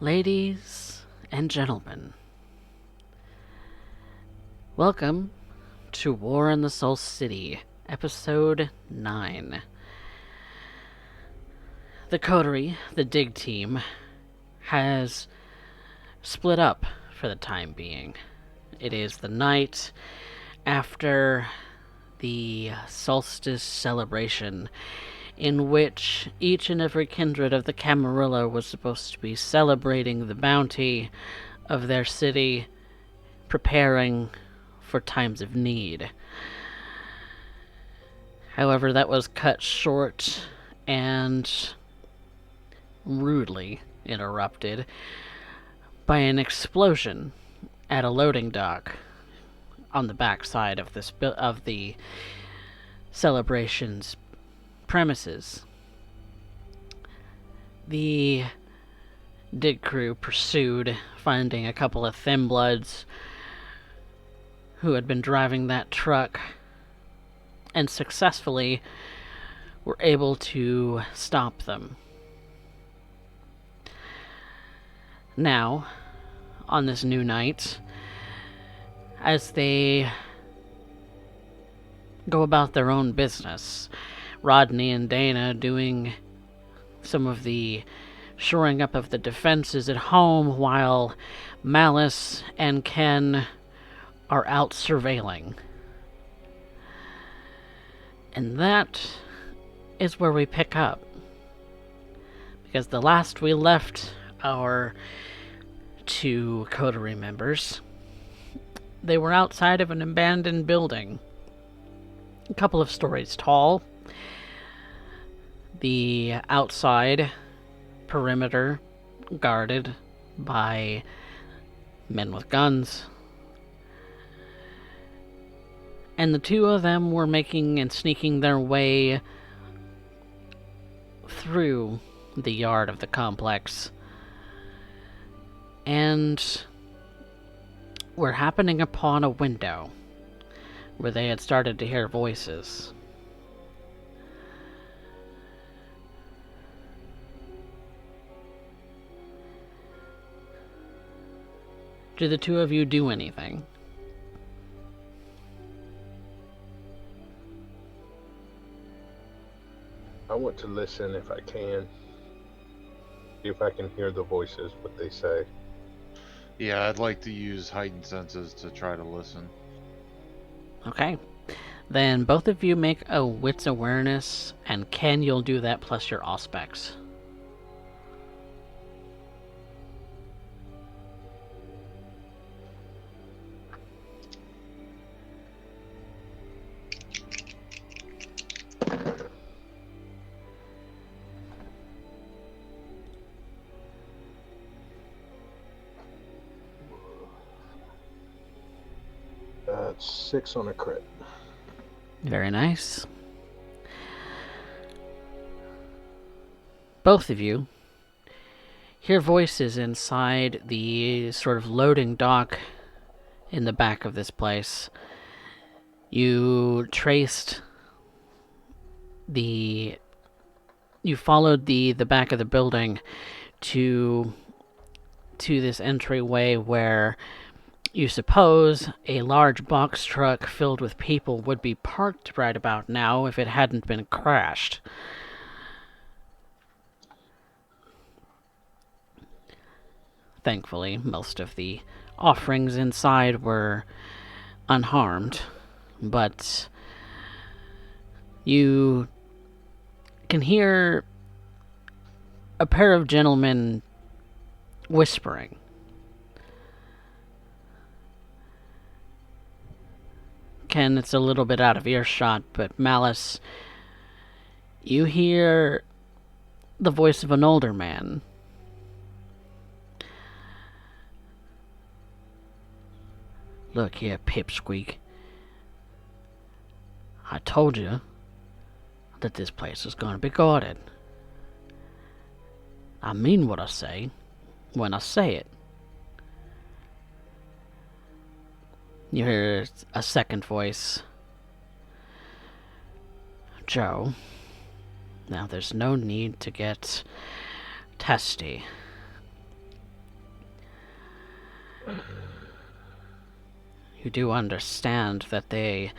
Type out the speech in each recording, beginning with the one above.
Ladies and gentlemen, welcome to War in the Soul City, Episode 9. The coterie, the dig team, has split up for the time being. It is the night after the solstice celebration, in which each and every kindred of the Camarilla was supposed to be celebrating the bounty of their city, preparing for times of need. However, that was cut short and rudely interrupted by an explosion at a loading dock on the backside of the celebration's premises. The dig crew pursued, finding a couple of thin bloods who had been driving that truck, and successfully were able to stop them. Now, on this new night, as they go about their own business, Rodney and Dana doing some of the shoring up of the defenses at home, while Malice and Ken are out surveilling. And that is where we pick up. Because the last we left our two coterie members, they were outside of an abandoned building, a couple of stories tall. The outside perimeter guarded by men with guns. And the two of them were making and sneaking their way through the yard of the complex, and were happening upon a window where they had started to hear voices. Do the two of you do anything? I want to listen if I can. See if I can hear the voices, what they say. Yeah, I'd like to use heightened senses to try to listen. Okay. Then both of you make a wits awareness, and Ken, you'll do that plus your auspex. That's 6 on a crit. Very nice. Both of you hear voices inside the sort of loading dock in the back of this place. You followed the back of the building to this entryway where you suppose a large box truck filled with people would be parked right about now if it hadn't been crashed. Thankfully, most of the offerings inside were unharmed, but you can hear a pair of gentlemen whispering. Ken, it's a little bit out of earshot, but Malice, you hear the voice of an older man. Look here, Pipsqueak. I told you that this place is going to be guarded. I mean what I say when I say it. You hear a second voice. Joe, now there's no need to get testy. you do understand that they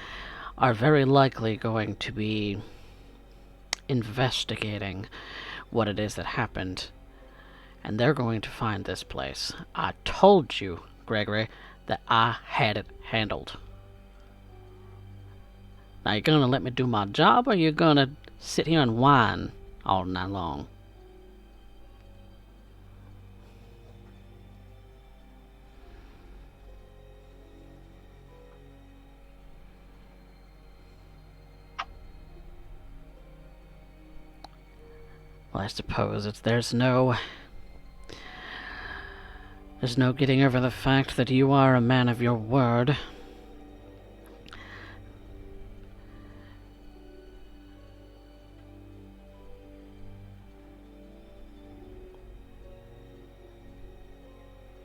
are very likely going to be investigating what it is that happened, and they're going to find this place. I told you, Gregory, that I had it handled. Now, you gonna let me do my job, or you gonna sit here and whine all night long? Well, I suppose there's no getting over the fact that you are a man of your word.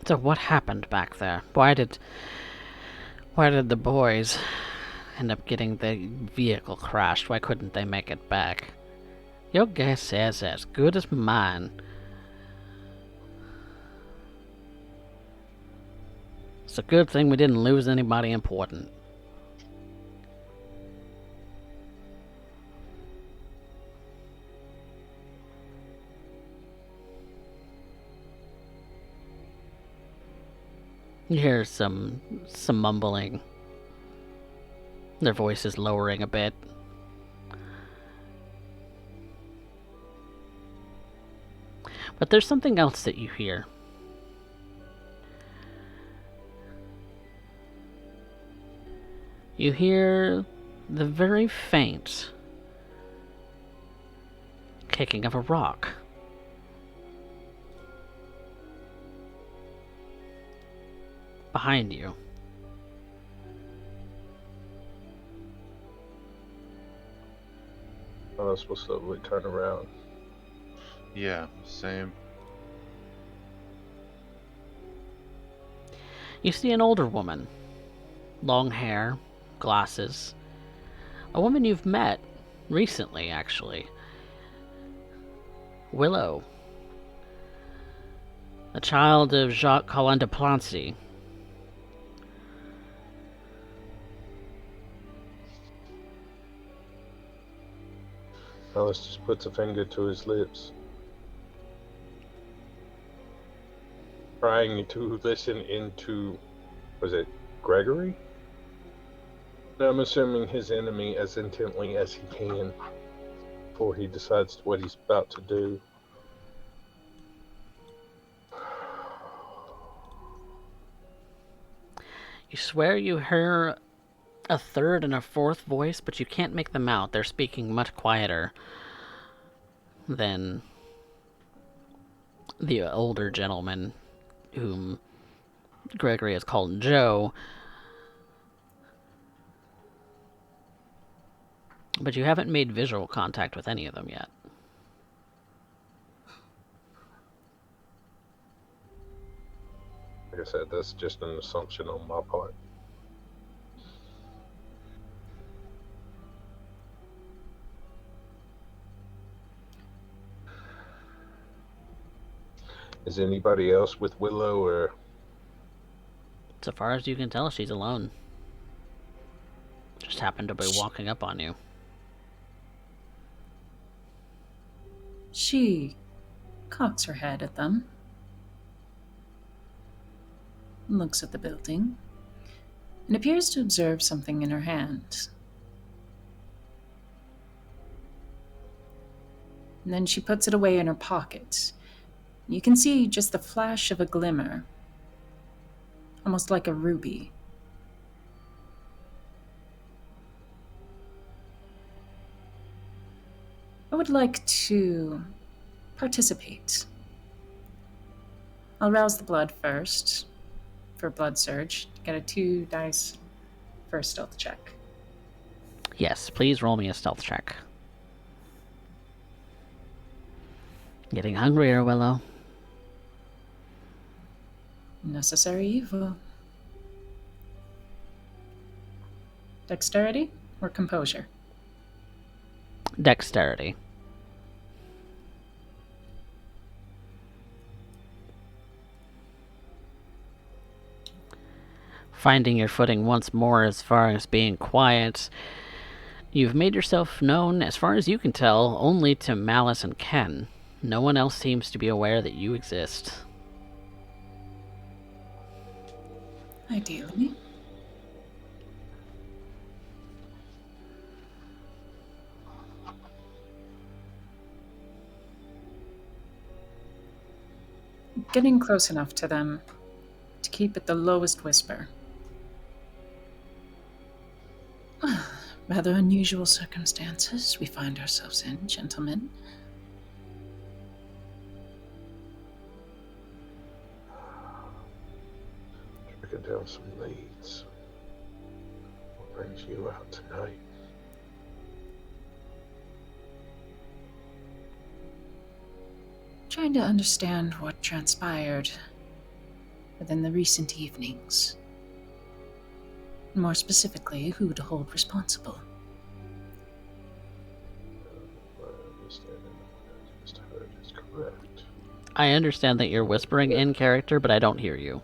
So what happened back there? Why did the boys end up getting the vehicle crashed? Why couldn't they make it back? Your guess is as good as mine. It's a good thing we didn't lose anybody important. You hear some mumbling. Their voice is lowering a bit. But there's something else that you hear. You hear the very faint kicking of a rock. Behind you. I was supposed to turn around. Yeah, same. You see an older woman. Long hair, glasses. A woman you've met recently, actually. Willow. A child of Jacques Collin de Plancy. Alice just puts a finger to his lips, trying to listen into, was it Gregory? I'm assuming his enemy as intently as he can before he decides what he's about to do. You swear you hear a third and a fourth voice, but you can't make them out. They're speaking much quieter than the older gentleman whom Gregory has called Joe. But you haven't made visual contact with any of them yet. Like I said, that's just an assumption on my part. Is anybody else with Willow, or? So far as you can tell, she's alone. Just happened to be walking up on you. She cocks her head at them, looks at the building, and appears to observe something in her hand. And then she puts it away in her pocket. You can see just the flash of a glimmer, almost like a ruby. I would like to participate. I'll rouse the blood first for blood surge. Get a 2 dice for a stealth check. Yes, please roll me a stealth check. Getting hungrier, Willow. Necessary evil. Dexterity or composure? Dexterity. finding your footing once more as far as being quiet. You've made yourself known, as far as you can tell, only to Malice and Ken. No one else seems to be aware that you exist. Ideally. Getting close enough to them to keep it the lowest whisper. Rather unusual circumstances we find ourselves in, gentlemen. Tracking down some leads. What brings you out tonight? Trying to understand what transpired within the recent evenings. More specifically, who to hold responsible. My understanding of what I just heard is correct. I understand that you're whispering in character, but I don't hear you.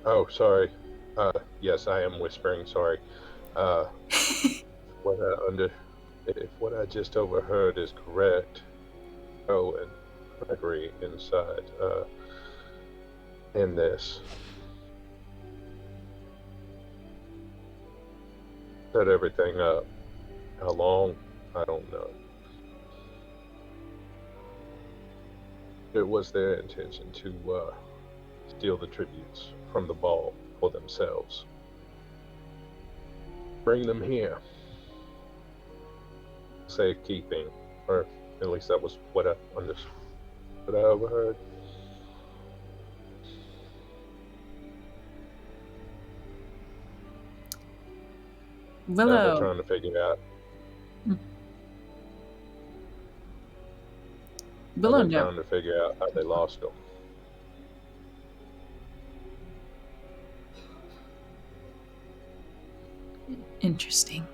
Oh, sorry. Yes, I am whispering. Sorry. What if what I just overheard is correct, and Gregory inside in this. Set everything up. How long? I don't know. It was their intention to steal the tributes from the ball for themselves. Bring them here. Safekeeping, or at least that was what I understood. What I overheard. Now they're Willow. trying to figure out. Willow They're no. trying to figure out how they lost them. Interesting.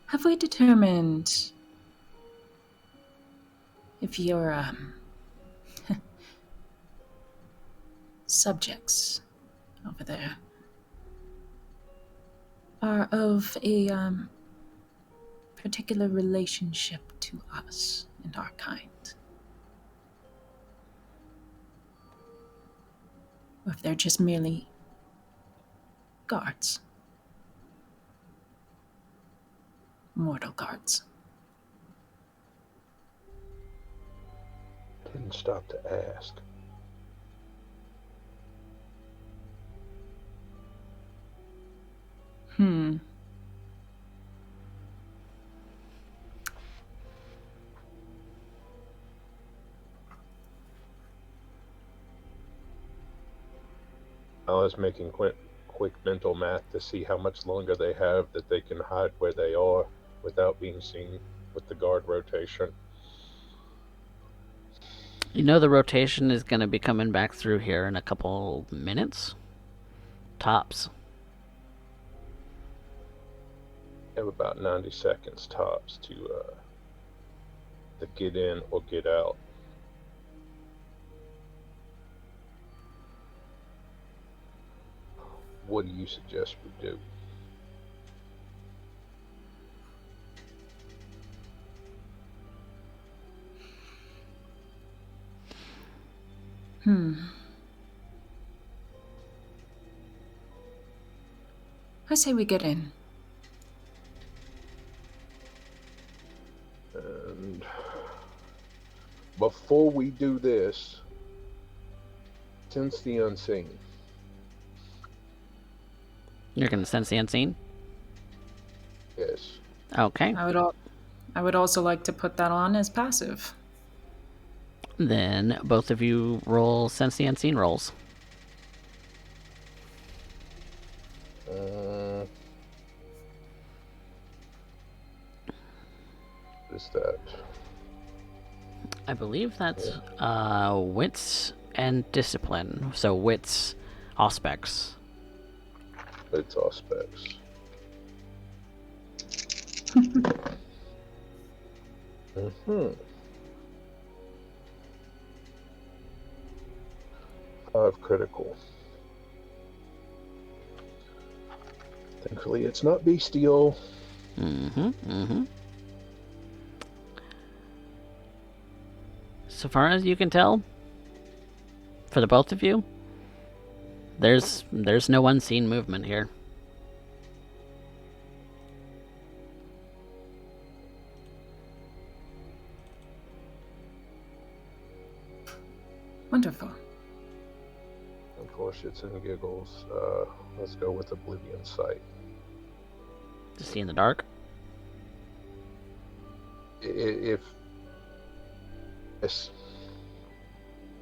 Have we determined if your subjects over there are of a particular relationship to us and our kind? Or if they're just merely guards? Mortal guards. Didn't stop to ask. I was making quick mental math to see how much longer they have that they can hide where they are without being seen with the guard rotation. You know the rotation is going to be coming back through here in a couple minutes? Tops. Have about 90 seconds tops to get in or get out. What do you suggest we do? I say we get in. And before we do this, sense the unseen. You're going to sense the unseen? Yes. Okay. I would also like to put that on as passive. Then both of you roll sense the unseen rolls. Is that? I believe that's wits and discipline. So wits, auspex. It's aspects. 5 critical. Thankfully, it's not bestial. So far as you can tell, for the both of you, there's no unseen movement here. Wonderful. And for shits and giggles, let's go with Oblivion Sight. To see in the dark. If yes,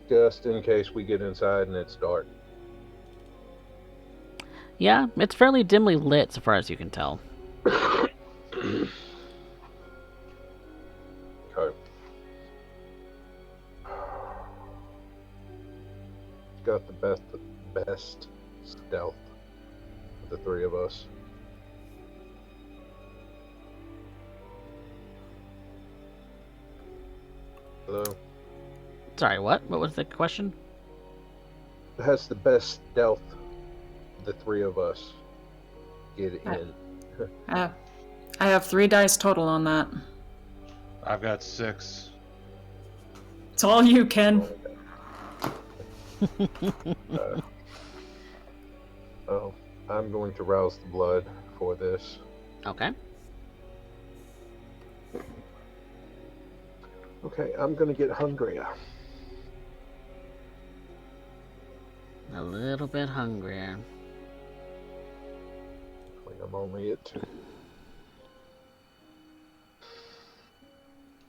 just in case we get inside and it's dark. Yeah, it's fairly dimly lit so far as you can tell. Okay. Got the best stealth of the 3 of us. Hello? Sorry, what? What was the question? It has the best stealth of the 3 of us. Get in. I have 3 dice total on that. I've got 6. It's all you, Ken. Oh, I'm going to rouse the blood for this. Okay. Okay, I'm going to get hungrier. A little bit hungrier. I'm only at 2.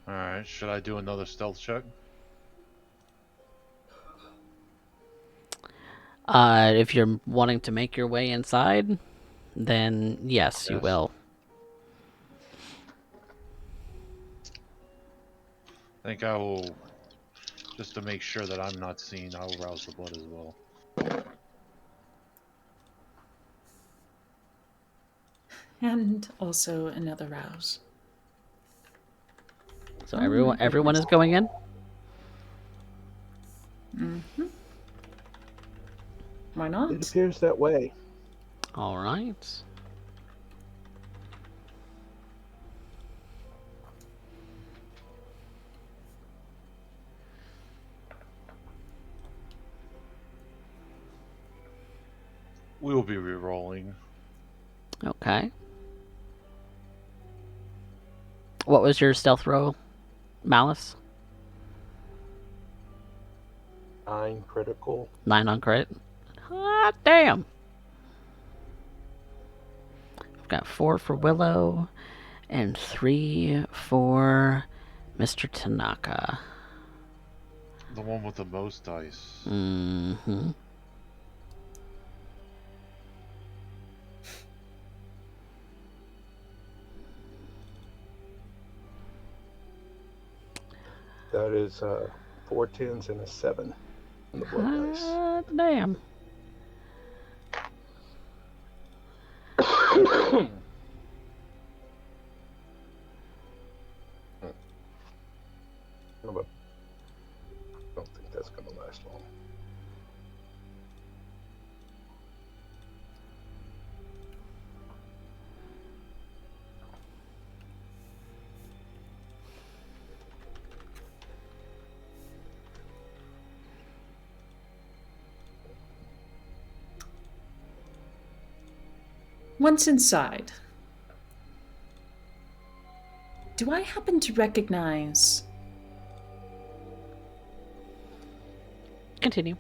Alright, should I do another stealth check? If you're wanting to make your way inside, then yes, you will. I think I will, just to make sure that I'm not seen, I will rouse the blood as well. And also another rouse. So everyone is going in? Mm-hmm. Why not? It appears that way. Alright. We will be re-rolling. Okay. What was your stealth roll, Malice? 9 critical. 9 on crit. Hot damn! I've got 4 for Willow and 3 for Mr. Tanaka. The one with the most dice. Mm-hmm. That is 4 10s and a 7 on the blood dice. Damn. But I don't think that's going to last long. Once inside, do I happen to recognize... Continue.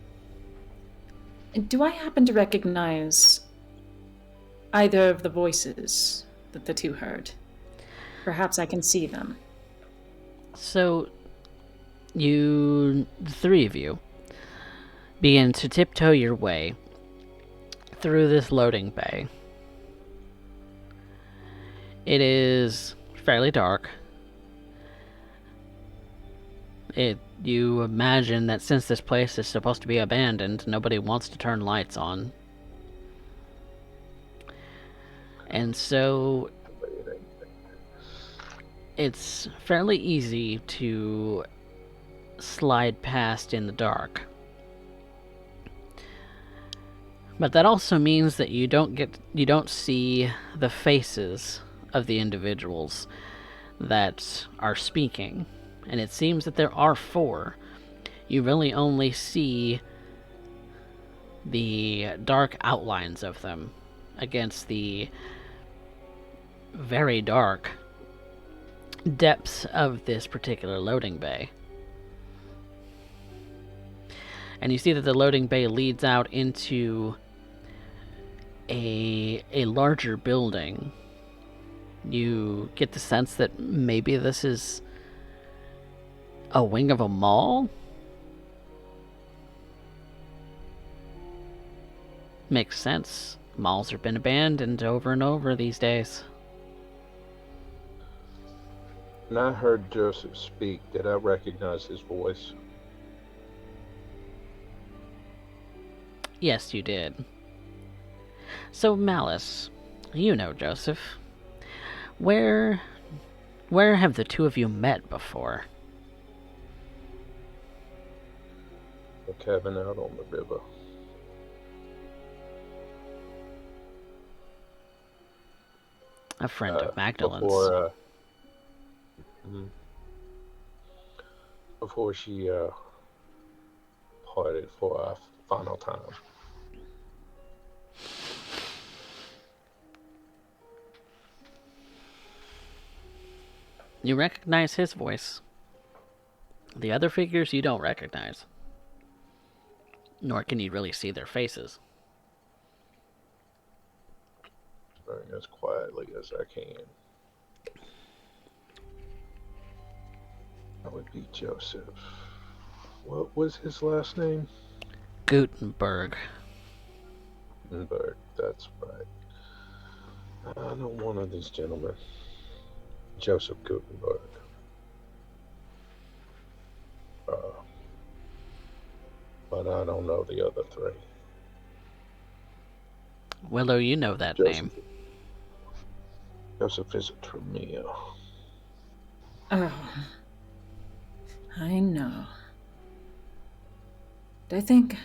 Do I happen to recognize either of the voices that the 2 heard? Perhaps I can see them. So, the 3 of you, begin to tiptoe your way through this loading bay. It is fairly dark. You imagine that since this place is supposed to be abandoned, nobody wants to turn lights on. And so it's fairly easy to slide past in the dark. But that also means that you don't see the faces of the individuals that are speaking. And it seems that there are 4. You really only see the dark outlines of them against the very dark depths of this particular loading bay. And you see that the loading bay leads out into a larger building. You get the sense that maybe this is a wing of a mall? Makes sense. Malls have been abandoned over and over these days. When I heard Joseph speak, did I recognize his voice? Yes, you did. So, Malice, you know Joseph. Where have the two of you met before? A cabin out on the river. A friend of Magdalen's. Before she parted for a final time. You recognize his voice. The other figures you don't recognize. Nor can you really see their faces. As quietly as I can. That would be Joseph. What was his last name? Gutenberg. Gutenberg, that's right. I know one of these gentlemen. Joseph Gutenberg. But I don't know the other 3. Willow, you know that name. Joseph is a Tremere. Oh, I know. I think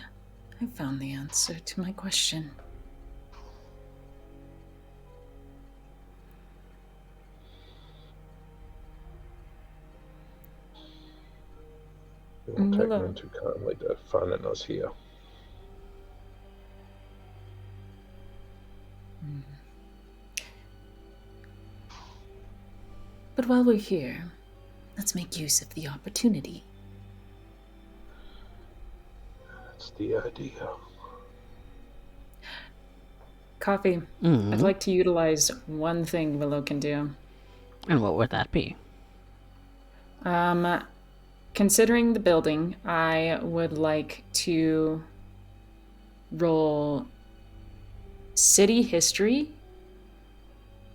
I found the answer to my question. You won't take me too kindly to finding us here. But while we're here, let's make use of the opportunity. That's the idea. Coffee. Mm-hmm. I'd like to utilize one thing Willow can do. And what would that be? Considering the building, I would like to roll city history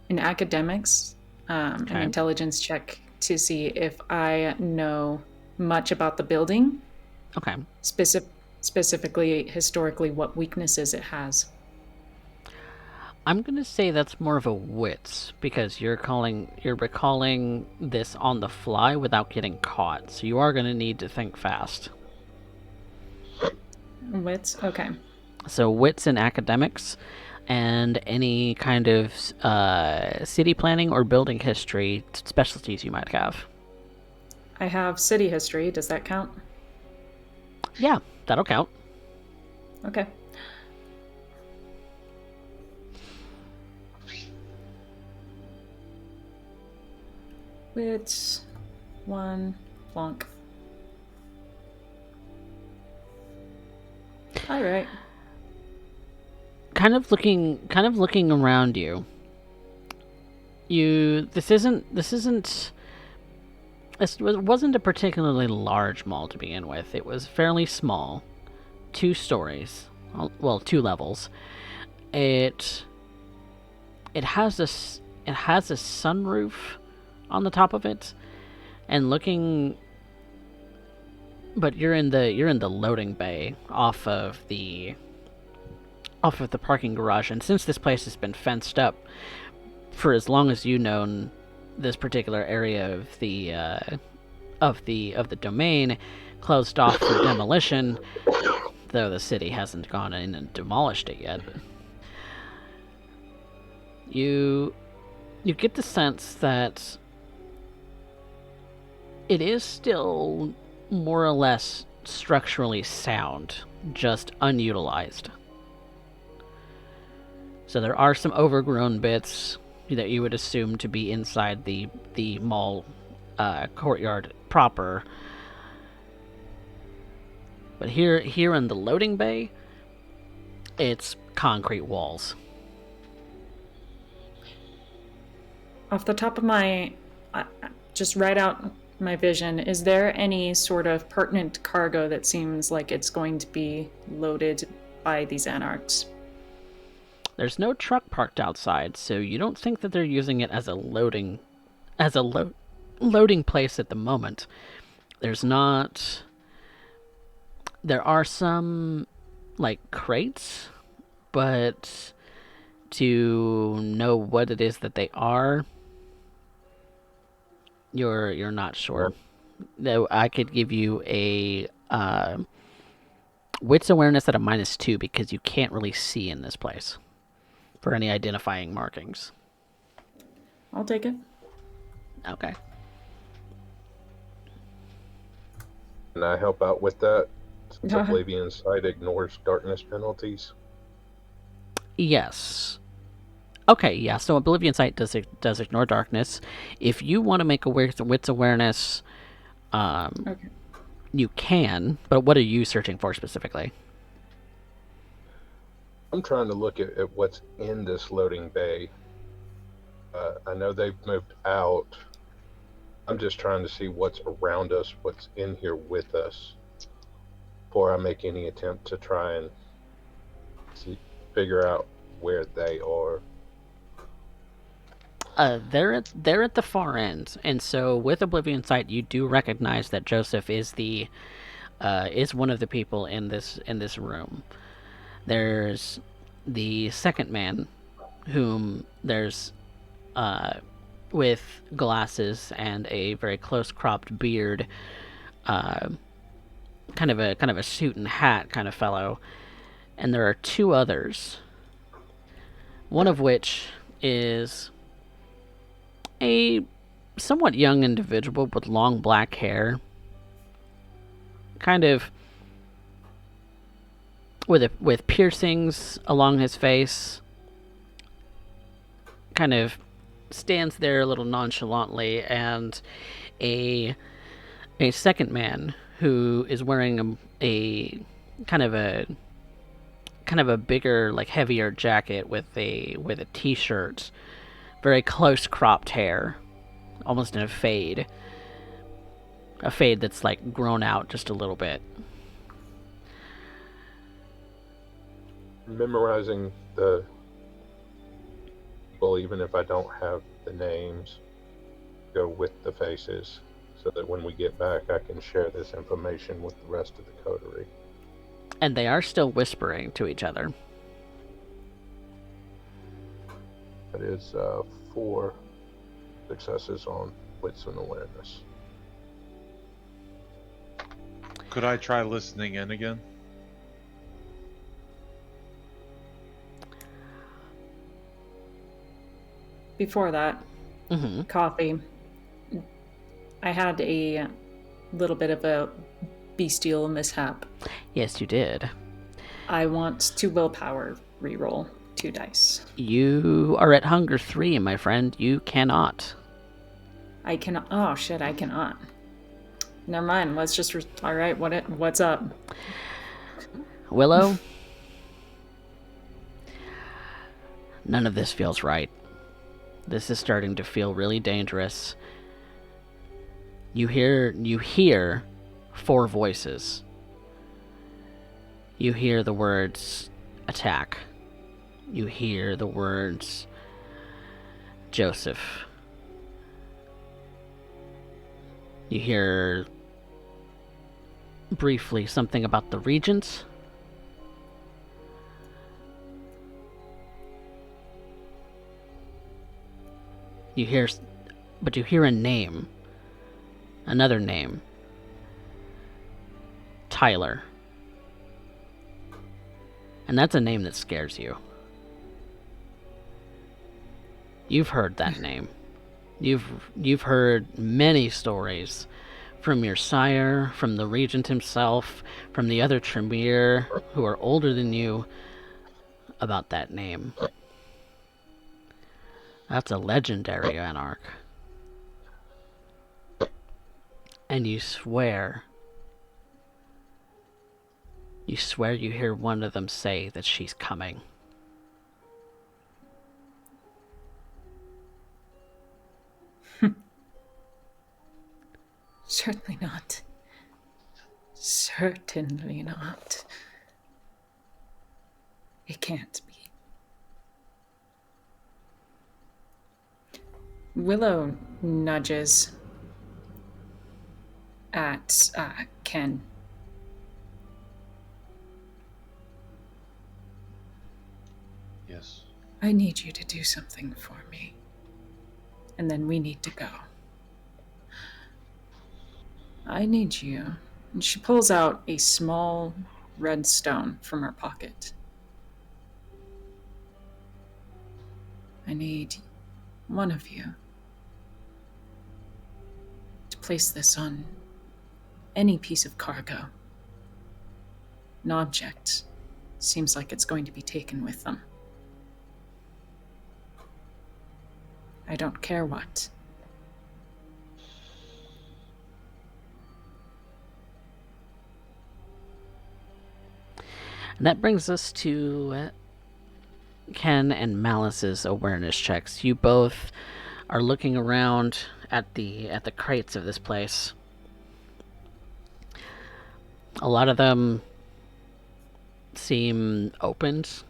and academics, an intelligence check to see if I know much about the building. Okay. Specifically, historically, what weaknesses it has. I'm gonna say that's more of a wits, because you're recalling this on the fly without getting caught, so you are gonna need to think fast. Wits? Okay. So wits and academics, and any kind of city planning or building history specialties you might have. I have city history. Does that count? Yeah, that'll count. Okay. Wits, 1 flunk. All right. Kind of looking around you. This wasn't a particularly large mall to begin with. It was fairly small, 2 stories, well, 2 levels. It has a sunroof on the top of it, and but you're in the loading bay off of the parking garage, and since this place has been fenced up for as long as you've known this particular area of the domain, closed off for demolition, though the city hasn't gone in and demolished it yet. You get the sense that it is still more or less structurally sound, just unutilized. So there are some overgrown bits that you would assume to be inside the mall courtyard proper. But here in the loading bay, it's concrete walls. Off the top of my, just right out my vision, is there any sort of pertinent cargo that seems like it's going to be loaded by these Anarchs? There's no truck parked outside, so you don't think that they're using it as a loading place at the moment. There's not. There are some like crates, but to know what it is that they are, you're not sure. No, I could give you a wits awareness at a -2 because you can't really see in this place for any identifying markings. I'll take it. Okay. Can I help out with that? Since Oblivion Sight ignores darkness penalties. Yes. Okay, yeah, so Oblivion Sight does ignore darkness. If you want to make a wits awareness, Okay. you can, but what are you searching for specifically? I'm trying to look at what's in this loading bay. I know they've moved out. I'm just trying to see what's around us, what's in here with us, before I make any attempt to try and figure out where they are. They're at the far end, and so with Oblivion Sight, you do recognize that Joseph is is one of the people in this room. There's the second man, whom there's with glasses and a very close cropped beard, kind of a suit and hat kind of fellow, and there are two others. One of which is a somewhat young individual with long black hair, kind of with piercings along his face, kind of stands there a little nonchalantly, and a second man who is wearing a kind of a bigger, like heavier jacket with a t-shirt, very close cropped hair, almost in a fade that's like grown out just a little bit. Memorizing the people, even if I don't have the names, go with the faces, so that when we get back I can share this information with the rest of the coterie. And they are still whispering to each other. That is 4 successes on wits and awareness. Could I try listening in again? Before that, Coffee, I had a little bit of a bestial mishap. Yes, you did. I want to willpower reroll 2 dice. You are at hunger 3, my friend. You cannot. I cannot. Oh shit! I cannot. Never mind. Let's just. All right. What's up? Willow? None of this feels right. This is starting to feel really dangerous. You hear 4 voices. You hear the words attack. You hear the words Joseph. You hear briefly something about the regents. You hear a name. Another name. Tyler. And that's a name that scares you. You've heard that name. You've heard many stories from your sire, from the regent himself, from the other Tremere who are older than you about that name. That's a legendary Anarch. And you swear you hear one of them say that she's coming. Certainly not. Certainly not. It can't be. Willow nudges at Ken. Yes. I need you to do something for me. And then we need to go. I need you. And she pulls out a small red stone from her pocket. I need one of you to place this on any piece of cargo. An object seems like it's going to be taken with them. I don't care what. And that brings us to Ken and Malice's awareness checks. You both are looking around at the crates of this place. A lot of them seem opened,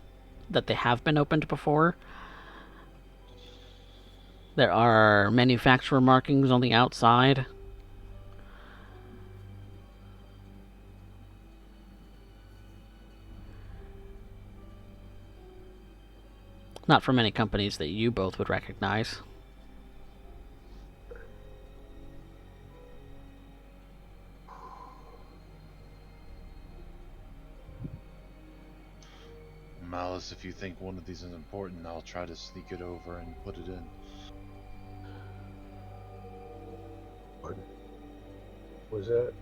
that they have been opened before. There are manufacturer markings on the outside. Not from any companies that you both would recognize. Malice, if you think one of these is important, I'll try to sneak it over and put it in. What was that?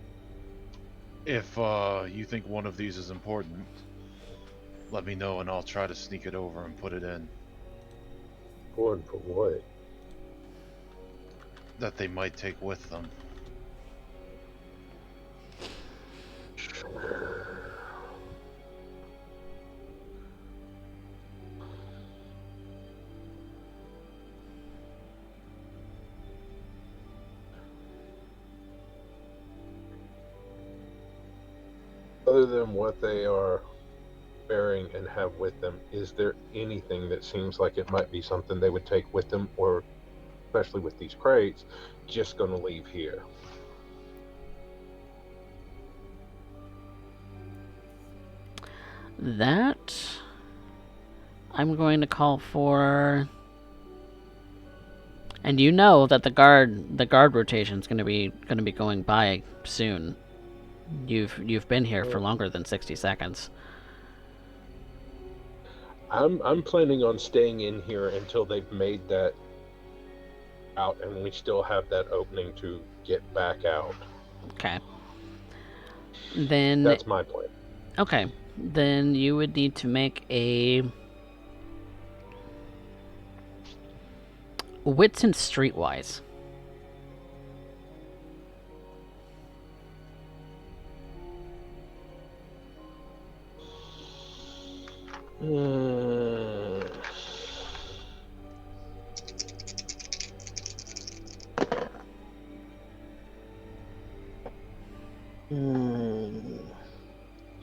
If you think one of these is important, let me know and I'll try to sneak it over and put it in. Important for what? That they might take with them. Other than what they are bearing and have with them, is there anything that seems like it might be something they would take with them, or especially with these crates, just going to leave here? That I'm going to call for, and you know that the guard rotation is going to be going by soon. You've been here for longer than 60 seconds. I'm planning on staying in here until they've made that out and we still have that opening to get back out. Okay. Then That's my plan. okay. Then you would need to make a wits and streetwise.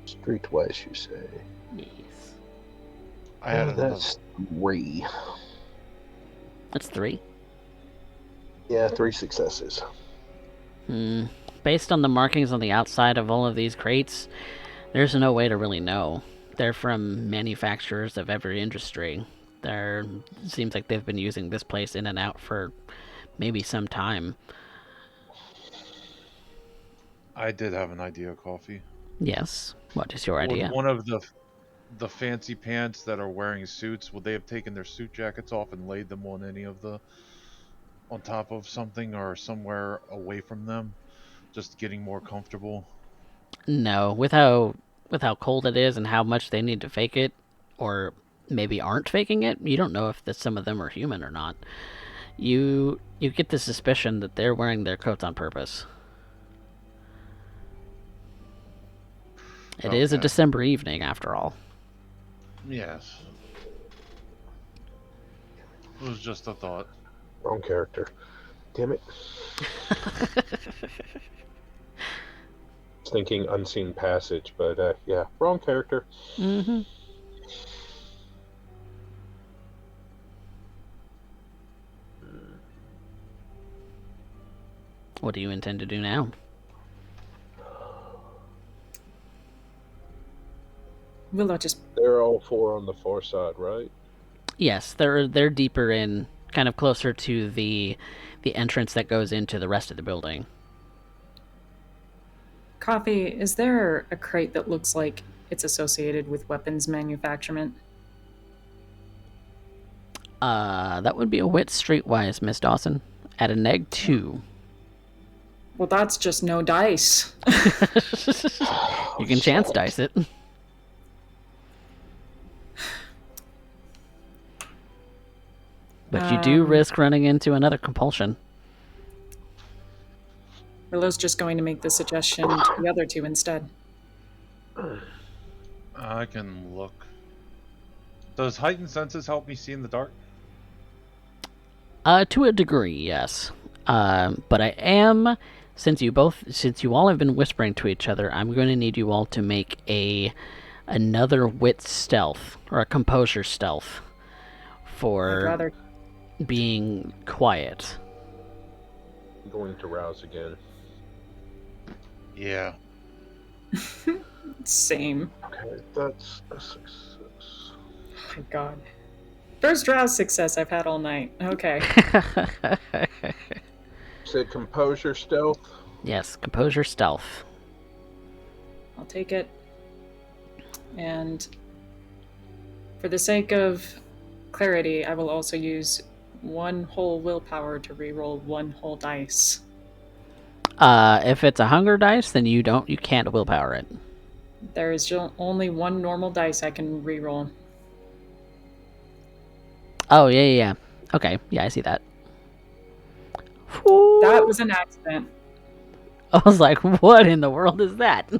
Streetwise, you say? Yes. I had another. That's 3. That's 3. Yeah, 3 successes. Based on the markings on the outside of all of these crates, there's no way to really know. They're from manufacturers of every industry. Seems like they've been using this place in and out for maybe some time. I did have an idea, Coffee. Yes. What is your idea? Would the fancy pants that are wearing suits, would they have taken their suit jackets off and laid them on on top of something or somewhere away from them, just getting more comfortable? No, with how cold it is and how much they need to fake it, or maybe aren't faking it, you don't know if some of them are human or not. You get the suspicion that they're wearing their coats on purpose. It is a Okay. December evening, after all. Yes. It was just a thought. Wrong character. Damn it. Thinking Unseen Passage, but yeah, wrong character. Mm-hmm. What do you intend to do now? Willow just They're all four on the far side, right? Yes, they're deeper in, kind of closer to the entrance that goes into the rest of the building. Coffee, is there a crate that looks like it's associated with weapons manufacturement? That would be a wit streetwise, Miss Dawson. At a neg 2. Well, that's just no dice. You can chance dice it. But you do risk running into another compulsion. Willow's just going to make the suggestion to the other two instead. I can look. Does heightened senses help me see in the dark? To a degree, yes. But I am, since you all have been whispering to each other, I'm going to need you all to make another wit stealth or a composure stealth I'd for rather. being quiet. I'm going to rouse again. Yeah. Same. Okay, that's a success. Oh my god. First rouse success I've had all night. Okay. Said composure stealth. Yes, composure stealth. I'll take it. And for the sake of clarity, I will also use one whole willpower to reroll one whole dice. If it's a hunger dice, then you can't willpower it. There is only one normal dice I can reroll. Oh, yeah. Okay, yeah, I see that. That was an accident. I was like, what in the world is that?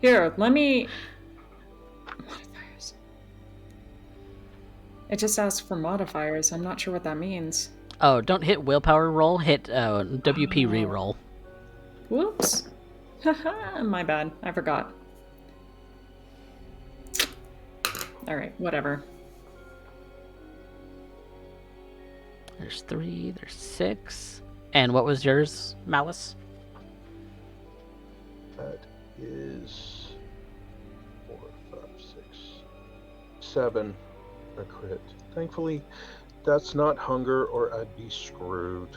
Here, let me... Modifiers. It just asks for modifiers. I'm not sure what that means. Oh, don't hit willpower roll, hit WP reroll. Whoops. Haha, my bad. I forgot. Alright, whatever. There's 3, there's 6. And what was yours, Malice? That is 4, 5, 6, 7. A crit. Thankfully, that's not hunger, or I'd be screwed.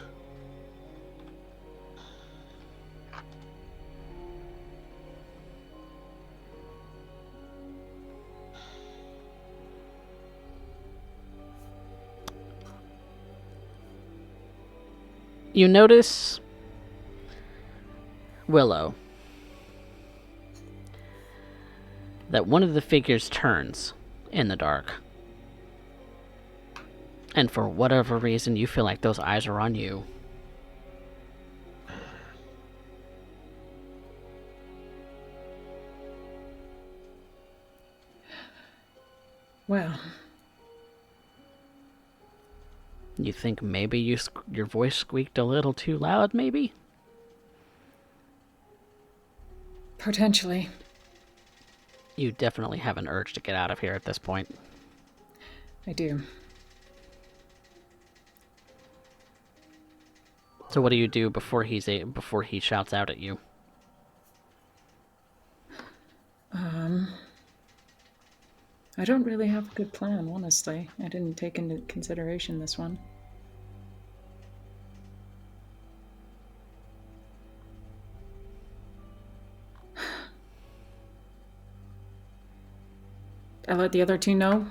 You notice Willow, that one of the figures turns in the dark. And for whatever reason, you feel like those eyes are on you. Well, You think maybe your voice squeaked a little too loud, maybe? potentially. You definitely have an urge to get out of here at this point. I do. So what do you do before he shouts out at you? I don't really have a good plan, honestly. I didn't take into consideration this one. I let the other two know.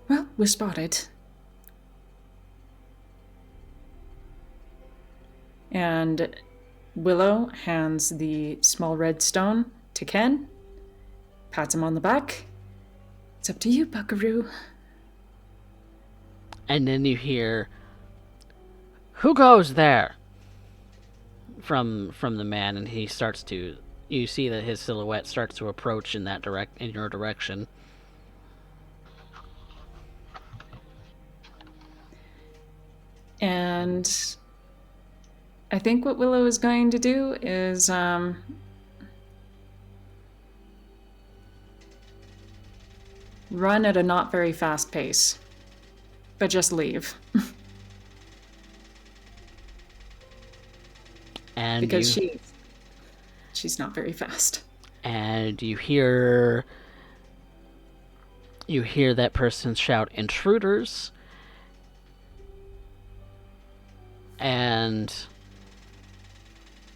Well, we're spotted. And Willow hands the small red stone to Ken, pats him on the back. It's up to you, Buckaroo. And then you hear, "Who goes there?" from the man, and he starts to. You see that his silhouette starts to approach in your direction. And I think what Willow is going to do is run at a not very fast pace, but just leave. And because she's not very fast. And you hear that person shout, "Intruders!" And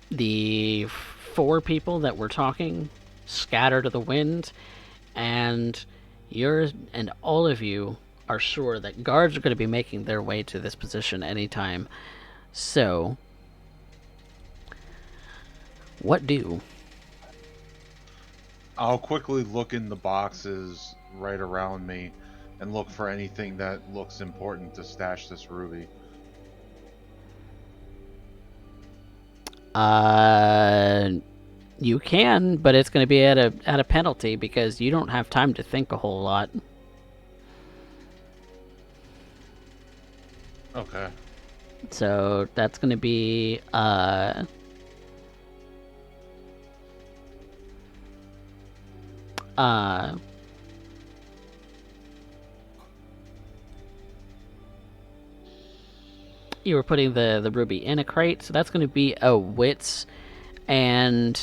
the 4 people that were talking scatter to the wind, and all of you are sure that guards are going to be making their way to this position anytime. So, what do? I'll quickly look in the boxes right around me and look for anything that looks important to stash this ruby. You can, but it's going to be at a penalty because you don't have time to think a whole lot. Okay. So that's going to be you were putting the ruby in a crate, so that's going to be a wits and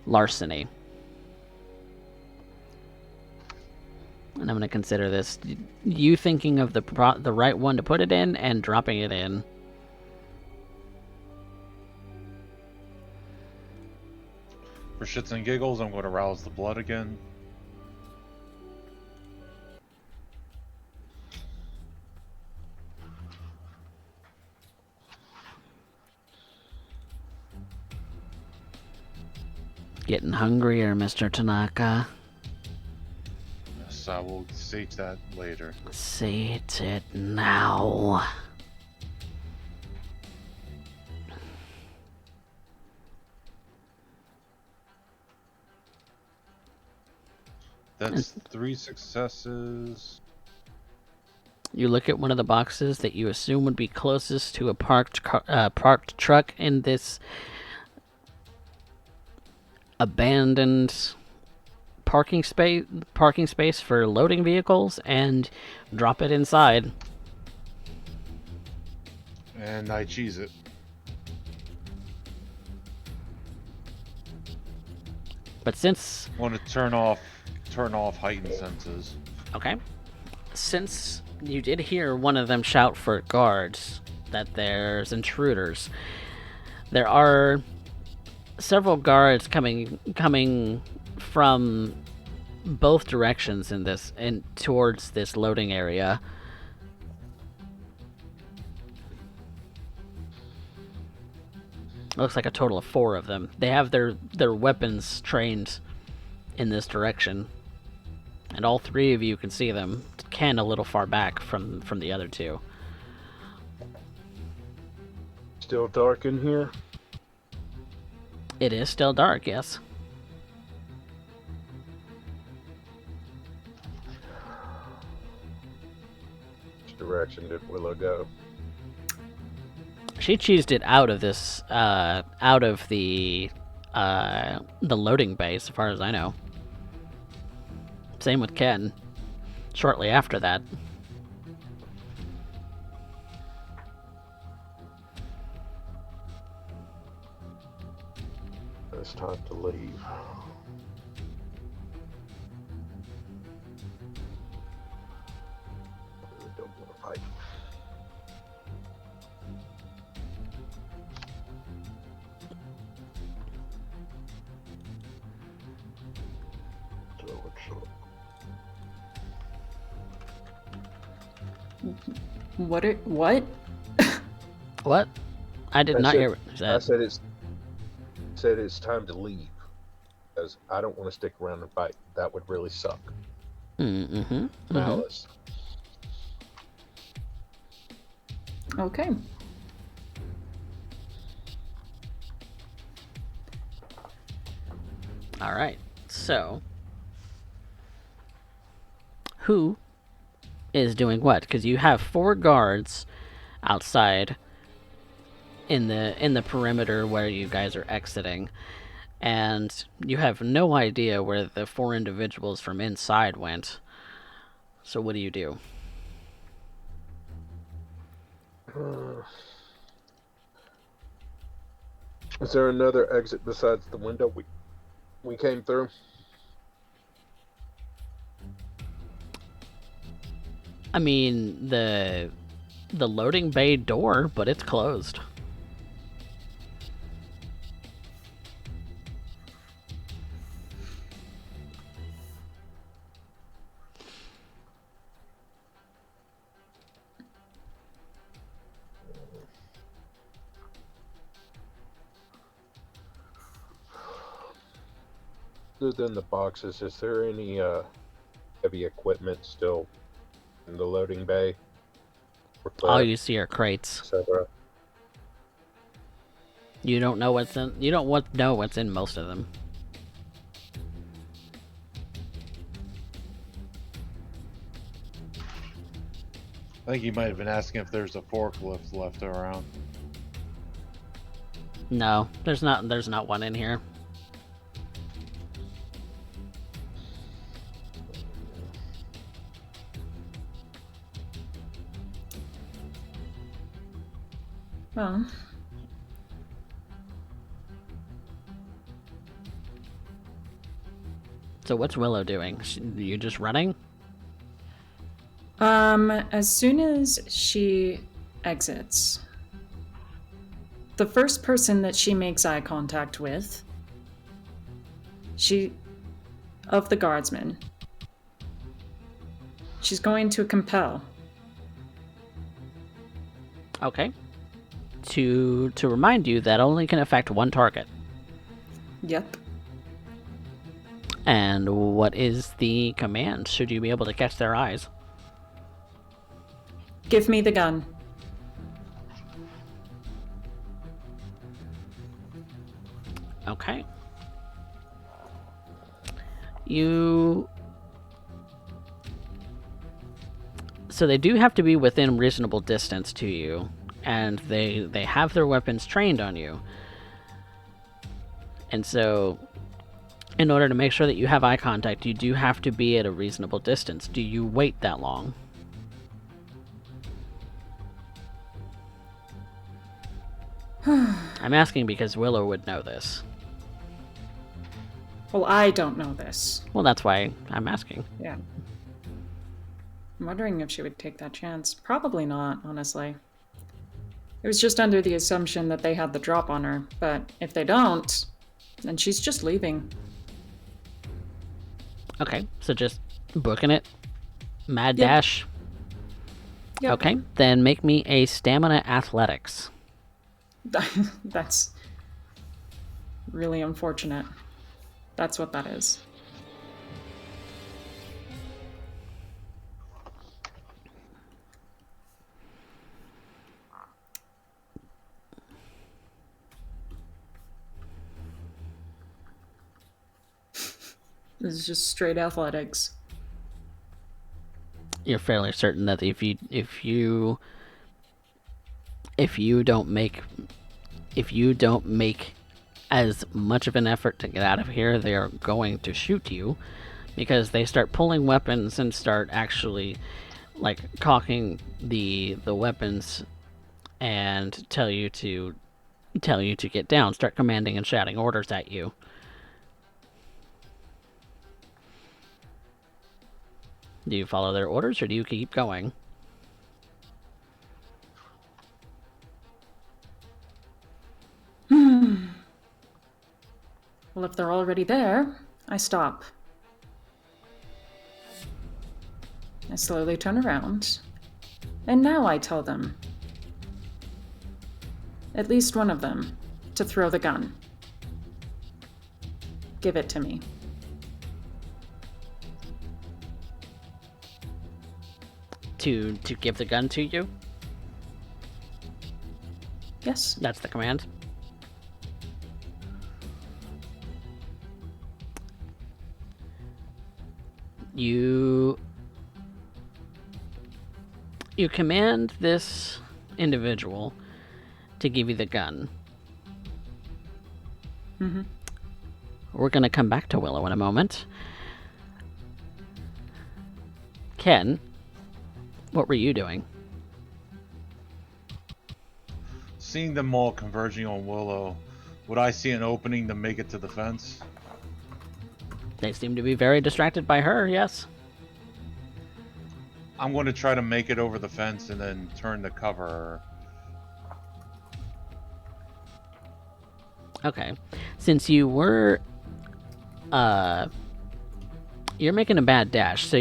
larceny. And I'm going to consider this you thinking of the right one to put it in and dropping it in. For shits and giggles, I'm going to rouse the blood again. Getting hungrier, Mr. Tanaka. Yes, I will sage that later. Sate it now. That's 3 successes. You look at one of the boxes that you assume would be closest to a parked truck in this abandoned parking space for loading vehicles, and drop it inside. And I cheese it. But since I want to turn off heightened senses. okay, since you did hear one of them shout for guards that there's intruders, there are several guards coming from both directions towards this loading area. Looks like a total of 4 of them. They have their weapons trained in this direction, and all 3 of you can see them. Ken a little far back from the other 2. Still dark in here? It is still dark, yes. Which direction did Willow go? She cheesed it out of this, out of the loading bay, as far as I know. Same with Ken. Shortly after that. It's time to leave. I really don't want to fight. What? What? I did I not said- hear what you I said. said it's time to leave because I don't want to stick around and fight. That would really suck. Mm-hmm. Malice. Okay. All right. So, who is doing what? Because you have 4 guards outside in the perimeter where you guys are exiting, and you have no idea where the 4 individuals from inside went. So what do you do? Is there another exit besides the window we came through? I mean, the loading bay door, but it's closed. Other than the boxes, is there any heavy equipment still in the loading bay? All you see are crates. Etc. You don't know what's in. You don't know what's in most of them. I think he might have been asking if there's a forklift left around. No, there's not. There's not one in here. Well, So what's Willow doing? You just running? as soon as she exits, the first person that she makes eye contact with, of the guardsmen, she's going to compel. Okay. To remind you, that only can affect one target. Yep. And what is the command? Should you be able to catch their eyes? Give me the gun. Okay. So they do have to be within reasonable distance to you, and they have their weapons trained on you. And so, in order to make sure that you have eye contact, you do have to be at a reasonable distance. Do you wait that long? I'm asking because Willow would know this. Well, I don't know this. Well, that's why I'm asking. Yeah. I'm wondering if she would take that chance. Probably not, honestly. It was just under the assumption that they had the drop on her, but if they don't, then she's just leaving. Okay, so just booking it. Mad Yep. dash. Yep. Okay, then make me a stamina athletics. That's really unfortunate. That's what that is. This is just straight athletics. You're fairly certain that if you don't make as much of an effort to get out of here, they are going to shoot you, because they start pulling weapons and start actually like cocking the weapons and tell you to get down, start commanding and shouting orders at you. Do you follow their orders or do you keep going? Well, if they're already there, I stop. I slowly turn around And now I tell them, at least one of them, to throw the gun. Give it to me. To give the gun to you? Yes. That's the command. You command this individual to give you the gun. Mm-hmm. We're going to come back to Willow in a moment. Ken, what were you doing? Seeing them all converging on Willow, would I see an opening to make it to the fence? They seem to be very distracted by her, yes. I'm going to try to make it over the fence and then turn to cover her. Okay. Since you were you're making a bad dash, so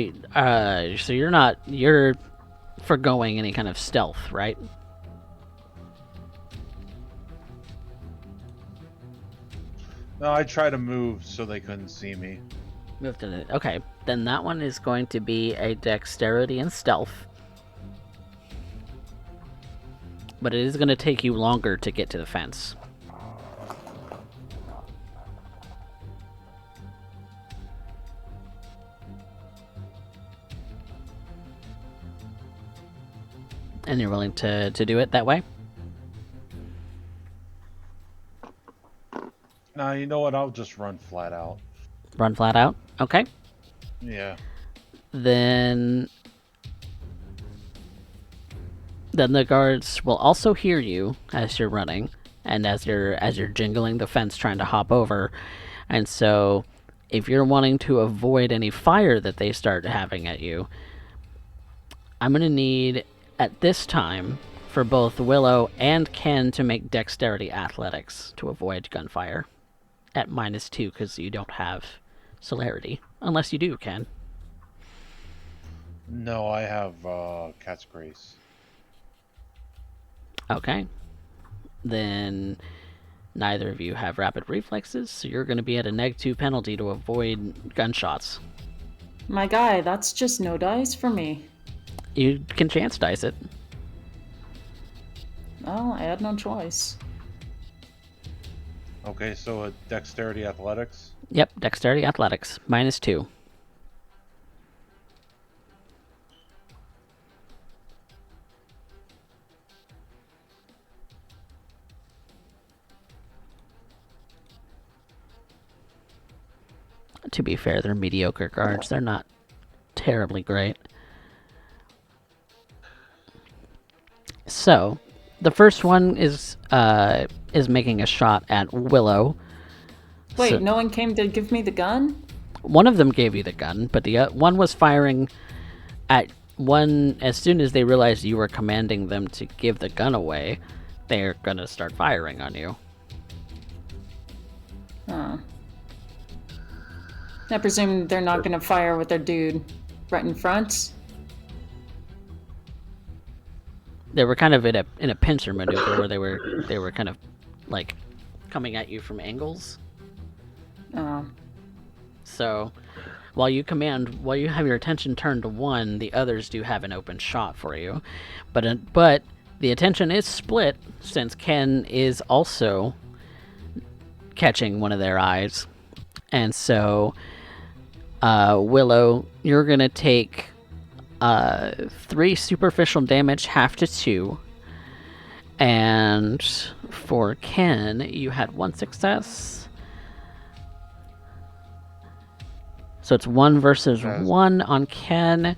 you're forgoing any kind of stealth, right? No, I try to move so they couldn't see me. Move to the... Okay, then that one is going to be a dexterity and stealth. But it is going to take you longer to get to the fence. And you're willing to do it that way? Nah, you know what? I'll just run flat out. Run flat out? Okay. Yeah. Then the guards will also hear you as you're running and as you're jingling the fence trying to hop over. And so if you're wanting to avoid any fire that they start having at you, I'm going to need at this time for both Willow and Ken to make dexterity athletics to avoid gunfire at -2 because you don't have celerity. Unless you do, Ken. No, I have Cat's Grace. Okay. Then neither of you have rapid reflexes, so you're going to be at a -2 penalty to avoid gunshots. My guy, that's just no dice for me. You can chance dice it. Oh, I had no choice. Okay, so a dexterity athletics. Yep, dexterity athletics, -2. To be fair, they're mediocre guards. They're not terribly great. So, the first one is making a shot at Willow. Wait, So- no one came to give me the gun? One of them gave you the gun, but the one was firing at one as soon as they realized you were commanding them to give the gun away. They're gonna start firing on you. Oh. I presume they're not gonna fire with their dude right in front? They were kind of in a pincer maneuver where they were kind of like coming at you from angles. Oh. So while you have your attention turned to one, the others do have an open shot for you. But the attention is split since Ken is also catching one of their eyes. And so Willow, you're going to take 3 superficial damage, half to 2. And for Ken, you had 1 success. So it's 1 versus 1 on Ken.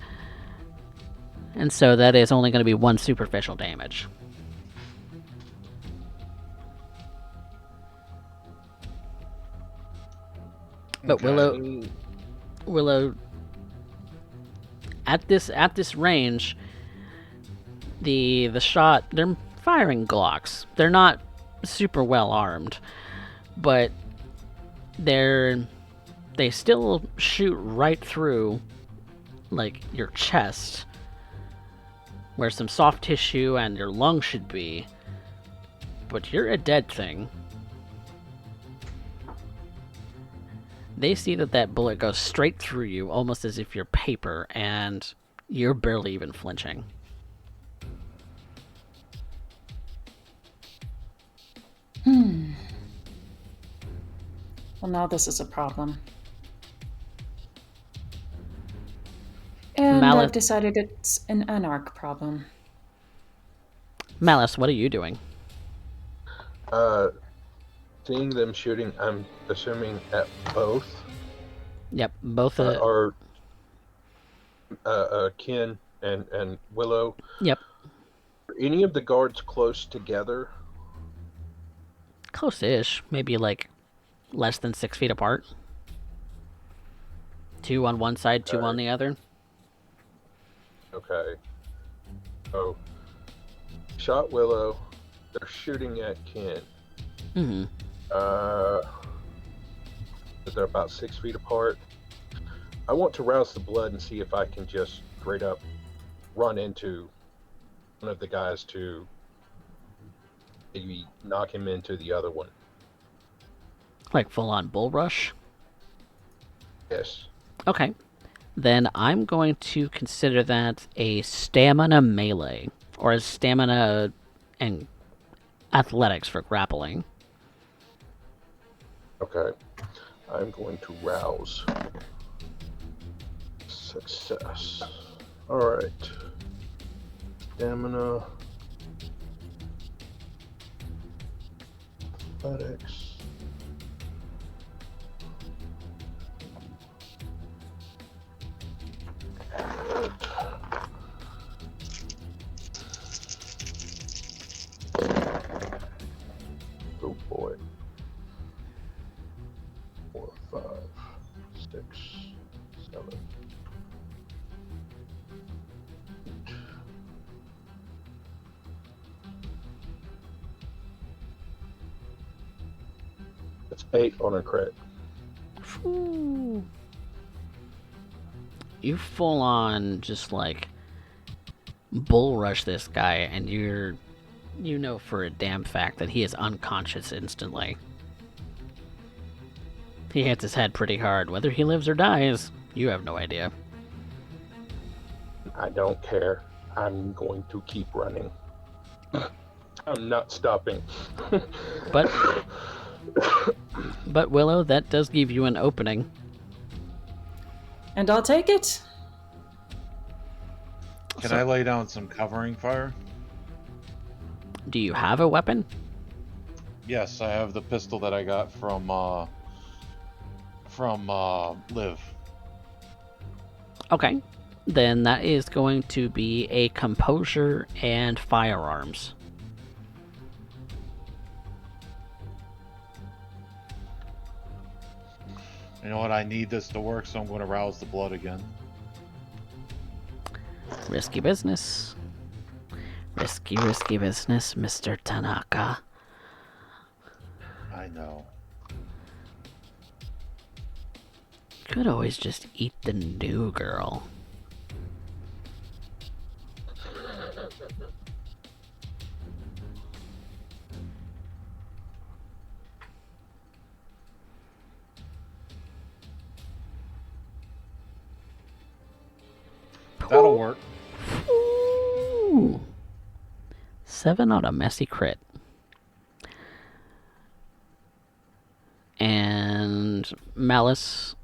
And so that is only going to be 1 superficial damage. But Okay. Willow, at this range, the shot, they're firing Glocks. They're not super well armed, but they still shoot right through like your chest where some soft tissue and your lung should be. But you're a dead thing. They see that bullet goes straight through you, almost as if you're paper, and you're barely even flinching. Well, now this is a problem. And Malice- I've decided it's an Anarch problem. Malice, what are you doing? Seeing them shooting, I'm assuming at both. Yep, both are Ken and Willow. Yep. Are any of the guards close together? Close-ish. Maybe like less than 6 feet apart. 2 on one side, 2 on the other. Okay. Oh. Shot Willow. They're shooting at Ken. Mm-hmm. They're about 6 feet apart. I want to rouse the blood and see if I can just straight up run into one of the guys to maybe knock him into the other one. Like full-on bull rush? Yes. Okay. Then I'm going to consider that a stamina melee. Or a stamina and athletics for grappling. Okay. I'm going to rouse. Success. Alright. Stamina. Athletics. Good. Oh boy. 4, 5, 6, 7. 8. That's 8 on a crit. Ooh. You full on just like bull rush this guy, and you know for a damn fact that he is unconscious instantly. He hits his head pretty hard. Whether he lives or dies, you have no idea. I don't care. I'm going to keep running. I'm not stopping. But Willow, that does give you an opening. And I'll take it. Can I lay down some covering fire? Do you have a weapon? Yes, I have the pistol that I got from Liv. Okay. Then that is going to be a composure and firearms. You know what? I need this to work, so I'm going to rouse the blood again. Risky business. Risky business, Mr. Tanaka. I know. Could always just eat the new girl. That'll work. Ooh. 7 on a messy crit. And Malice.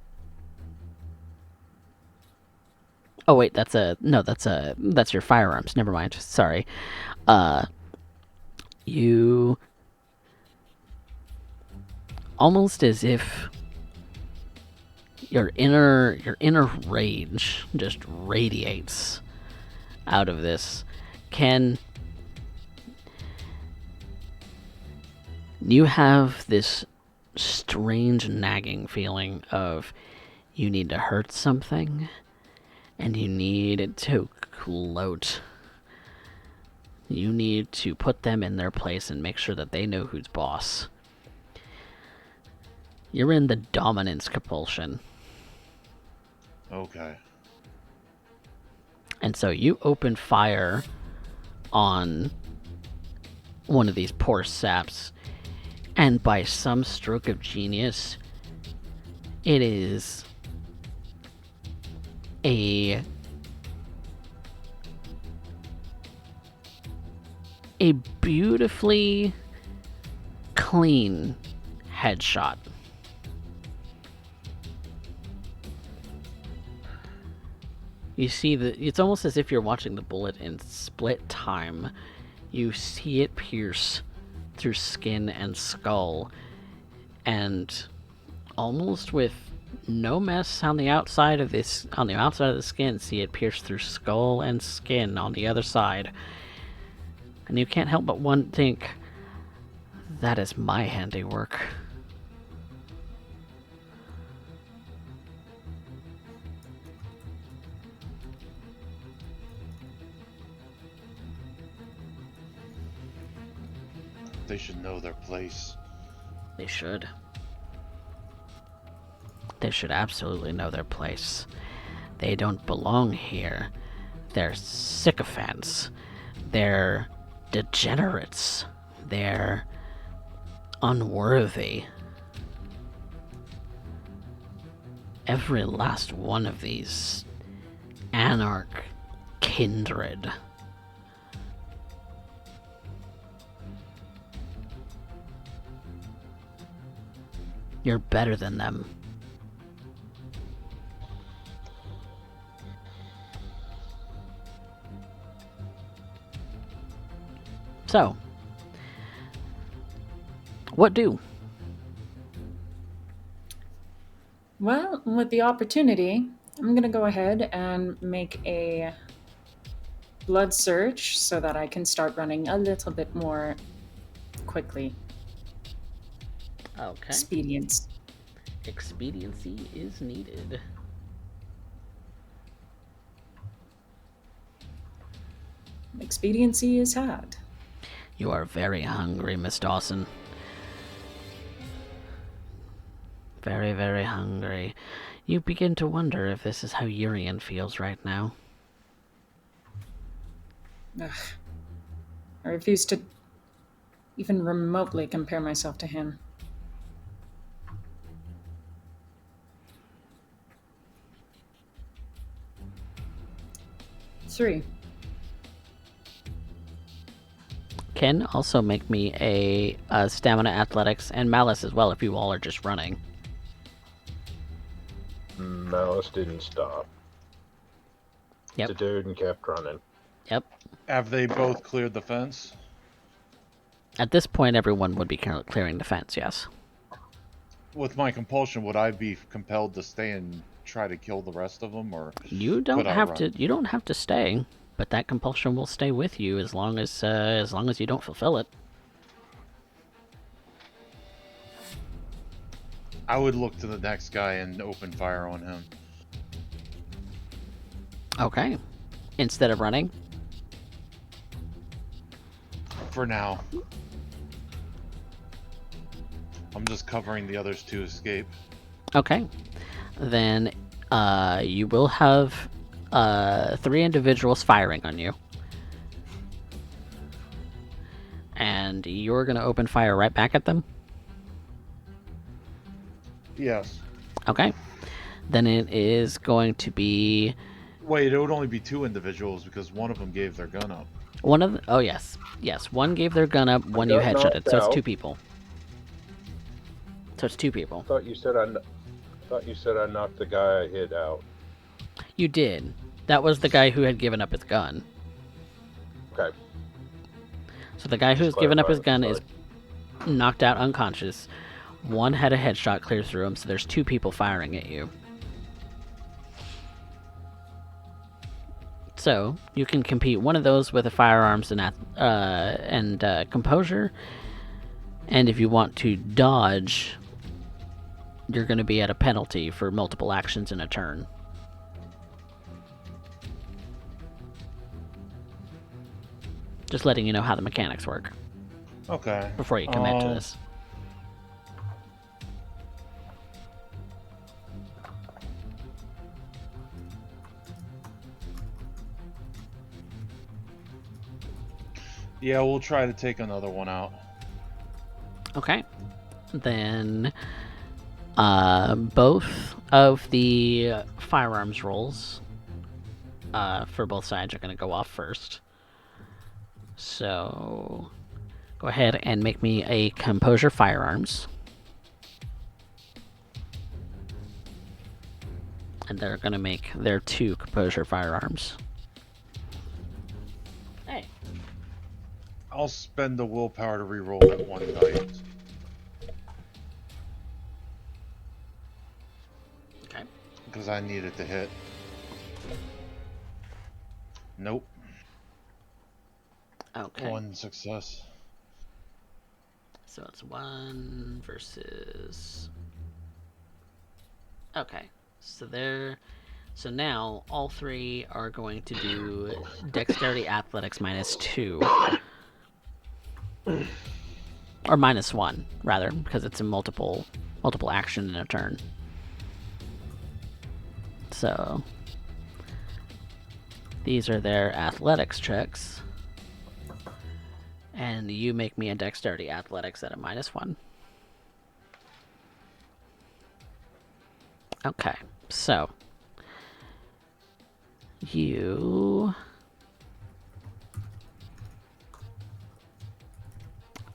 Oh wait, that's your firearms. Never mind. Sorry. You almost as if your inner rage just radiates out of this. Ken, you have this strange nagging feeling of you need to hurt something and you need it to gloat. You need to put them in their place and make sure that they know who's boss. You're in the dominance compulsion. Okay. And so you open fire on one of these poor saps, and by some stroke of genius, it is a beautifully clean headshot. You see it's almost as if you're watching the bullet in split time. You see it pierce through skin and skull, and almost with no mess on the outside of the skin, see it pierce through skull and skin on the other side. And you can't help but think, that is my handiwork. They should know their place. They should. They should absolutely know their place. They don't belong here. They're sycophants. They're degenerates. They're unworthy. Every last one of these Anarch kindred. You're better than them. So, what do? Well, with the opportunity, I'm going to go ahead and make a blood search so that I can start running a little bit more quickly. Okay. Expedience. Expediency is needed. Expediency is had. You are very hungry, Miss Dawson. Very, very hungry. You begin to wonder if this is how Urian feels right now. Ugh. I refuse to even remotely compare myself to him. Three. Can also make me a stamina, athletics, and malice as well if you all are just running. Malice didn't stop. Yep. The dude kept running. Yep. Have they both cleared the fence? At this point, everyone would be clearing the fence, yes. With my compulsion, would I be compelled to stay and try to kill the rest of them, or You don't could I have run? to. You don't have to stay, but that compulsion will stay with you as long as you don't fulfill it. I would look to the next guy and open fire on him. Okay. Instead of running. For now. I'm just covering the others to escape. Okay. Then you will have 3 individuals firing on you. And you're going to open fire right back at them? Yes. Okay. Then it is going to be... Wait, it would only be 2 individuals because one of them gave their gun up. One of the... Oh, yes. Yes, one gave their gun up, one you got headshotted. knocked So it's out. 2 people. So it's 2 people. Thought you said I knocked the guy I hit out. You did. That was the guy who had given up his gun. Okay. So the guy who's Just given up his clarifying, gun is knocked out unconscious. One had a headshot clear through him, so there's 2 people firing at you. So you can compete one of those with a firearms and composure, and if you want to dodge, you're going to be at a penalty for multiple actions in a turn. Just letting you know how the mechanics work Okay. before you commit to this. Yeah, we'll try to take another one out. Okay. Then both of the firearms rolls for both sides are going to go off first. So go ahead and make me a composure firearms. And they're going to make their 2 composure firearms. Hey. I'll spend the willpower to reroll one dice. Okay. Because I need it to hit. Nope. Okay. 1 success. So it's 1 versus... Okay. So now all 3 are going to do dexterity athletics -2. Or -1, rather, because it's a multiple action in a turn. So these are their athletics checks. And you make me a dexterity athletics at a -1. Okay, so you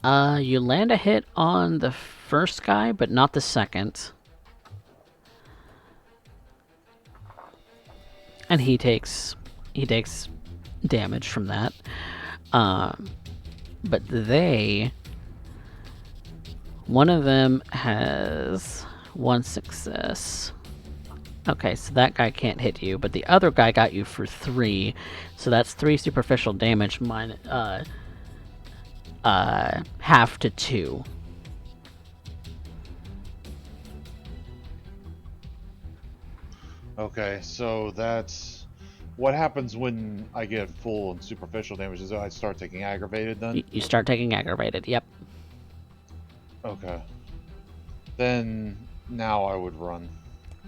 you land a hit on the first guy, but not the second. And he takes damage from that. But one of them has 1 success. Okay, so that guy can't hit you, but the other guy got you for 3, so that's 3 superficial damage half to 2. Okay, so that's... What happens when I get full and superficial damage? Is I start taking aggravated then? You start taking aggravated, yep. Okay. Then now I would run.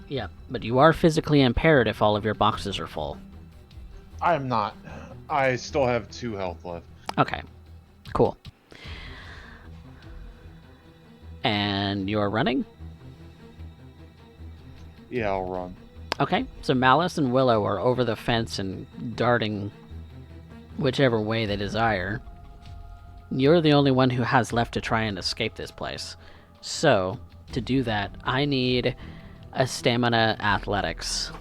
Yep, but you are physically impaired if all of your boxes are full. I am not. I still have 2 health left. Okay, cool. And you're running? Yeah, I'll run. Okay, so Malice and Willow are over the fence and darting whichever way they desire. You're the only one who has left to try and escape this place. So, to do that, I need a stamina athletics.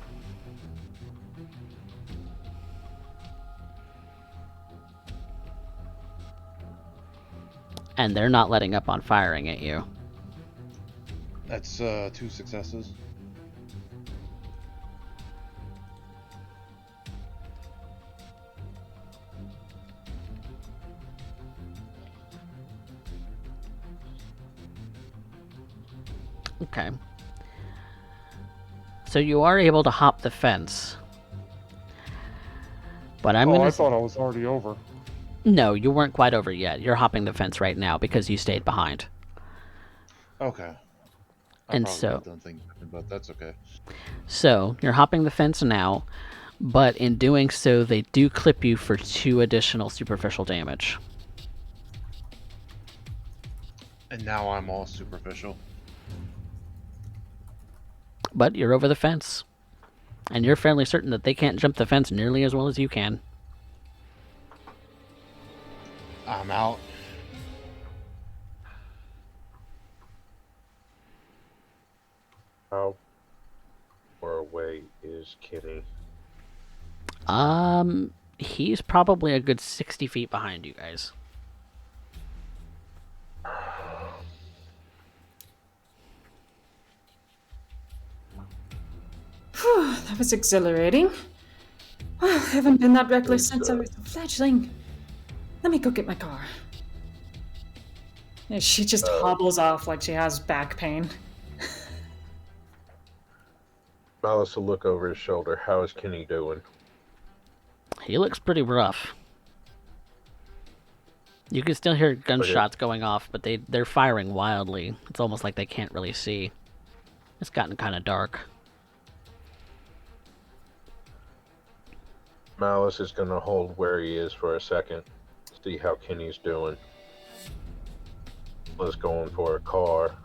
And they're not letting up on firing at you. That's 2 successes. Okay. So you are able to hop the fence. But I'm gonna... I thought I was already over. No, you weren't quite over yet. You're hopping the fence right now because you stayed behind. Okay. And so... Done thinking, but that's okay. So, you're hopping the fence now, but in doing so, they do clip you for 2 additional superficial damage. And now I'm all superficial. But you're over the fence. And you're fairly certain that they can't jump the fence nearly as well as you can. I'm out. How far away is Kenny? He's probably a good 60 feet behind you guys. Whew, that was exhilarating. I haven't been that reckless since I was a fledgling. Let me go get my car. Yeah, she just hobbles off like she has back pain. Malice will look over his shoulder. How is Kenny doing? He looks pretty rough. You can still hear gunshots going off, but they're firing wildly. It's almost like they can't really see. It's gotten kind of dark. Malice is going to hold where he is for a second. see how Kenny's doing. Was going for a car.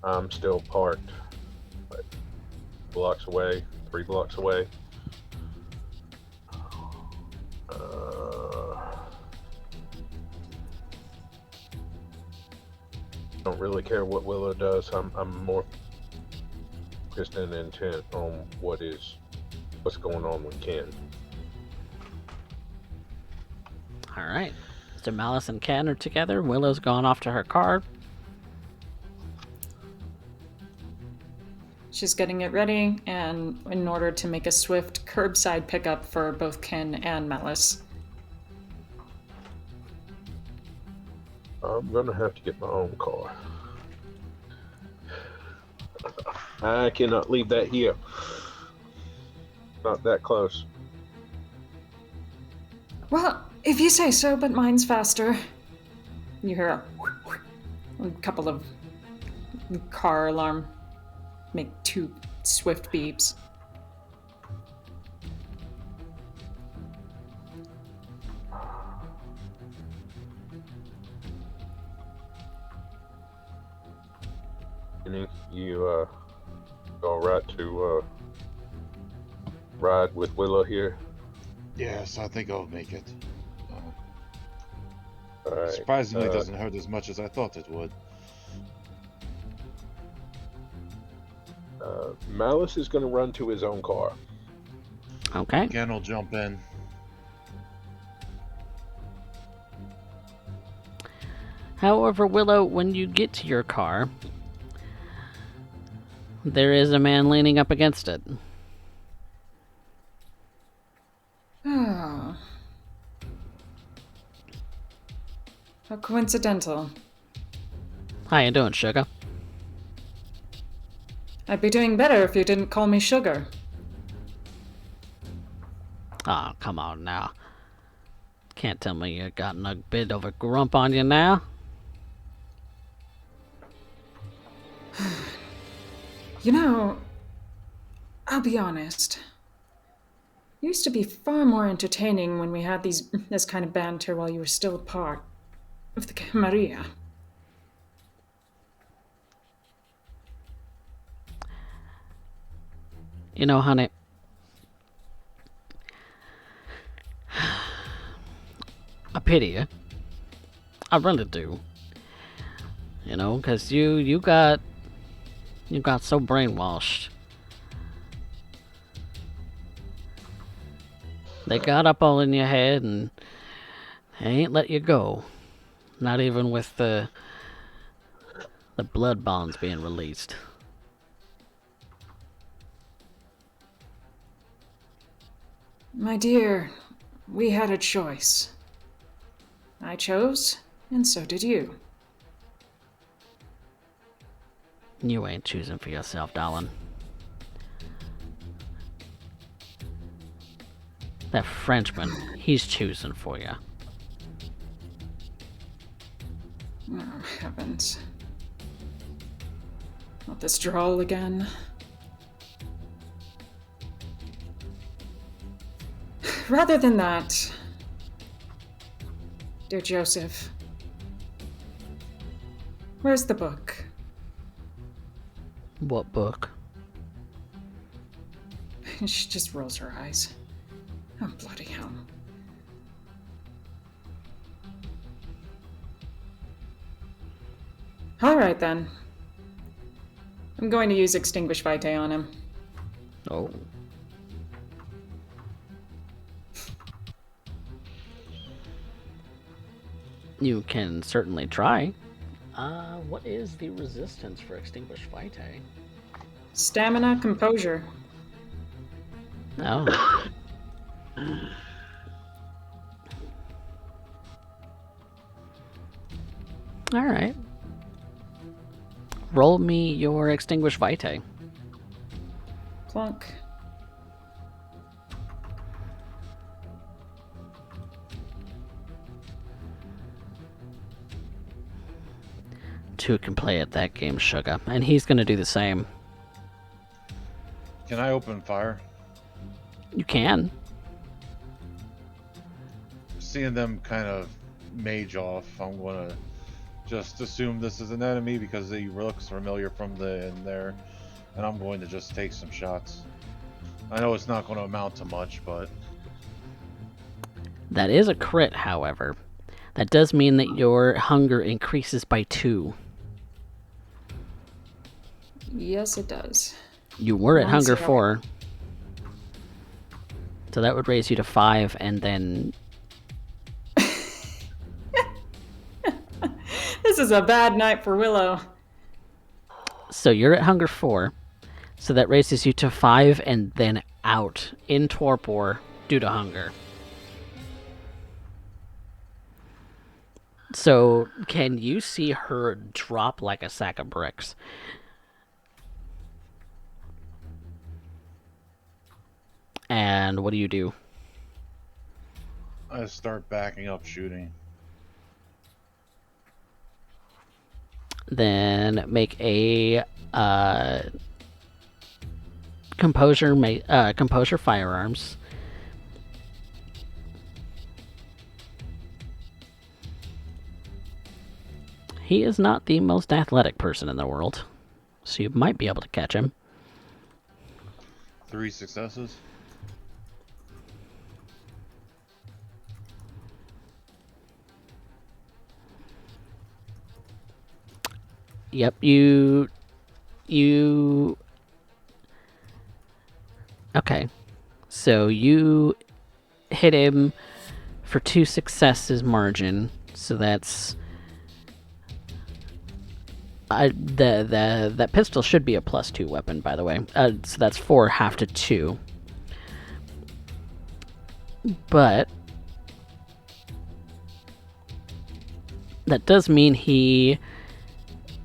I'm still parked, like, blocks away, 3 blocks away. Don't really care what Willow does. I'm more focused and intent on what's going on with Ken. All right. So Malice and Ken are together. Willow's gone off to her car. She's getting it ready, and in order to make a swift curbside pickup for both Ken and Malice. I'm gonna have to get my own car. I cannot leave that here. Not that close. Well, if you say so, but mine's faster. You hear a couple of car alarm make 2 swift beeps. Kenny, you all right to ride with Willow here? Yes, I think I'll make it. All right. Surprisingly, it doesn't hurt as much as I thought it would. Malice is going to run to his own car. Okay. Ken will jump in. However, Willow, when you get to your car, there is a man leaning up against it. Oh. How coincidental. How you doing, sugar? I'd be doing better if you didn't call me sugar. Oh, come on now. Can't tell me you got a bit of a grump on you now. You know, I'll be honest. It used to be far more entertaining when we had this kind of banter while you were still a part of the Camarilla. You know, honey, I pity you. I really do. You know, because you got so brainwashed. They got up all in your head and they ain't let you go. Not even with the blood bonds being released. My dear, we had a choice. I chose, and so did you. You ain't choosing for yourself, darling. That Frenchman, he's choosing for you. Oh, heavens. Not this drawl again. Rather than that, dear Joseph, where's the book? What book? She just rolls her eyes. Oh, bloody hell. Alright then. I'm going to use Extinguish Vitae on him. Oh. You can certainly try. What is the resistance for Extinguish Vitae? Stamina, composure. Oh. Alright. Roll me your Extinguish Vitae. Plunk. Two can play at that game, sugar. And he's gonna do the same. Can I open fire? You can. seeing them kind of mage off, I'm gonna just assume this is an enemy because he looks familiar from in there, and I'm going to just take some shots. I know it's not going to amount to much, but That is a crit, however. That does mean that your hunger increases by 2. Yes, it does. You were at One hunger zero. 4. So that would raise you to 5, and then... This is a bad night for Willow. So you're at hunger 4. So that raises you to 5, and then out in torpor due to hunger. So can you see her drop like a sack of bricks? And what do you do? I start backing up shooting. Then make a composure firearms. He is not the most athletic person in the world, so you might be able to catch him. 3 successes. Yep, you... Okay. So you hit him for 2 successes margin, so that's... that pistol should be a +2 weapon, by the way. So that's 4 half to 2. But that does mean he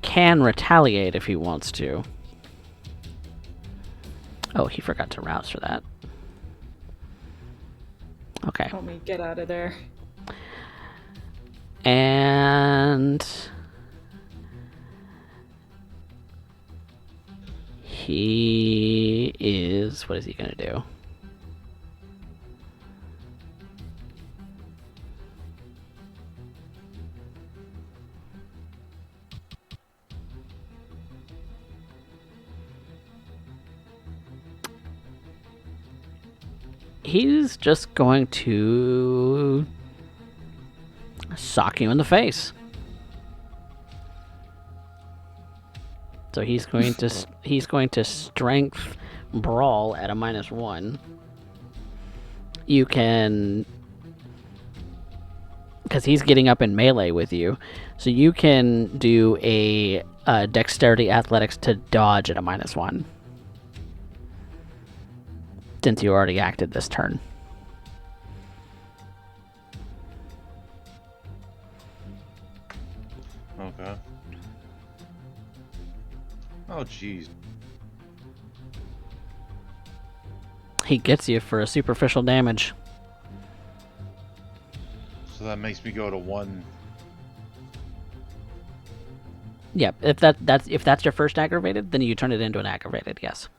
can retaliate if he wants to. Oh, he forgot to rouse for that. Okay. Help me get out of there. And he is... What is he going to do? He's just going to sock you in the face. So he's going to strength brawl at a -1. You can, because he's getting up in melee with you, so you can do a dexterity athletics to dodge at a -1. Since you already acted this turn. Okay. Oh, jeez. He gets you for a superficial damage. So that makes me go to 1. Yep, if that's your first aggravated, then you turn it into an aggravated, yes.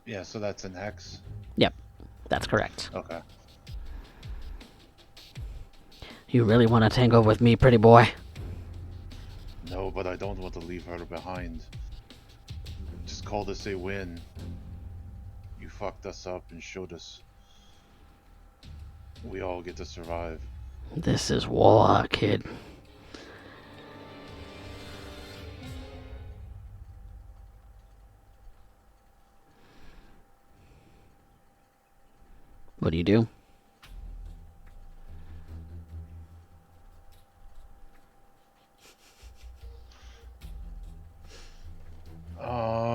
Yeah, so that's an X. Yep, that's correct. Okay. You really want to tango with me, pretty boy? No, but I don't want to leave her behind. Just call this a win. You fucked us up and showed us we all get to survive. This is war, kid. What do you do?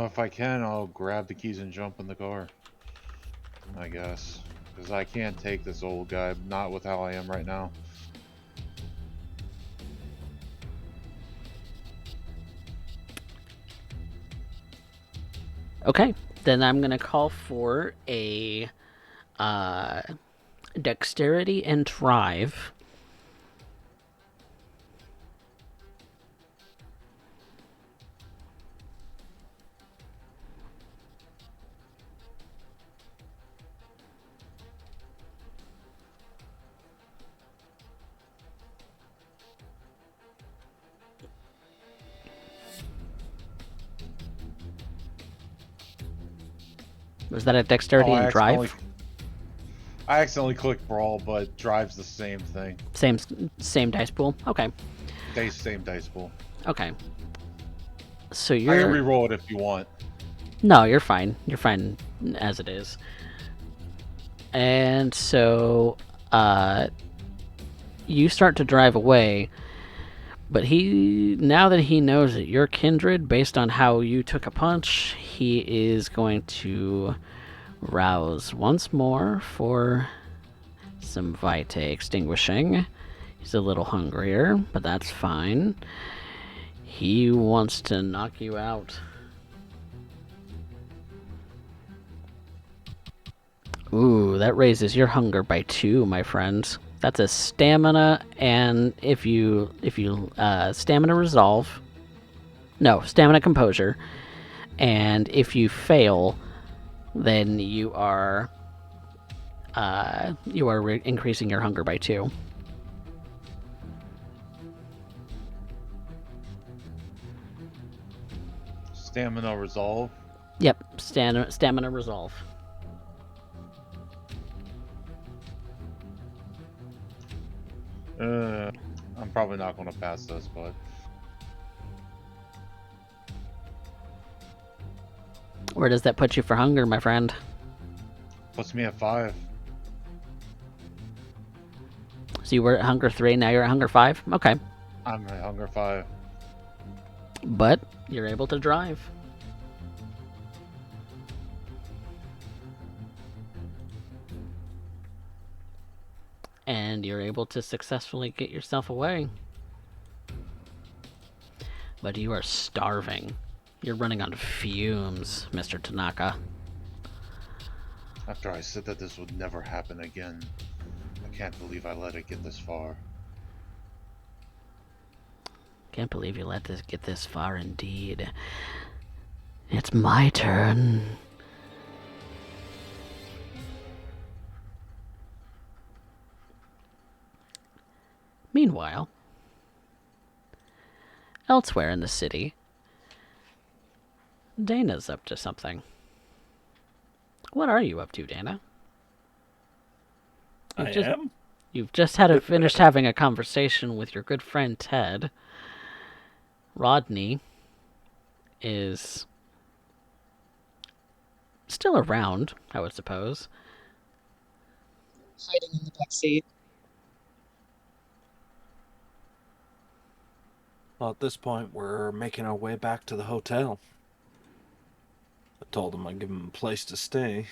If I can, I'll grab the keys and jump in the car. I guess. Because I can't take this old guy, not with how I am right now. Okay, then I'm gonna call for a dexterity and drive. Was that a dexterity and drive? I accidentally clicked brawl, but drive's the same thing. Same dice pool? Okay. Same dice pool. Okay. So I you're... can re-roll it if you want. No, you're fine. You're fine as it is. And so, you start to drive away, but now that he knows that you're kindred, based on how you took a punch, he is going to rouse once more for some Vitae extinguishing. He's a little hungrier, but that's fine. He wants to knock you out. Ooh, that raises your hunger by 2, my friend. That's a stamina, and if you stamina resolve, no, stamina composure, and if you fail, then you are increasing your hunger by 2. Stamina resolve. Yep, stamina resolve. I'm probably not going to pass this, but... Where does that put you for hunger, my friend? Puts me at 5. So you were at hunger 3, now you're at hunger 5? Okay. I'm at hunger 5. But you're able to drive. And you're able to successfully get yourself away. But you are starving. You're running on fumes, Mr. Tanaka. After I said that this would never happen again, I can't believe I let it get this far. Can't believe you let this get this far, indeed. It's my turn. Meanwhile, elsewhere in the city, Dana's up to something. What are you up to, Dana? You've just finished having a conversation with your good friend Ted. Rodney is still around, I would suppose. Hiding in the back seat. Well, at this point, we're making our way back to the hotel. I told him I'd give him a place to stay.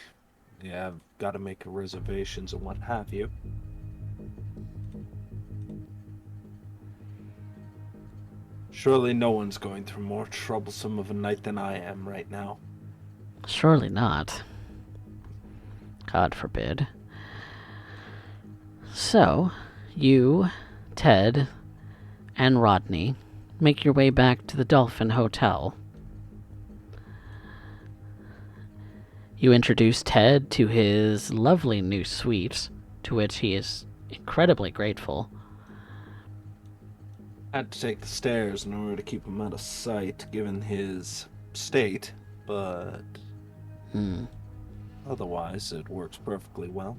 Yeah, I've got to make reservations and what have you. Surely no one's going through more troublesome of a night than I am right now. Surely not. God forbid. So, you, Ted, and Rodney make your way back to the Dolphin Hotel. You introduce Ted to his lovely new suite, to which he is incredibly grateful. I had to take the stairs in order to keep him out of sight, given his state, but otherwise it works perfectly well.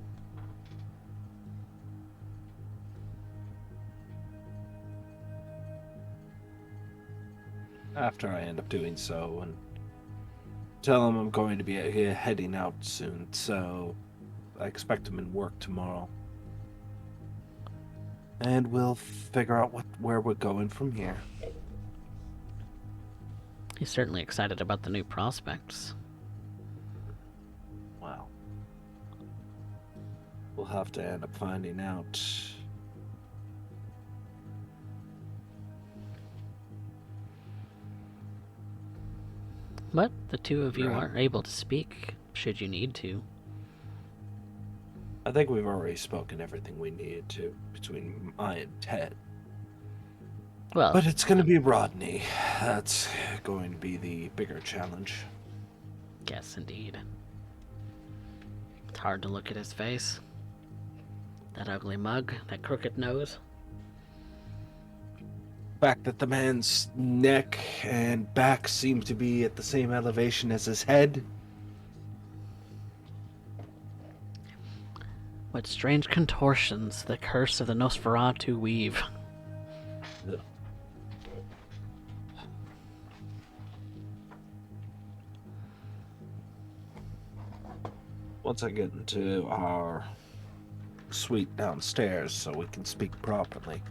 After I end up doing so, and tell him I'm going to be heading out soon, so I expect him in work tomorrow. And we'll figure out where we're going from here. He's certainly excited about the new prospects. Wow. We'll have to end up finding out. But the two of you aren't able to speak, should you need to. I think we've already spoken everything we needed to between I and Ted. Well, but it's going to be Rodney. That's going to be the bigger challenge. Yes, indeed. It's hard to look at his face. That ugly mug, that crooked nose. The fact that the man's neck and back seem to be at the same elevation as his head. What strange contortions the curse of the Nosferatu weave. Once I get into our suite downstairs so we can speak properly,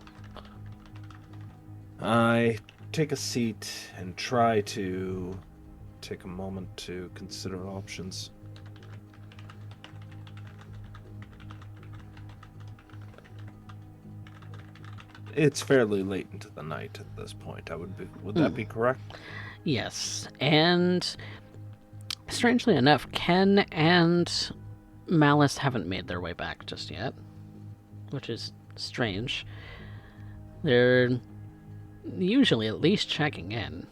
I take a seat and try to take a moment to consider options. It's fairly late into the night at this point. Would that be correct? Yes, and strangely enough, Ken and Malice haven't made their way back just yet, which is strange. They're usually at least checking in.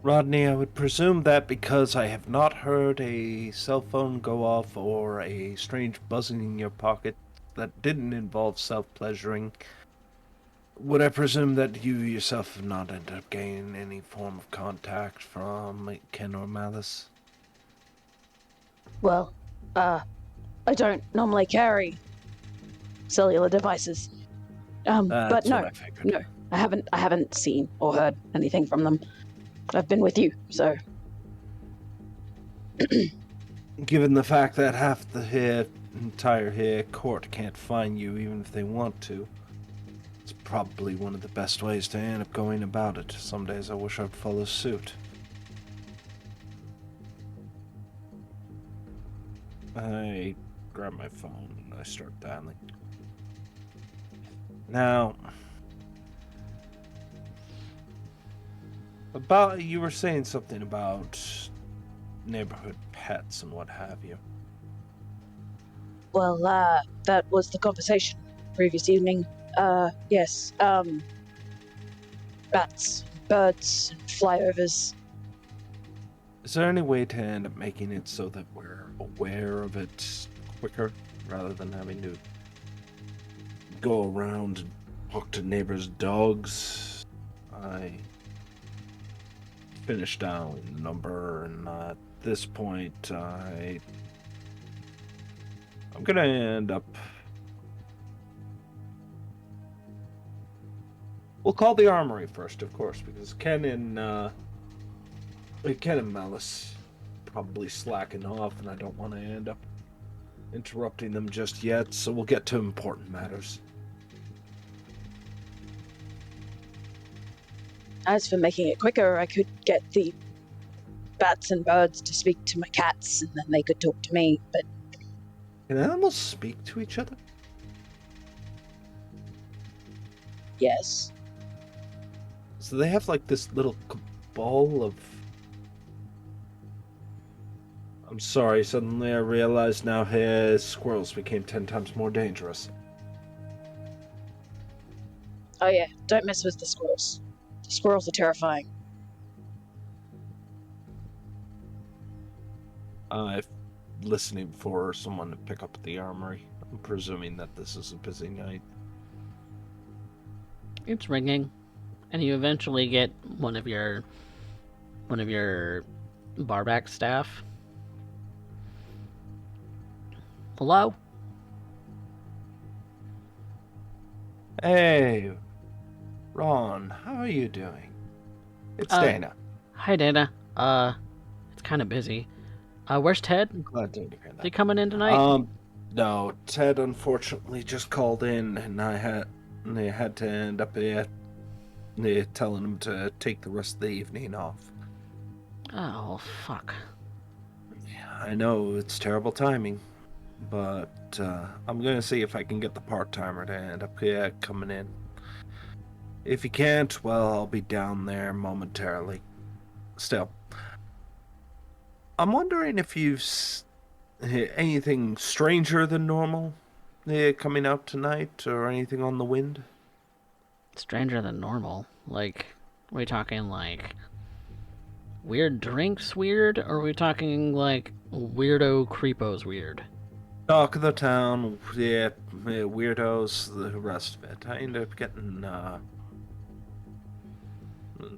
Rodney, I would presume that because I have not heard a cell phone go off or a strange buzzing in your pocket that didn't involve self-pleasuring, would I presume that you yourself have not ended up gaining any form of contact from Ken or Malice? Well, I don't normally carry cellular devices. But That's no, what I figured. no, I haven't seen or heard anything from them. I've been with you, so. Given the fact that half the entire court can't find you even if they want to, it's probably one of the best ways to end up going about it. Some days I wish I'd follow suit. I grab my phone and I start dialing. Now, you were saying something about neighborhood pets and what have you. Well, that was the conversation previous evening. Yes, bats, birds, flyovers. Is there any way to end up making it so that we're aware of it quicker, rather than having to go around and talk to neighbors' dogs? I finished down the number, and at this point, I'm gonna end up. We'll call the armory first, of course, because Ken and Malice probably slacking off, and I don't want to end up interrupting them just yet, so we'll get to important matters. As for making it quicker, I could get the bats and birds to speak to my cats, and then they could talk to me, but... Can animals speak to each other? Yes. So they have like this little ball of... I'm sorry, suddenly I realize now his squirrels became 10 times more dangerous. Oh yeah, don't mess with the squirrels. The squirrels are terrifying. I'm listening for someone to pick up at the armory. I'm presuming that this is a busy night. It's ringing, and you eventually get one of your barback staff. Hello? Hey, Ron, how are you doing? It's Dana. Hi, Dana. It's kind of busy. Where's Ted? Glad to hear Is that. he coming in tonight? No, Ted unfortunately just called in, and they had to end up telling him to take the rest of the evening off. Oh, fuck. I know it's terrible timing, but I'm gonna see if I can get the part-timer to end up coming in. If he can't, well, I'll be down there momentarily. Still, I'm wondering if you've anything stranger than normal coming out tonight, or anything on the wind? Stranger than normal. Like, are we talking like weird drinks weird, or are we talking like weirdo creepos weird? Talk of the town, yeah, weirdos, the rest of it. I ended up getting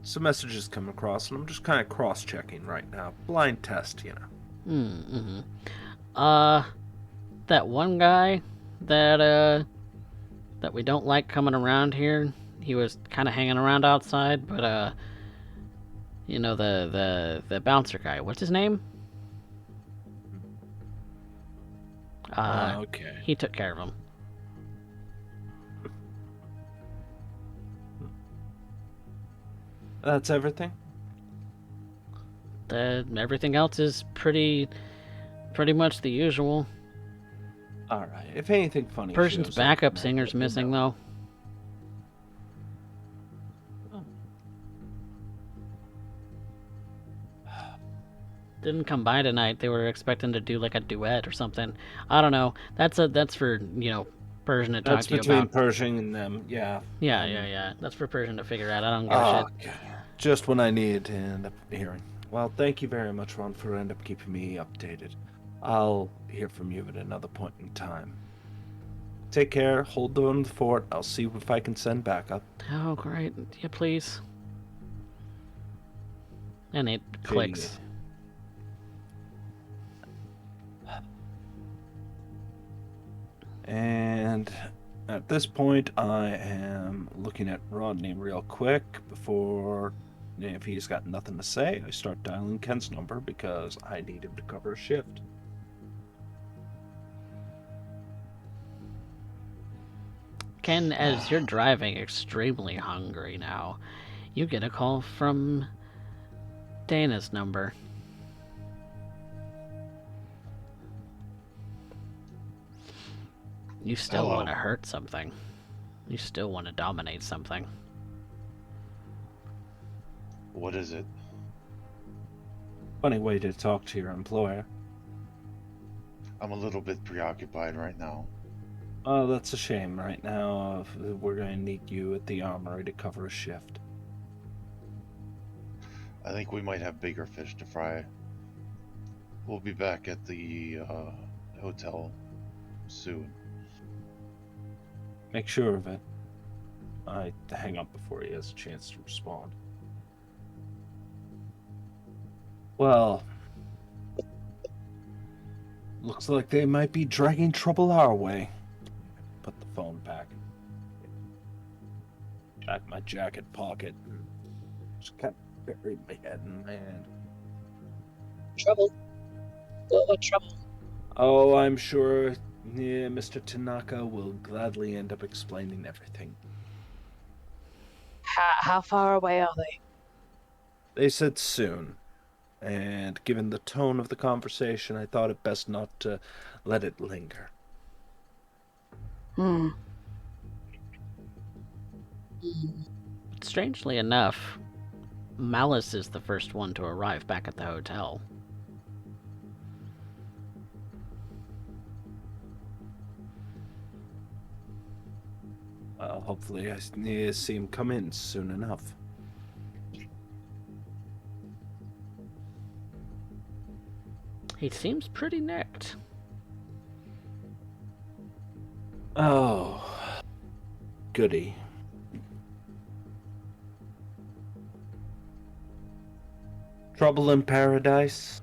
some messages come across, and I'm just kind of cross-checking right now. Blind test, you know. Mm-hmm. That one guy that we don't like coming around here. He was kind of hanging around outside, but you know, the bouncer guy. What's his name? Okay. He took care of him. That's everything? Everything else is pretty much the usual. Alright, if anything funny Person's shows backup up, singer's let me missing, know. though. Didn't come by tonight. They were expecting to do like a duet or something. I don't know. That's for, you know, Persian to talk That's to you between about. Pershing and them, yeah. Yeah. That's for Persian to figure out. I don't give a shit. Okay. Just when I needed to end up hearing. Well, thank you very much, Ron, for end up keeping me updated. I'll hear from you at another point in time. Take care, hold on the fort. I'll see if I can send backup. Oh, great. Yeah, please. And it clicks. And at this point, I am looking at Rodney real quick before, if he's got nothing to say, I start dialing Ken's number because I need him to cover a shift. Ken, as you're driving extremely hungry now, you get a call from Dana's number. You still Hello. want to hurt something. You still want to dominate something. What is it? Funny way to talk to your employer. I'm a little bit preoccupied right now. Oh, that's a shame. Right now, we're going to need you at the armory to cover a shift. I think we might have bigger fish to fry. We'll be back at the hotel soon. Make sure of it. I hang up before he has a chance to respond. Well, looks like they might be dragging trouble our way. Put the phone back in my jacket pocket. Just kind of buried my head in my hand. Trouble? What trouble? Oh, I'm sure Mr. Tanaka will gladly end up explaining everything. How far away are they? They said soon. And given the tone of the conversation, I thought it best not to let it linger. Strangely enough, Malice is the first one to arrive back at the hotel. Well, hopefully I see him come in soon enough. He seems pretty nicked. Oh, goody. Trouble in paradise?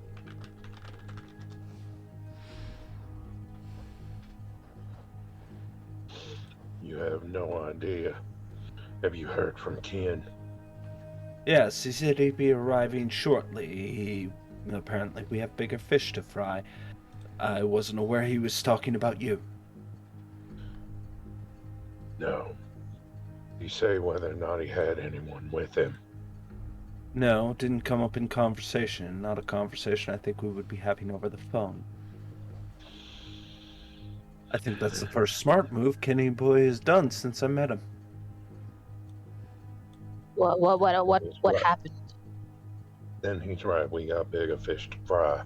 You have no idea. Have you heard from Ken? Yes, he said he'd be arriving shortly. Apparently we have bigger fish to fry. I wasn't aware he was talking about you. No. Did he say whether or not he had anyone with him? No, didn't come up in conversation. Not a conversation I think we would be having over the phone. I think that's the first smart move Kenny Boy has done since I met him. What happened? Then he's right. We got bigger fish to fry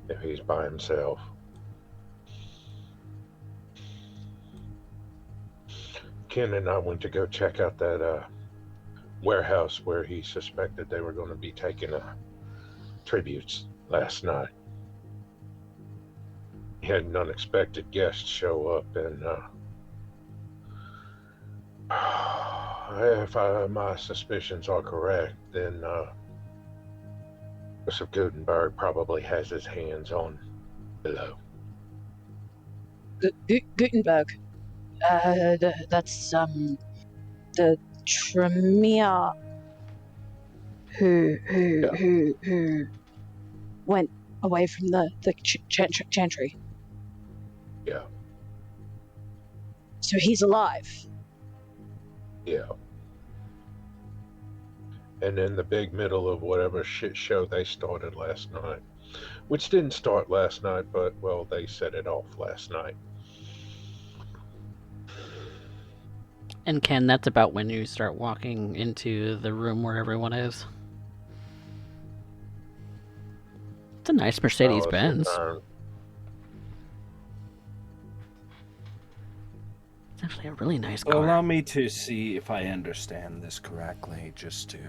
if he's by himself. Ken and I went to go check out that warehouse where he suspected they were going to be taking tributes last night. he had an unexpected guest show up, and if my suspicions are correct, then Joseph Gutenberg probably has his hands on Willow. Gutenberg. That's the Tremere who went away from the chantry. Yeah, So he's alive. yeah. And in the big middle of whatever shit show they started last night, which didn't start last night, but, well, they set it off last night. And Ken, that's about when you start walking into the room where everyone is. It's a nice Mercedes Benz. It's actually a really nice car. Allow me to see if I understand this correctly, just to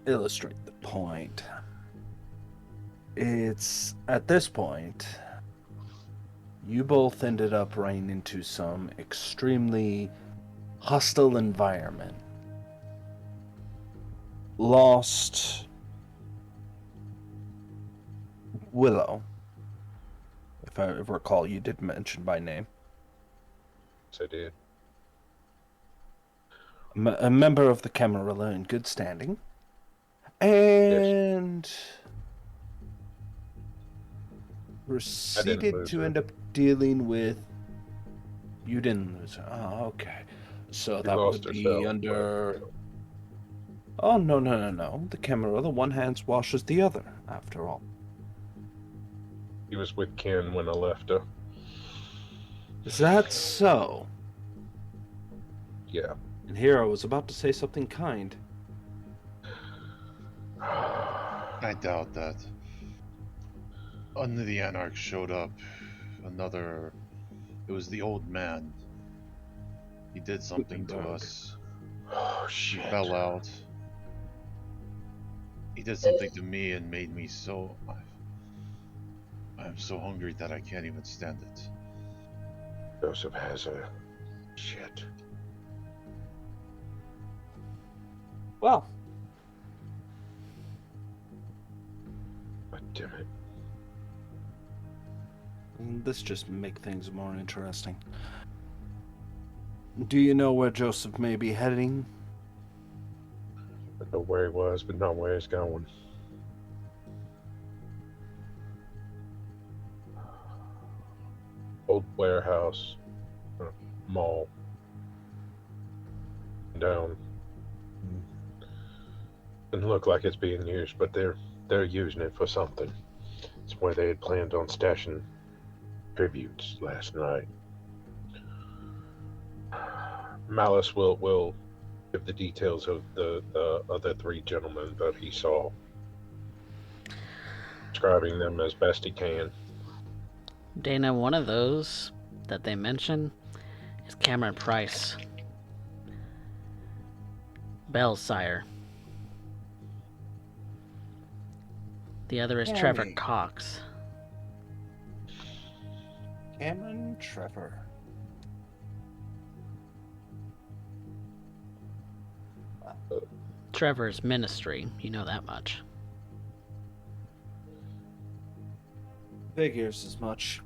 illustrate the point. It's at this point, you both ended up running into some extremely hostile environment. Lost Willow. If I recall, you did mention by name. Yes, I did. A member of the Camarilla in good standing. And proceeded to end up dealing with... You didn't lose her. Oh, okay. So that would be under... Oh, no. The Camarilla, one hand washes the other, after all. He was with Ken when I left her. Is that so? Yeah. And here I was about to say something kind. I doubt that. Under the Anarch showed up it was the old man. He did something to us. Oh, shit. He fell out. He did something to me and made me so... I'm so hungry that I can't even stand it. Joseph has a... Shit. Well. God damn it. This just makes things more interesting. Do you know where Joseph may be heading? I know where he was, but not where he's going. Old warehouse. Mall. Down. Doesn't look like it's being used, but they're using it for something. It's where they had planned on stashing tributes last night. Malice will give the details of the other three gentlemen that he saw, describing them as best he can. Dana, one of those that they mention is Cameron Price, Bell's sire. The other is Trevor Cox. Cameron Trevor. Trevor's ministry, you know that much. Figures as much.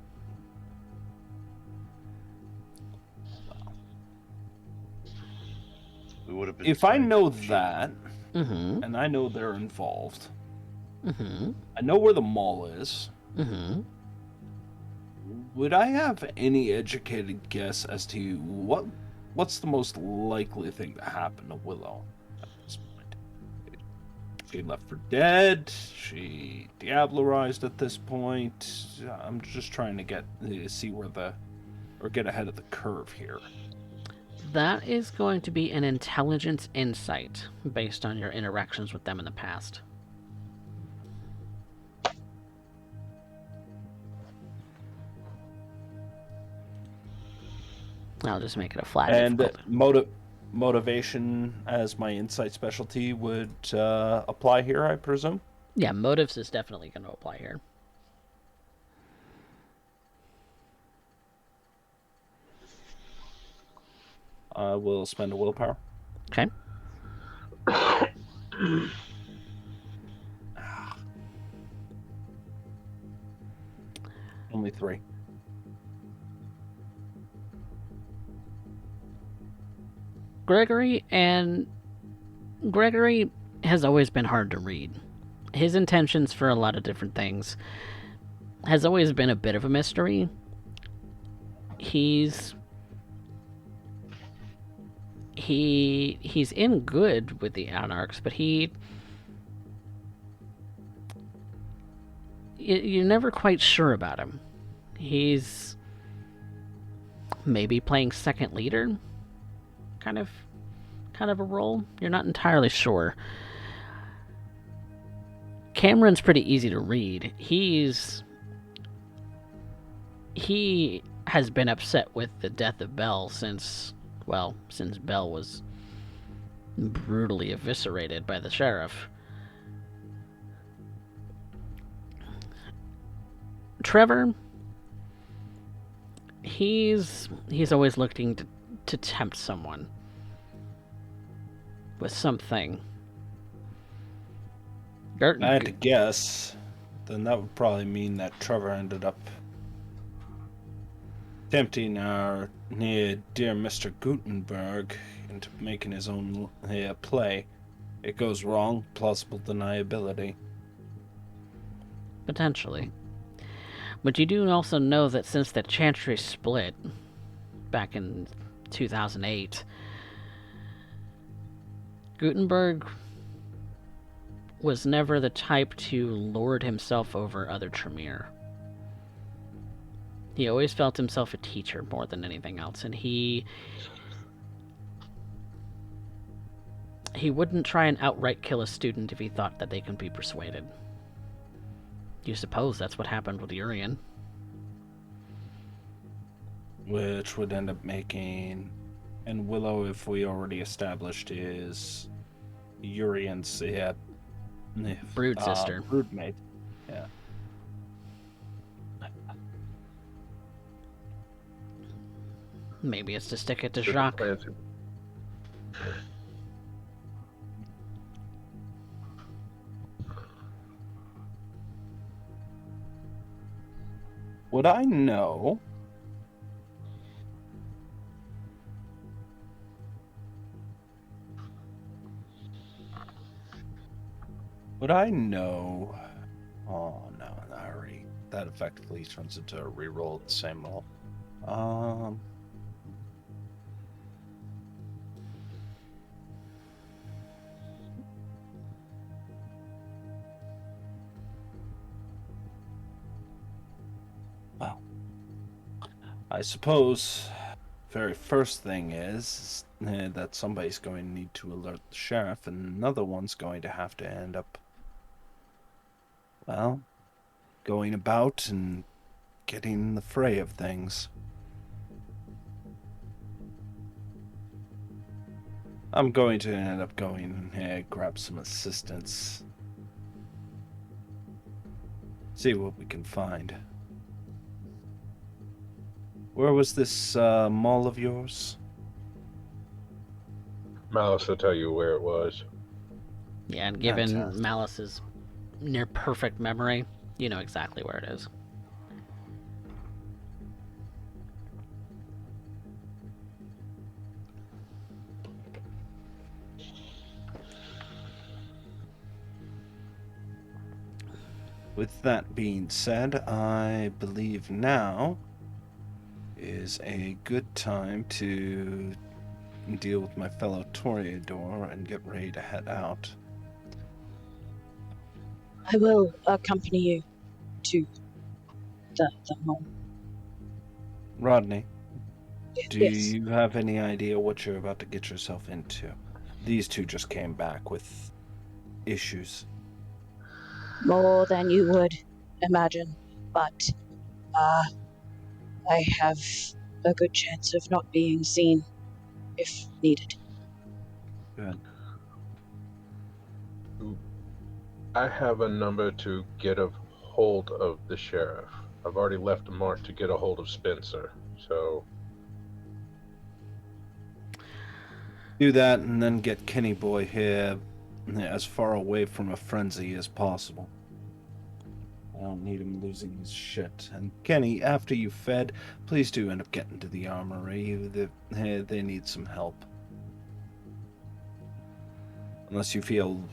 We would have been. If I know that, Mm-hmm. and I know they're involved, Mm-hmm. I know where the mall is. Mm-hmm. Would I have any educated guess as to what's the most likely thing to happen to Willow at this point? She left for dead. She diablerized at this point. I'm just trying to get ahead of the curve here. That is going to be an intelligence insight based on your interactions with them in the past. I'll just make it a flat. And motivation as my insight specialty would apply here, I presume? Yeah, motives is definitely going to apply here. I will spend a willpower. Okay. Only 3. Gregory has always been hard to read. His intentions for a lot of different things has always been a bit of a mystery. He's in good with the Anarchs, but you're never quite sure about him. He's maybe playing second leader, kind of a role. You're not entirely sure. Cameron's pretty easy to read. He has been upset with the death of Belle since Belle was brutally eviscerated by the sheriff. Trevor, he's always looking to tempt someone with something. I had to guess, then that would probably mean that Trevor ended up tempting our dear Mr. Gutenberg into making his own play. It goes wrong, plausible deniability. Potentially. But you do also know that since the Chantry split back in 2008, Gutenberg was never the type to lord himself over other Tremere. He always felt himself a teacher more than anything else, and he wouldn't try and outright kill a student if he thought that they can be persuaded. You suppose that's what happened with Urian. Which would end up making... And Willow, if we already established, is Urian's brood sister. Broodmate. Yeah. Maybe it's to stick it to Jacques. Would I know? Would I know? Oh no, that effectively turns into a reroll of the same roll. Well, I suppose very first thing is that somebody's going to need to alert the sheriff, and another one's going to have to end up, well, going about and getting in the fray of things. I'm going to end up going and grab some assistance. See what we can find. Where was this mall of yours? Malice will tell you where it was. Yeah, and given Fantastic. Malice's near perfect memory, you know exactly where it is. With that being said, I believe now is a good time to deal with my fellow Toreador and get ready to head out. I will accompany you to the mall. Rodney, do Yes. you have any idea what you're about to get yourself into? These two just came back with issues. More than you would imagine, but I have a good chance of not being seen if needed. Good. I have a number to get a hold of the sheriff. I've already left a mark to get a hold of Spencer, so... Do that and then get Kenny Boy here as far away from a frenzy as possible. I don't need him losing his shit. And Kenny, after you fed, please do end up getting to the armory. They need some help. Unless you feel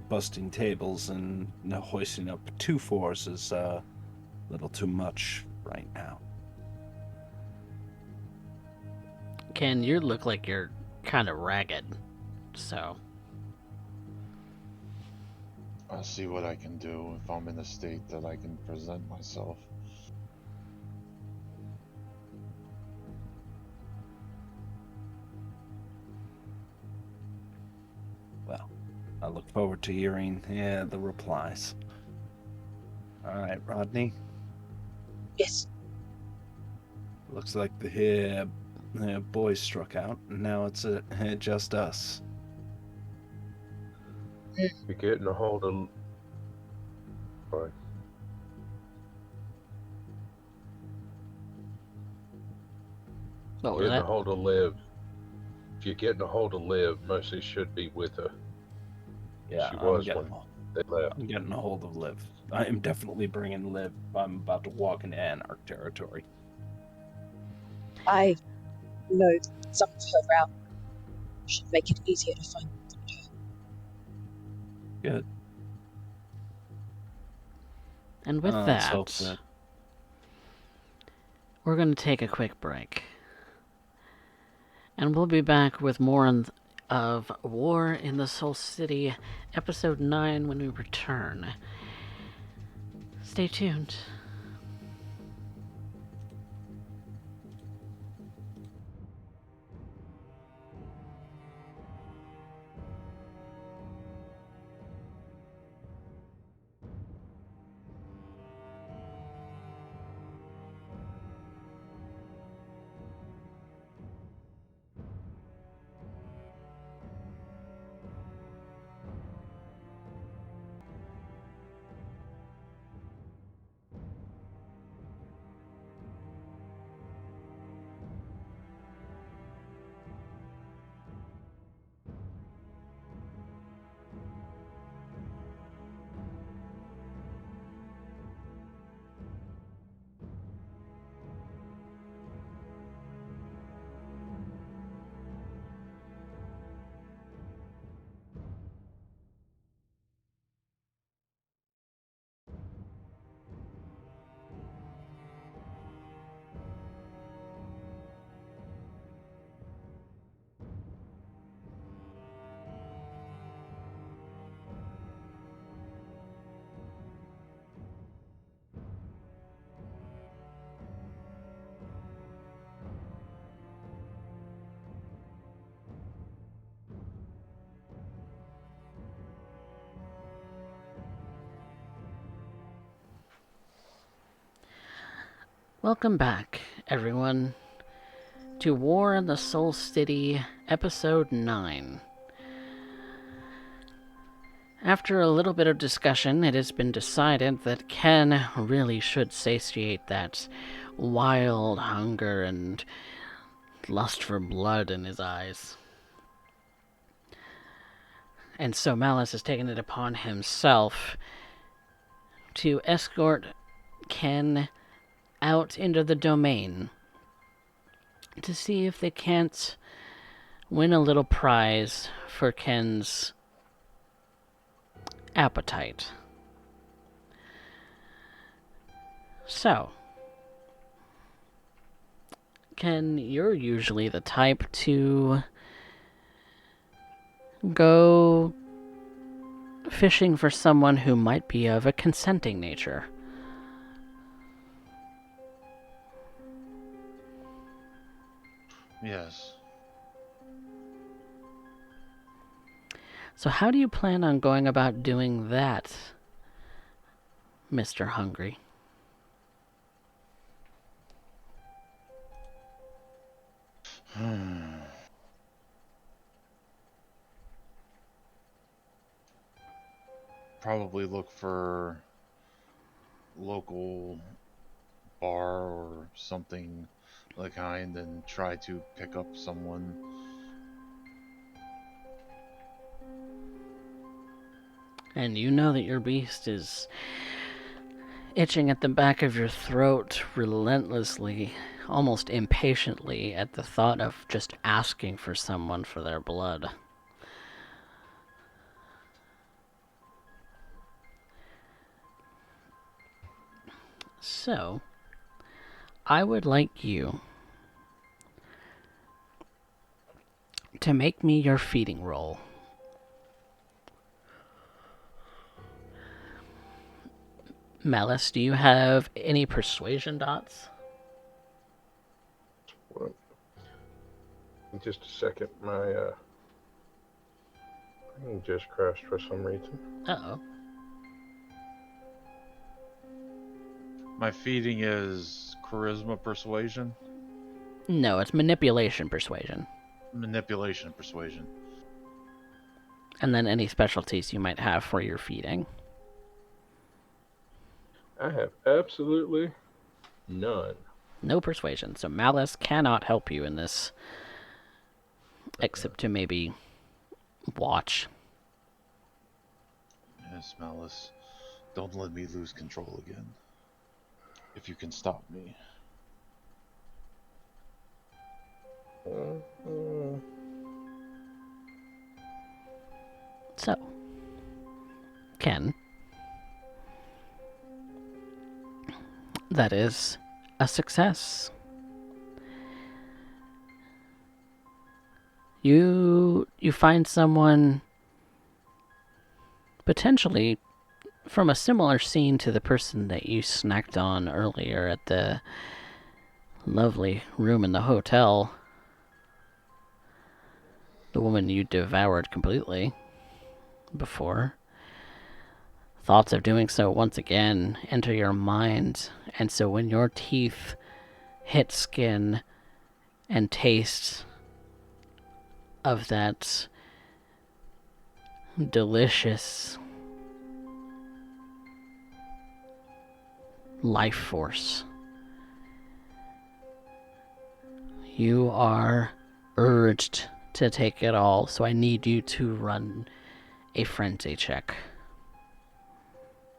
busting tables and hoisting up 2-4s is a little too much right now. Ken, you look like you're kind of ragged, so... I'll see what I can do if I'm in a state that I can present myself. Well, I look forward to hearing the replies. All right, Rodney. Yes. Looks like the boys struck out, and now it's just us. You're getting a hold of. Sorry. What was Getting a that? hold of Liv. If you're getting a hold of Liv, Mercy should be with her. Yeah, She was when they left. I'm getting a hold of Liv. I am definitely bringing Liv. I'm about to walk into Anarch territory. I know some of her route. Should make it easier to find her. Good. And with Let's hope that, that we're going to take a quick break. And we'll be back with more of War in the Soul City, Episode 9, when we return. Stay tuned. Welcome back, everyone, to War in the Soul City, Episode 9. After a little bit of discussion, it has been decided that Ken really should satiate that wild hunger and lust for blood in his eyes. And so Malice has taken it upon himself to escort Ken out into the domain to see if they can't win a little prize for Ken's appetite. So, Ken, you're usually the type to go fishing for someone who might be of a consenting nature. Yes. So how do you plan on going about doing that, Mr. Hungry? Probably look for local bar or something of the kind and try to pick up someone And you know that your beast is itching at the back of your throat relentlessly, almost impatiently, at the thought of just asking for someone for their blood. So, I would like you to make me your feeding roll. Malice, do you have any persuasion dots? Well, in just a second, my thing just crashed for some reason. Uh-oh. My feeding is charisma persuasion, No, it's manipulation persuasion. manipulation persuasion. And then any specialties you might have for your feeding. I have absolutely none. No persuasion, so Malice cannot help you in this, except to maybe watch. Yes, Malice. Don't let me lose control again. If you can stop me. So, Ken, that is a success. You find someone potentially from a similar scene to the person that you snacked on earlier at the lovely room in the hotel. The woman you devoured completely before. Thoughts of doing so once again enter your mind, and so when your teeth hit skin and taste of that delicious life force, you are urged to take it all, so I need you to run a frenzy check.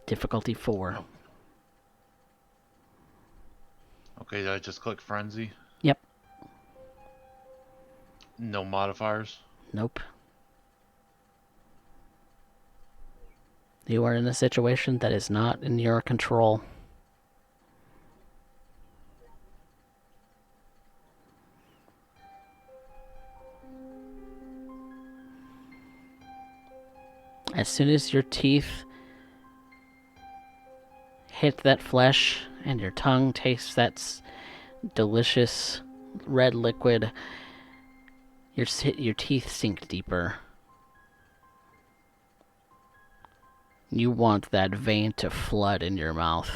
Difficulty 4. Okay, did I just click frenzy? Yep. No modifiers? Nope. You are in a situation that is not in your control. As soon as your teeth hit that flesh and your tongue tastes that delicious red liquid, your teeth sink deeper. You want that vein to flood in your mouth.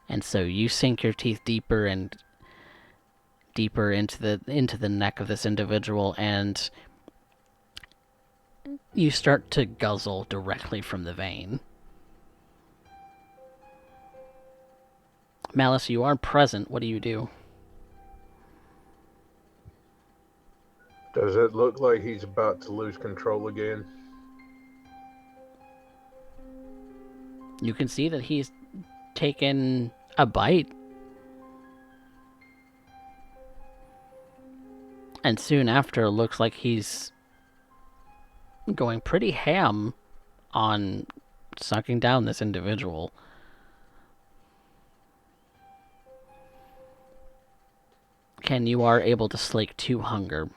And so you sink your teeth deeper and deeper into the neck of this individual, and you start to guzzle directly from the vein. Malice, you are present. What do you do? Does it look like he's about to lose control again? You can see that he's taken a bite. And soon after, it looks like he's going pretty ham on sucking down this individual. Ken, you are able to slake 2 hunger,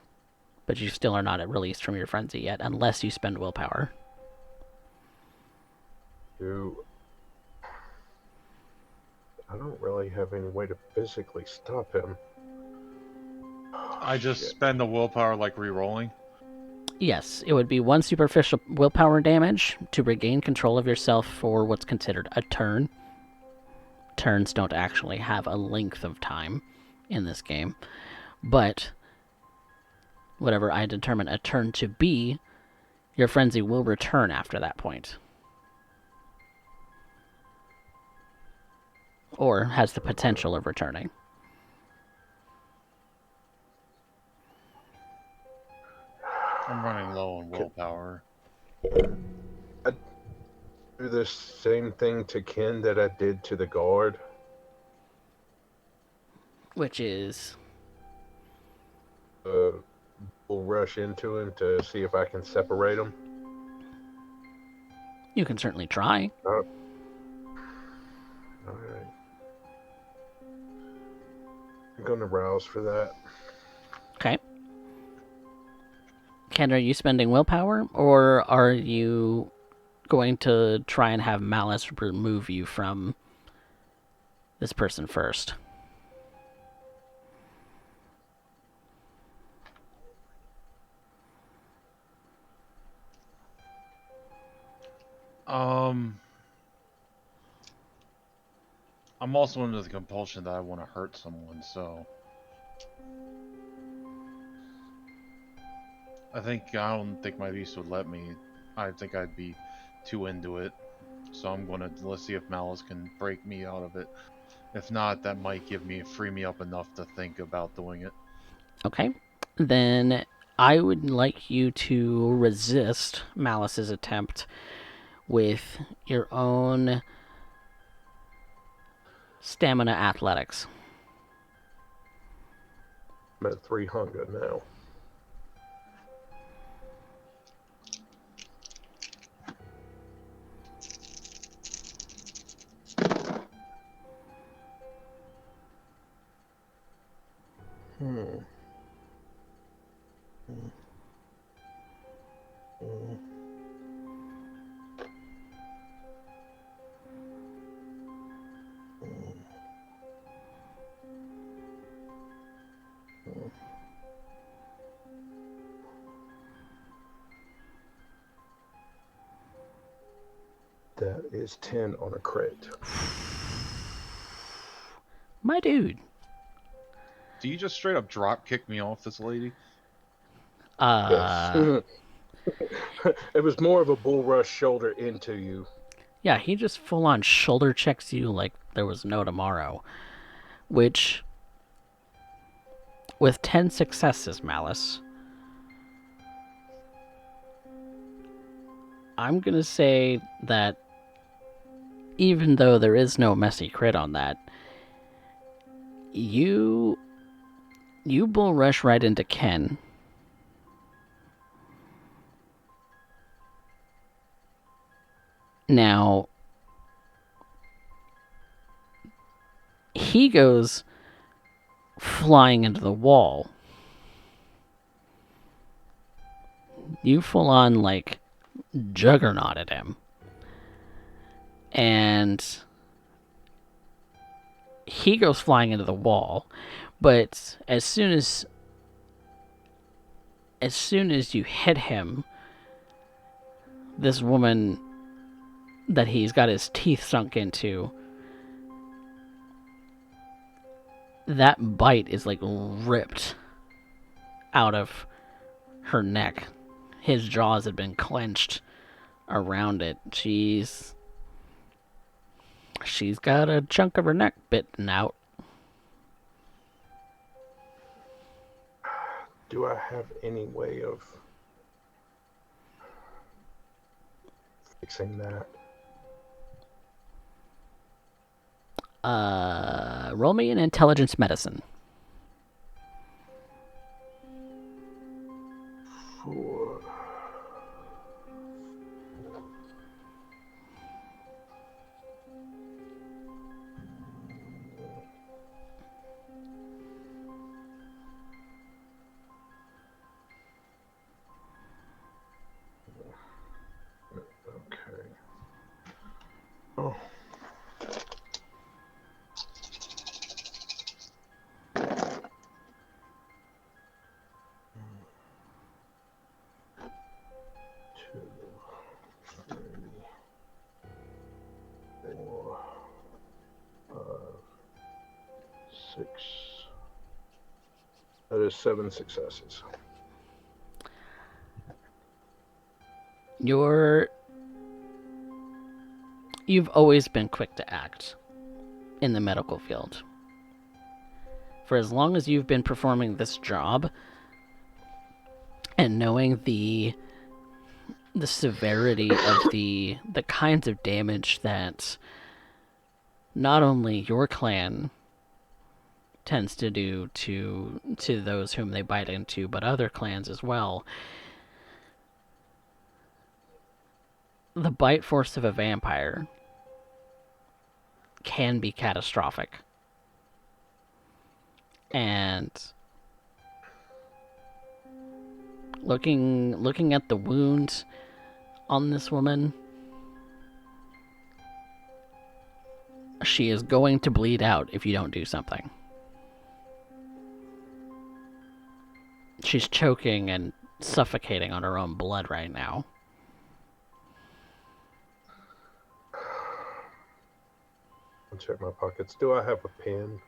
but you still are not released from your frenzy yet, unless you spend willpower. I don't really have any way to physically stop him. I just spend the willpower like re-rolling. Yes, it would be 1 superficial willpower damage to regain control of yourself for what's considered a turn. Turns don't actually have a length of time in this game, but whatever I determine a turn to be, your frenzy will return after that point. Or has the potential of returning. I'm running low on willpower. I do the same thing to Ken that I did to the guard. Which is We'll rush into him to see if I can separate him. you can certainly try. All right. I'm going to rouse for that. Okay. Ken, are you spending willpower, or are you going to try and have Malice remove you from this person first? I'm also under the compulsion that I want to hurt someone, so I don't think my beast would let me. I think I'd be too into it. So let's see if Malice can break me out of it. If not, that might free me up enough to think about doing it. Okay. Then I would like you to resist Malice's attempt with your own stamina athletics. I'm at 3 hunger now. That is 10 on a crit. My dude. Do you just straight up drop kick me off this lady? Yes. It was more of a bull rush shoulder into you. Yeah, he just full on shoulder checks you like there was no tomorrow. Which, with 10 successes, Malice, I'm gonna say that even though there is no messy crit on that, you bull rush right into Ken. Now, he goes flying into the wall. You full on, like, juggernauted him. And he goes flying into the wall. But as soon as you hit him, this woman that he's got his teeth sunk into, that bite is like ripped out of her neck. His jaws had been clenched around it. She's got a chunk of her neck bitten out. Do I have any way of fixing that? Roll me an intelligence medicine. 4. Okay. Oh. That is 7 successes. You've always been quick to act in the medical field. For as long as you've been performing this job, And knowing the severity of the kinds of damage that not only your clan tends to do to those whom they bite into, but other clans as well. The bite force of a vampire can be catastrophic. And looking at the wound on this woman, she is going to bleed out if you don't do something. She's choking and suffocating on her own blood right now. I'll check my pockets. Do I have a pen?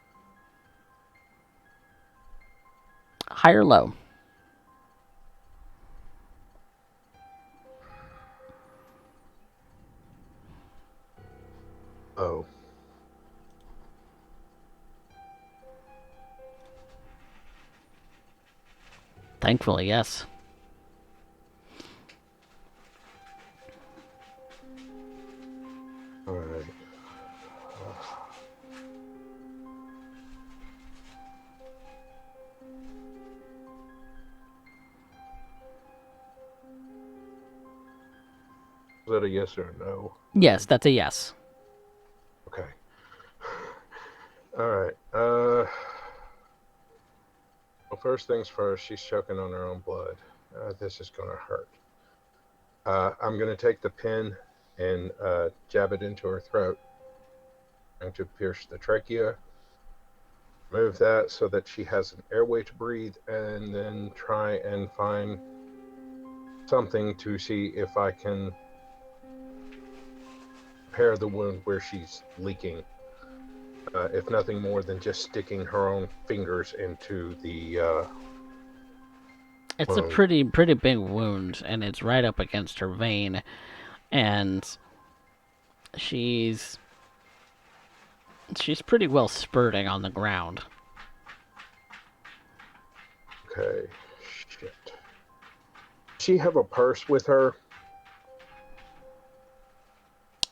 High or low? Oh. Thankfully, yes. All right. Is that a yes or a no? Yes, that's a yes. Okay. All right. Well, first things first, she's choking on her own blood. This is going to hurt. I'm going to take the pin and jab it into her throat. I'm going to pierce the trachea, move that so that she has an airway to breathe, and then try and find something to see if I can repair the wound where she's leaking. If nothing more than just sticking her own fingers into the It's wound. a pretty big wound, and it's right up against her vein, and she's pretty well spurting on the ground. Okay, shit. Does she have a purse with her?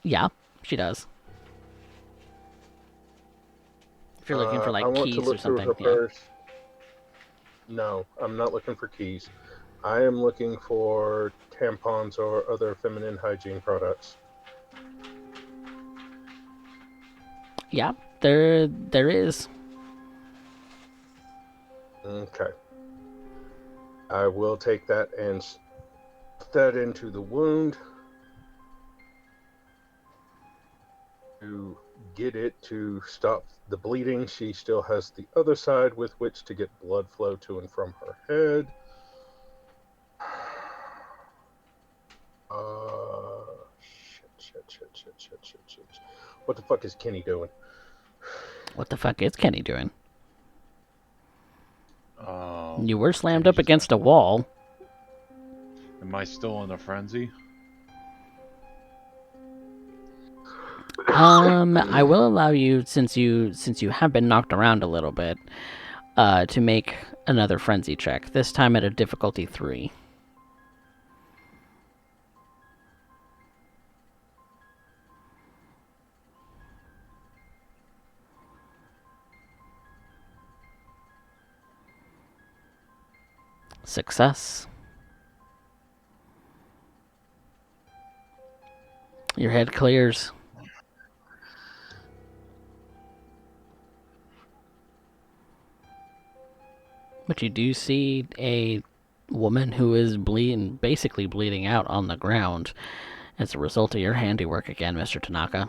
Yeah, she does. If you're looking for I like want to keys look or through something, her yeah. purse. No, I'm not looking for keys. I am looking for tampons or other feminine hygiene products. Yeah, there is. Okay. I will take that and stuff that into the wound to get it to stop the bleeding. She still has the other side with which to get blood flow to and from her head. Shit. What the fuck is Kenny doing? What the fuck is Kenny doing? You were slammed Kenny up just against a wall. Am I still in a frenzy? I will allow you, since you have been knocked around a little bit, to make another frenzy check. This time at a difficulty 3. Success. Your head clears. But you do see a woman who is basically bleeding out on the ground as a result of your handiwork again, Mr. Tanaka.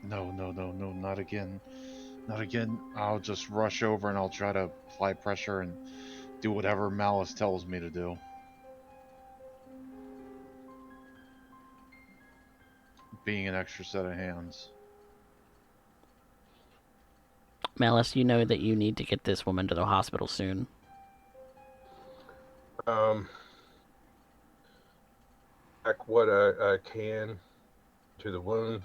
No, not again. Not again. I'll just rush over and I'll try to apply pressure and do whatever Malice tells me to do. Being an extra set of hands. Malice, you know that you need to get this woman to the hospital soon. Back what I can to the wound,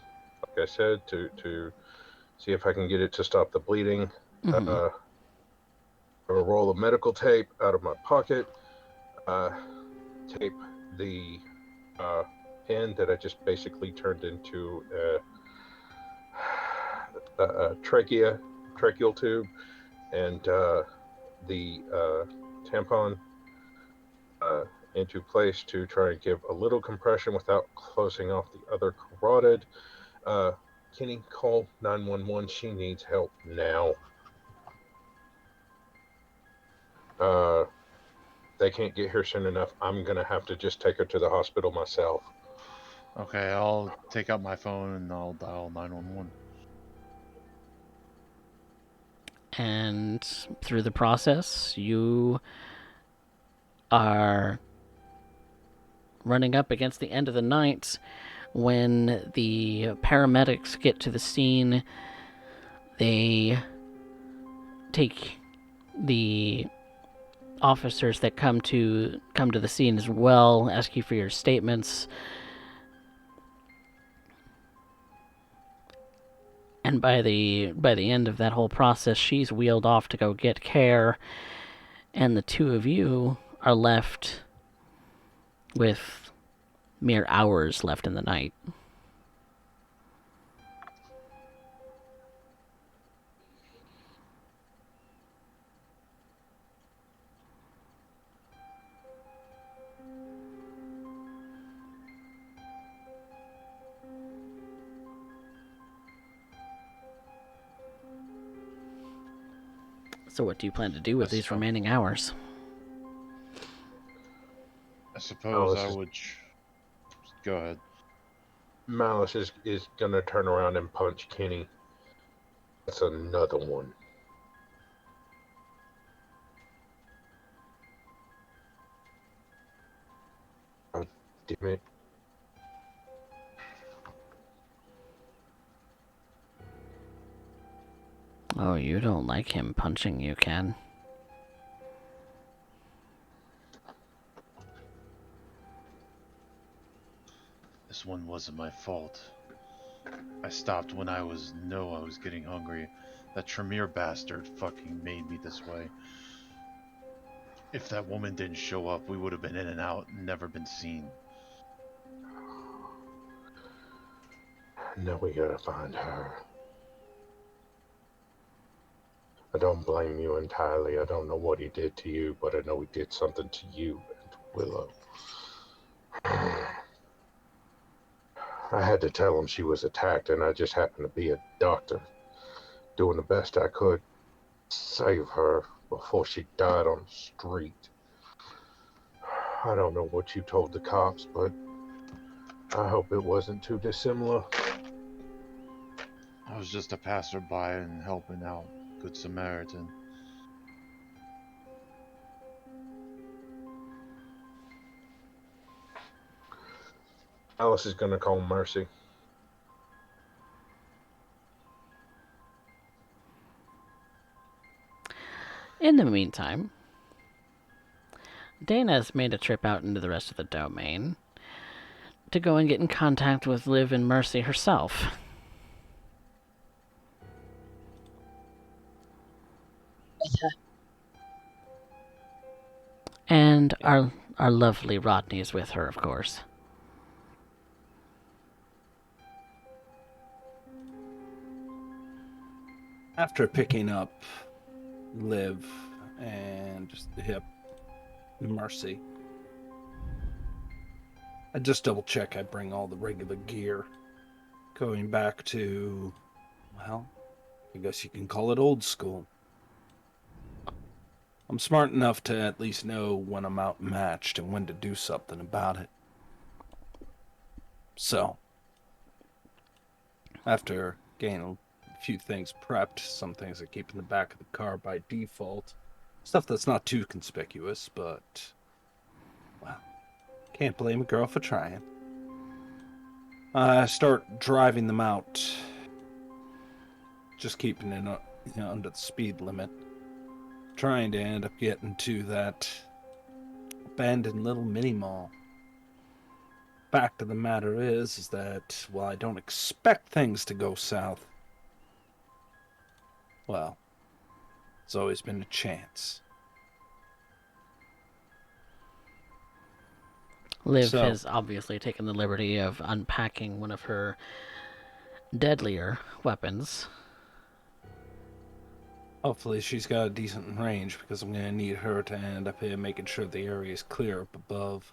like I said, to see if I can get it to stop the bleeding. Mm-hmm. a roll of medical tape out of my pocket, tape the pen that I just basically turned into a tracheal tube, and the tampon into place to try and give a little compression without closing off the other carotid. Kenny, call 911. She needs help now. They can't get here soon enough. I'm gonna have to just take her to the hospital myself. Okay, I'll take out my phone and I'll dial 911. And through the process, you are running up against the end of the night when the paramedics get to the scene. They take the officers that come to the scene as well, ask you for your statements. And by the end of that whole process, she's wheeled off to go get care, and the two of you are left with mere hours left in the night. So what do you plan to do with these remaining hours? I suppose Malice I is- would. Go ahead. Malice is gonna turn around and punch Kenny. That's another one. Oh, damn it. Oh, you don't like him punching you, Ken. This one wasn't my fault. I stopped when I was getting hungry. That Tremere bastard fucking made me this way. If that woman didn't show up, we would have been in and out and never been seen. Now we gotta find her. I don't blame you entirely. I don't know what he did to you, but I know he did something to you and Willow. I had to tell him she was attacked, and I just happened to be a doctor, doing the best I could to save her before she died on the street. I don't know what you told the cops, but I hope it wasn't too dissimilar. I was just a passerby and helping out. Good Samaritan. Alice is gonna call Mercy. In the meantime, Dana's made a trip out into the rest of the domain to go and get in contact with Liv and Mercy herself. With her. And our lovely Rodney is with her, of course. After picking up Liv and Mercy, I just double check I bring all the regular gear. Going back to, well, I guess you can call it old school. I'm smart enough to at least know when I'm outmatched and when to do something about it. So, after getting a few things prepped, some things I keep in the back of the car by default, stuff that's not too conspicuous, but, well, can't blame a girl for trying. I start driving them out, just keeping it under the speed limit, trying to end up getting to that abandoned little mini-mall. Fact of the matter is that while I don't expect things to go south, well, It's always been a chance. Liv So- has obviously taken the liberty of unpacking one of her deadlier weapons. Hopefully she's got a decent range, because I'm going to need her to end up here making sure the area is clear up above.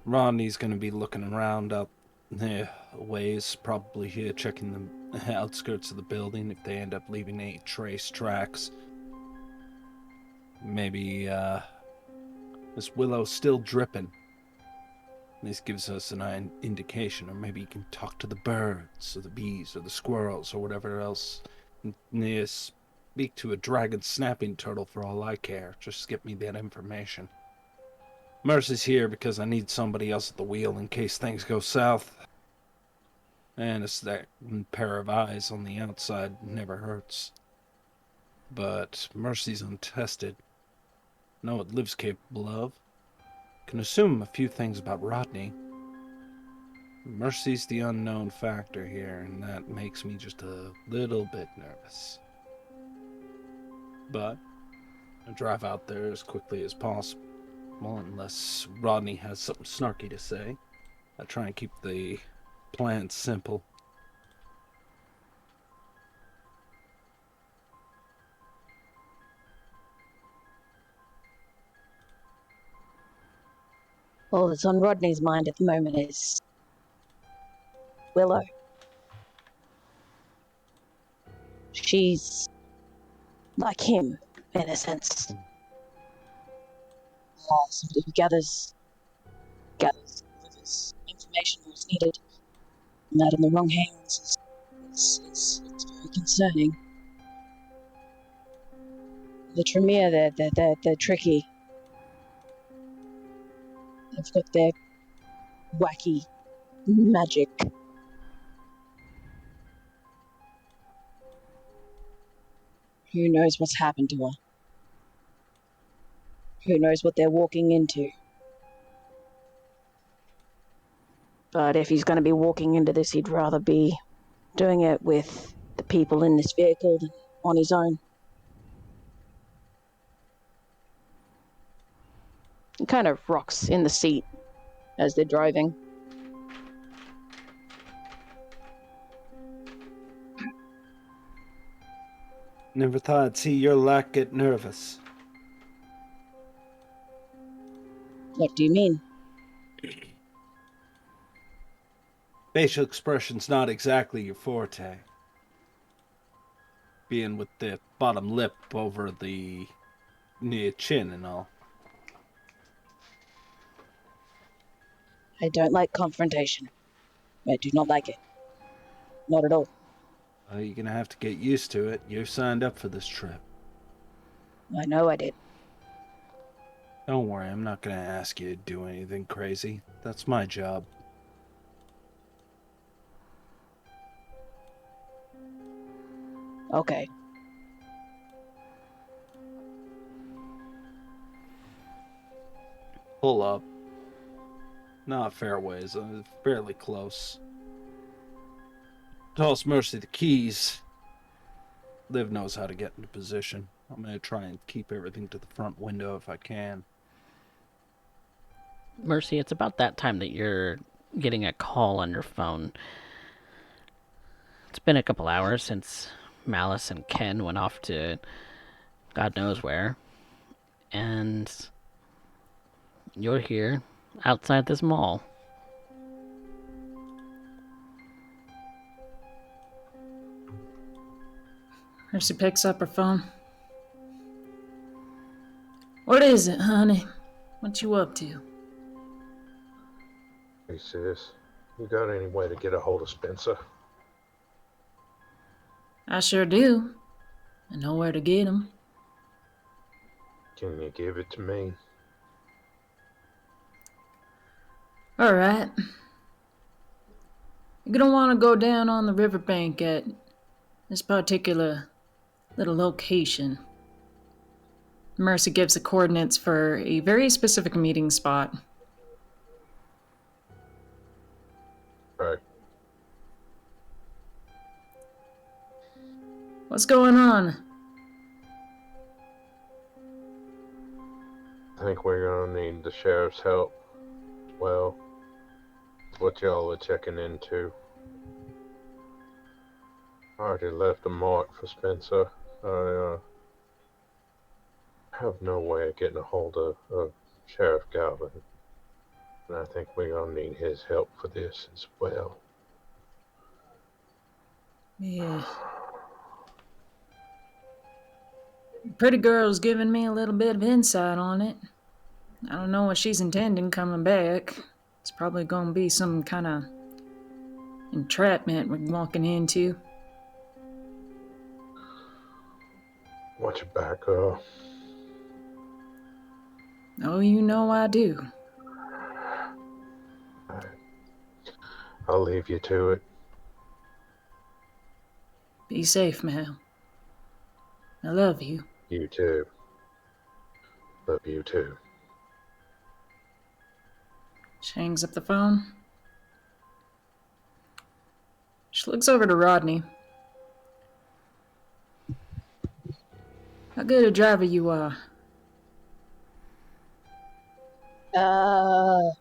Rodney's going to be looking around out there ways, probably here checking the outskirts of the building if they end up leaving any trace tracks. Maybe this Willow's still dripping. This gives us an indication, or maybe you can talk to the birds, or the bees, or the squirrels, or whatever else. Speak to a dragon snapping turtle for all I care. Just get me that information. Mercy's here because I need somebody else at the wheel in case things go south. And it's that pair of eyes on the outside never hurts. But Mercy's untested. Know what Liv's capable of. Can assume a few things about Rodney. Mercy's the unknown factor here, and that makes me just a little bit nervous. But I'll drive out there as quickly as possible, unless Rodney has something snarky to say. I try and keep the plan simple. All that's on Rodney's mind at the moment is Willow. She's like him, in a sense. Somebody who gathers delivers information where it's needed. And that in the wrong hands is very concerning. The Tremere, they're tricky. They've got their wacky magic. Who knows what's happened to her? Who knows what they're walking into? But if he's going to be walking into this, he'd rather be doing it with the people in this vehicle than on his own. He kind of rocks in the seat as they're driving. Never thought I'd see your lack get nervous. What do you mean? Facial expression's not exactly your forte. Being with the bottom lip over the near chin and all. I don't like confrontation. I do not like it. Not at all. Well, you're gonna have to get used to it. You're signed up for this trip. I know I did. Don't worry, I'm not gonna ask you to do anything crazy. That's my job. Okay. Pull up. Not fairways, fairly close. Toss Mercy the keys. Liv knows how to get into position. I'm gonna try and keep everything to the front window if I can. Mercy, it's about that time that you're getting a call on your phone. It's been a couple hours since Malice and Ken went off to God knows where. And you're here outside this mall. Mercy picks up her phone. What is it, honey? What you up to? Hey sis, you got any way to get a hold of Spencer? I sure do. I know where to get him. Can you give it to me? Alright. You're gonna want to go down on the riverbank at this particular little location. Mercy gives the coordinates for a very specific meeting spot. Right. What's going on? I think we're gonna need the sheriff's help. Well, what y'all are checking into. I already left a mark for Spencer. I have no way of getting a hold of Sheriff Galvin. And I think we're gonna need his help for this as well. Yeah. Pretty girl's giving me a little bit of insight on it. I don't know what she's intending coming back. It's probably gonna be some kind of entrapment we're walking into. Watch your back, girl. Oh, you know I do. I'll leave you to it. Be safe, Mal. I love you. You too. Love you too. She hangs up the phone. She looks over to Rodney. How good a driver you are. I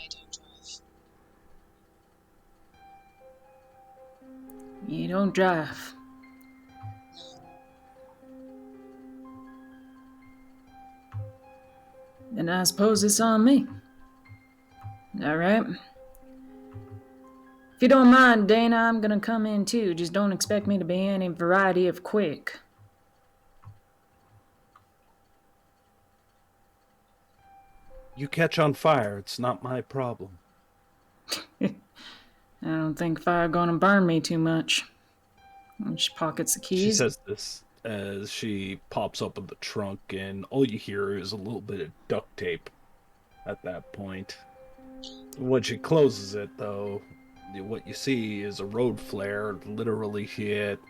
don't drive. You don't drive. Then I suppose it's on me. Alright. If you don't mind, Dana, I'm gonna come in too. Just don't expect me to be any variety of quick. You catch on fire, it's not my problem. I don't think fire gonna burn me too much. And she pockets the keys. She says this as she pops open the trunk, and all you hear is a little bit of duct tape at that point. When she closes it, though, what you see is a road flare literally hit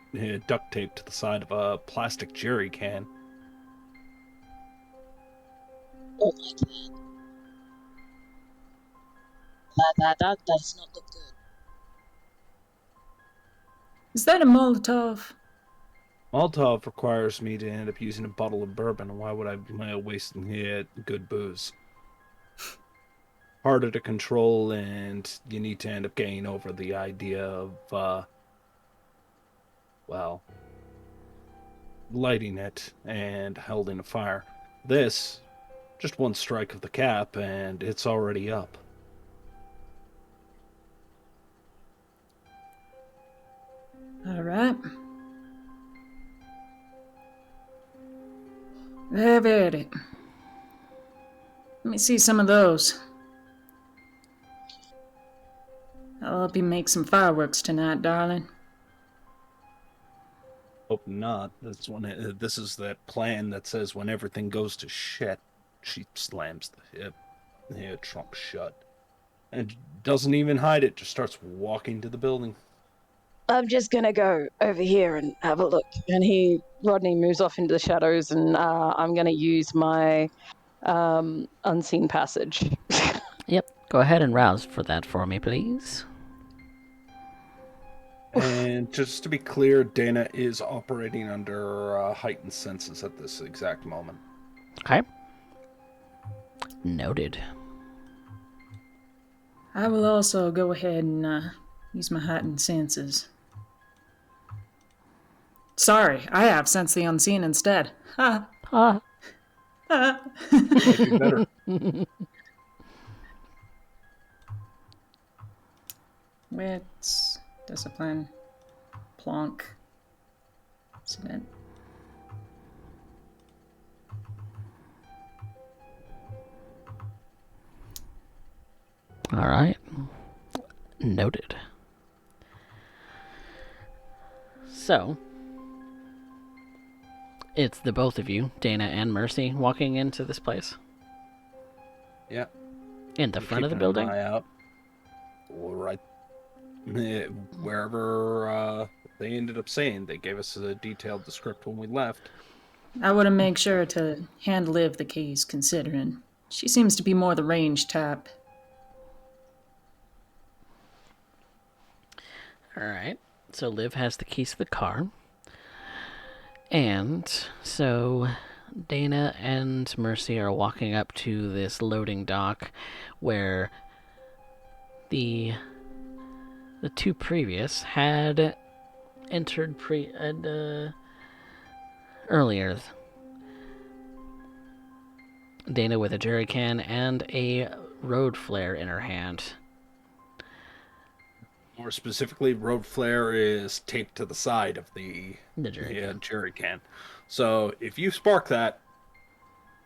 duct tape to the side of a plastic jerry can. Don't like that. That does not look good. Is that a Molotov? Molotov requires me to end up using a bottle of bourbon. Why would I be wasting good booze? Harder to control, and you need to end up getting over the idea of, well, lighting it and holding a fire. This, just one strike of the cap, and it's already up. Alright. Have at it. Let me see some of those. I'll help you make some fireworks tonight, darling. Hope not. This is that plan that says when everything goes to shit, she slams the trunk shut. And doesn't even hide it, just starts walking to the building. I'm just gonna go over here and have a look. And Rodney moves off into the shadows, and I'm gonna use my unseen passage. Yep. Go ahead and rouse for that for me, please. And just to be clear, Dana is operating under heightened senses at this exact moment. Okay. Noted. I will also go ahead and use my heightened senses. Sorry, I have Sense the Unseen instead. Ha! Ah. Ha! Might be better. Wits, discipline, plonk, incident. All right. Noted. So, it's the both of you, Dana and Mercy, walking into this place? Yeah. In the front of the building? Keeping an eye out. Right. Wherever they ended up saying. They gave us a detailed description when we left. I would make sure to hand-live the keys, considering she seems to be more the range type. All right. So Liv has the keys to the car. And so Dana and Mercy are walking up to this loading dock where the two previous had entered earlier. Dana with a jerry can and a road flare in her hand. More specifically, road flare is taped to the side of the Jerry jerry can. So if you spark that,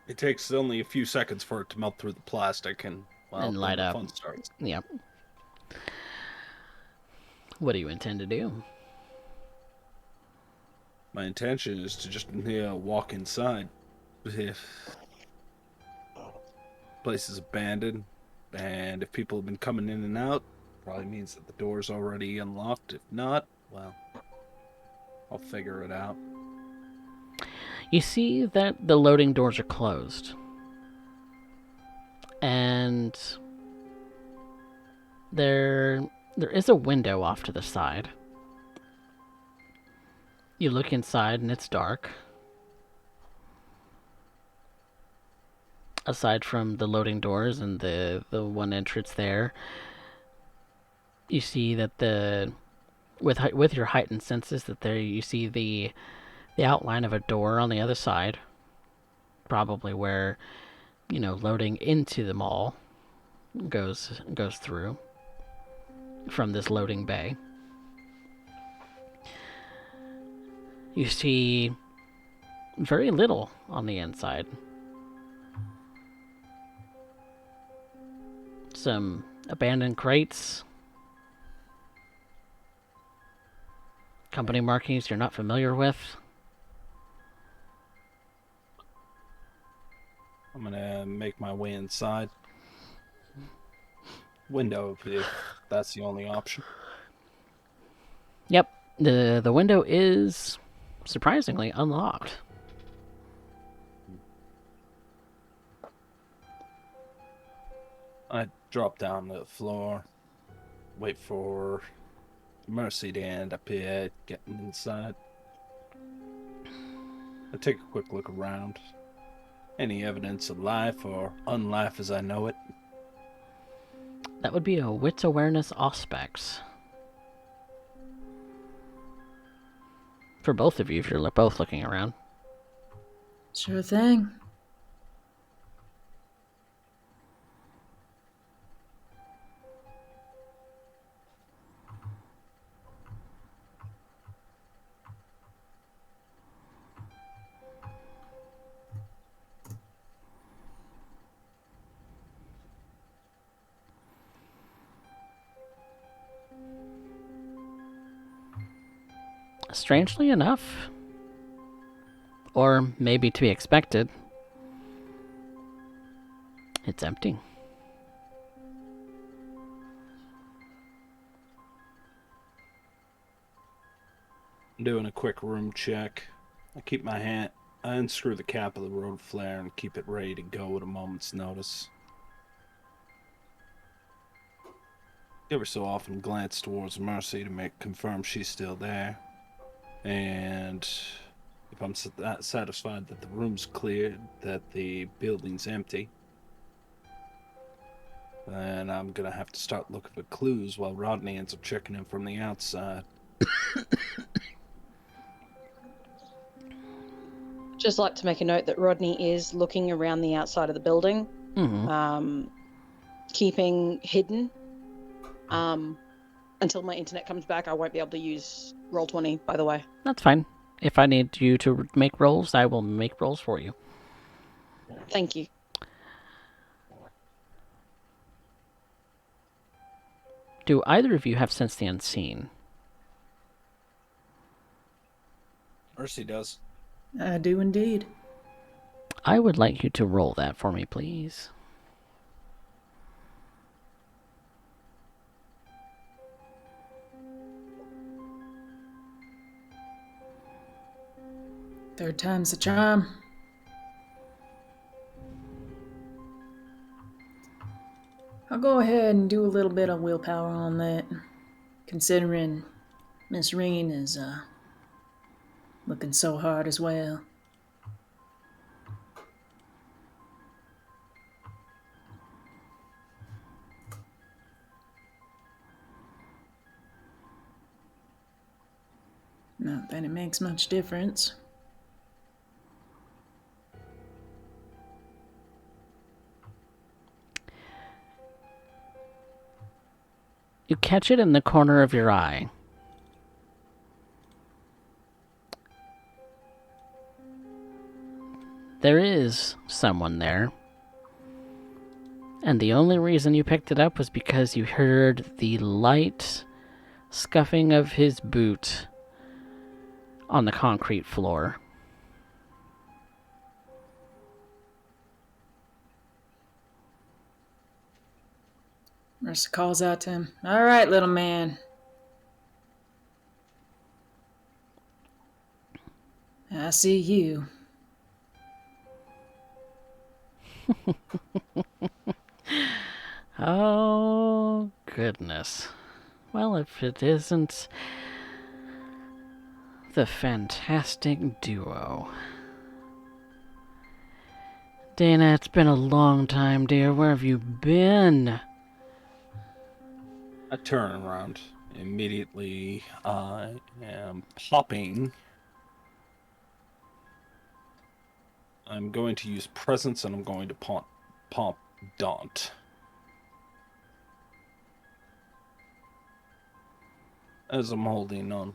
it takes only a few seconds for it to melt through the plastic, and well, and then light the up. fun starts. Yep. What do you intend to do? My intention is to just walk inside. If place is abandoned, and if people have been coming in and out, probably means that the door's already unlocked. If not, well, I'll figure it out. You see that the loading doors are closed. And there is a window off to the side. You look inside and it's dark. Aside from the loading doors and the one entrance there, you see that with your heightened senses that there you see the outline of a door on the other side, probably where loading into the mall goes through from this loading bay. You see very little on the inside. Some abandoned crates, company markings you're not familiar with. I'm gonna make my way inside. Window, if that's the only option. Yep, the window is surprisingly unlocked. I drop down to the floor, wait for Mercy to end up here, getting inside. I take a quick look around. Any evidence of life or unlife as I know it? That would be a wits awareness aspects. For both of you, if you're both looking around. Sure thing. Strangely enough, or maybe to be expected, it's empty. I'm doing a quick room check. I unscrew the cap of the road flare and keep it ready to go at a moment's notice. Ever so often glance towards Mercy to confirm she's still there. And if I'm satisfied that the room's cleared, that the building's empty, then I'm gonna have to start looking for clues while Rodney ends up checking in from the outside. Just like to make a note that Rodney is looking around the outside of the building, keeping hidden. Until my internet comes back, I won't be able to use Roll20, by the way. That's fine. If I need you to make rolls, I will make rolls for you. Thank you. Do either of you have Sense the Unseen? Mercy does. I do indeed. I would like you to roll that for me, please. Third time's the charm. I'll go ahead and do a little bit of willpower on that, considering Miss Reen is looking so hard as well. Not that it makes much difference. You catch it in the corner of your eye. There is someone there. And the only reason you picked it up was because you heard the light scuffing of his boot on the concrete floor. Mercer calls out to him. All right, little man. I see you. Oh, goodness. Well, if it isn't the fantastic duo. Dana, it's been a long time, dear. Where have you been? I turn around. Immediately, I am popping. I'm going to use Presence, and I'm going to pop Daunt. As I'm holding on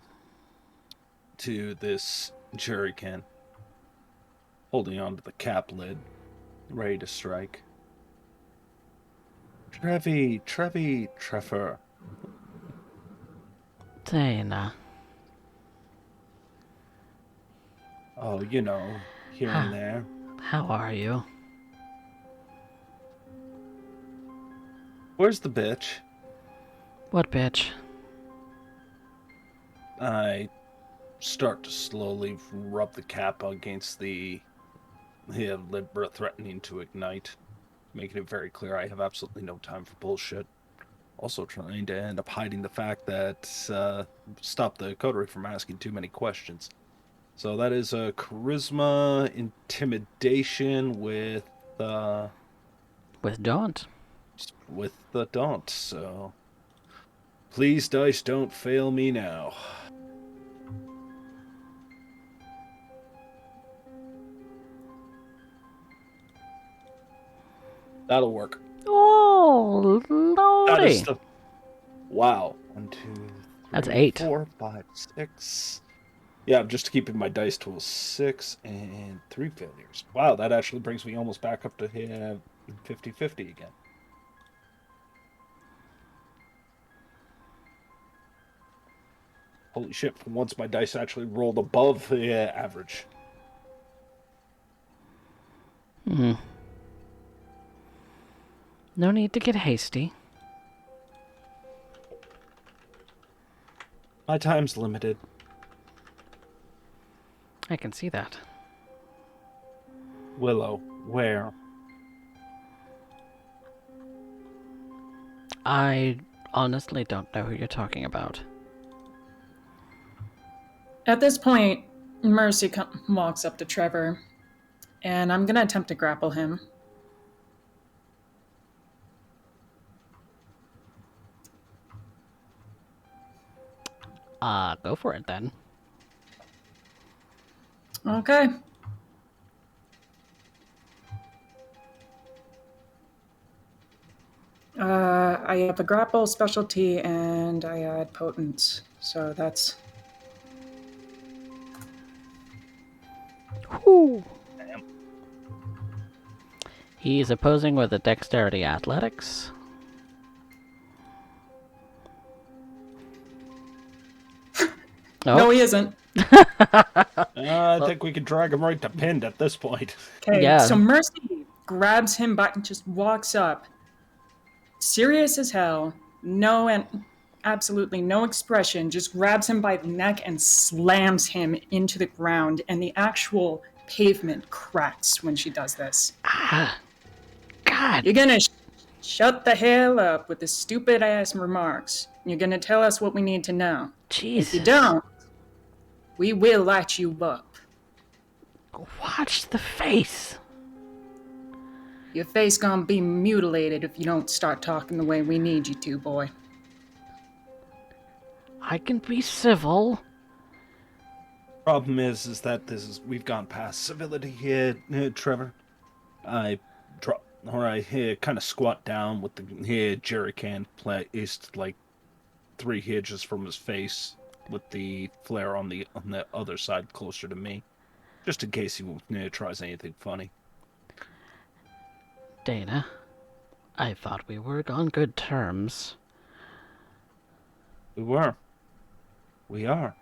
to this jerry can. Holding on to the cap lid. Ready to strike. Trevor. Dana. Oh, you know, here and there. How are you? Where's the bitch? What bitch? I start to slowly rub the cap against the lid, threatening to ignite, making it very clear I have absolutely no time for bullshit. Also trying to end up hiding the fact that stop the coterie from asking too many questions. So that is a charisma intimidation with Daunt. With the Daunt, so please, dice, don't fail me now. That'll work. Oh, lordy. That is the... Wow. 1, 2, 3, That's 8. 4, 5, 6. Yeah, I'm just keeping my dice tool 6 and 3 failures. Wow, that actually brings me almost back up to 50-50 again. Holy shit, for once my dice actually rolled above the average. No need to get hasty. My time's limited. I can see that. Willow, where? I honestly don't know who you're talking about. At this point, Mercy walks up to Trevor, and I'm going to attempt to grapple him. Go for it then. Okay. I have a grapple specialty and I add potence, so that's... Whew. He's opposing with a dexterity athletics. No, he isn't. I think we can drag him right to pinned at this point. Okay, Yeah. So Mercy grabs him back and just walks up. Serious as hell. No, and absolutely no expression. Just grabs him by the neck and slams him into the ground. And the actual pavement cracks when she does this. God. You're gonna shut the hell up with the stupid ass remarks. You're gonna tell us what we need to know. Jesus. If you don't, we will light you up. Watch the face. Your face gonna be mutilated if you don't start talking the way we need you to, boy. I can be civil. Problem is that we've gone past civility here, Trevor. I drop, or I kind of squat down with the jerry can placed like 3 hinges from his face, with the flare on the other side closer to me, just in case he tries anything funny. Dana, I thought we were on good terms. We were. We are.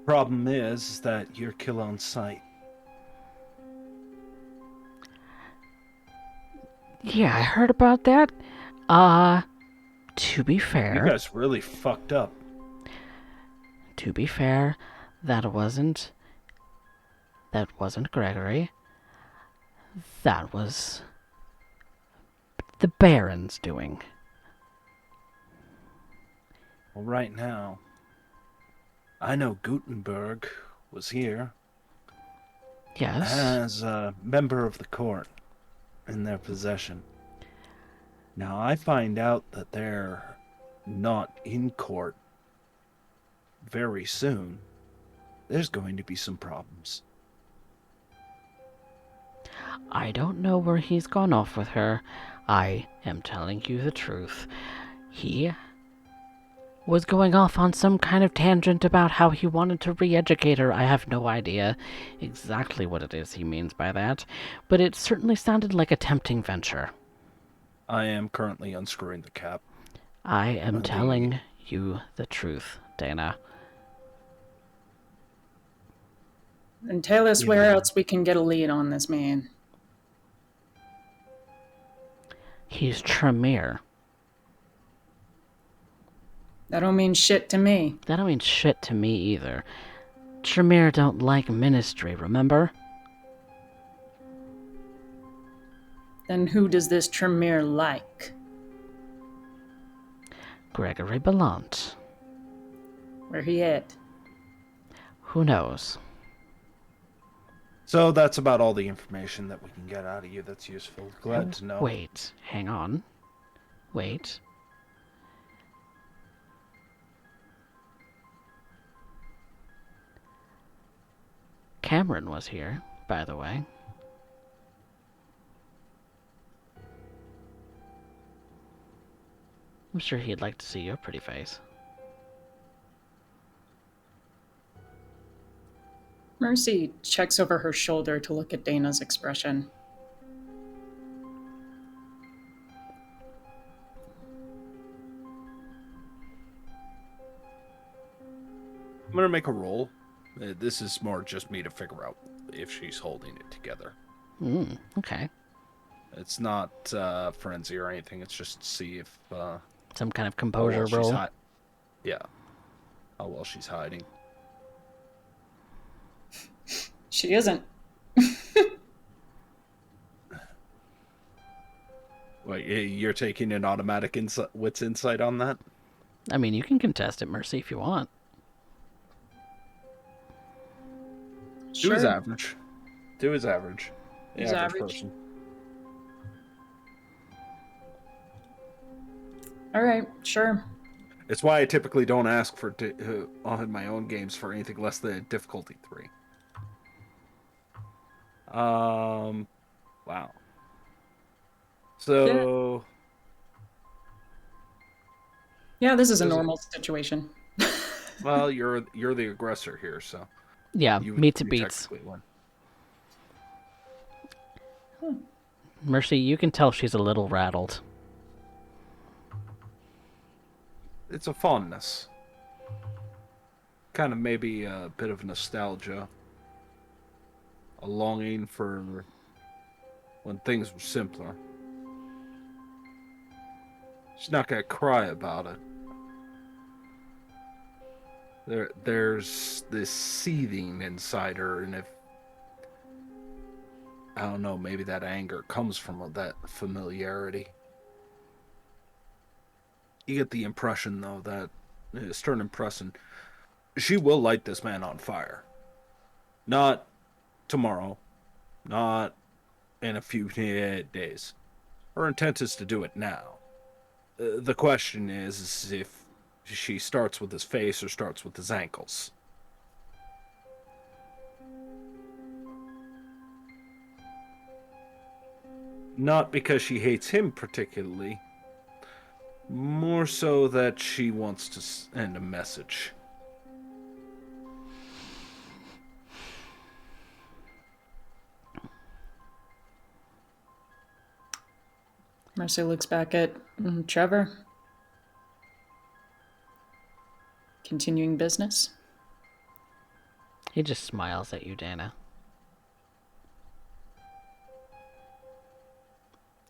Problem is that you're kill on sight. Yeah, I heard about that. To be fair... You guys really fucked up. To be fair, that wasn't Gregory. That was the Baron's doing. Well, right now, I know Gutenberg was here Yes. as a member of the court in their possession. Now, I find out that they're not in court very soon. There's going to be some problems. I don't know where he's gone off with her. I am telling you the truth. He was going off on some kind of tangent about how he wanted to re-educate her. I have no idea exactly what it is he means by that, but it certainly sounded like a tempting venture. I am currently unscrewing the cap. I am telling you the truth, Dana. And tell us where else we can get a lead on this man. He's Tremere. That don't mean shit to me. That don't mean shit to me either. Tremere don't like ministry, remember? Then who does this Tremere like? Gregory Belant. Where he at? Who knows? So that's about all the information that we can get out of you that's useful. Glad to know. Wait, hang on. Wait. Cameron was here, by the way. I'm sure he'd like to see your pretty face. Mercy checks over her shoulder to look at Dana's expression. I'm going to make a roll. This is more just me to figure out if she's holding it together. Okay. It's not frenzy or anything. It's just to see if... Some kind of composure roll. Yeah. How well she's hiding. She isn't. Wait, you're taking an automatic wits insight on that? I mean, you can contest it, Mercy, if you want. Do his average. Do his average. The His average average. person. All right, sure. It's why I typically don't ask for on my own games for anything less than difficulty 3. Wow. So Yeah, this is a normal situation. well, you're the aggressor here, so Yeah, you meets and beats. technically win. Mercy, you can tell she's a little rattled. It's a fondness. Kind of maybe a bit of nostalgia. A longing for when things were simpler. She's not gonna cry about it. There's this seething inside her, and if I don't know, maybe that anger comes from that familiarity. You get the impression, though, that stern and pressing. She will light this man on fire. Not tomorrow. Not in a few days. Her intent is to do it now. The question is if she starts with his face or starts with his ankles. Not because she hates him particularly, more so that she wants to send a message. Mercy looks back at Trevor. Continuing business. He just smiles at you, Dana.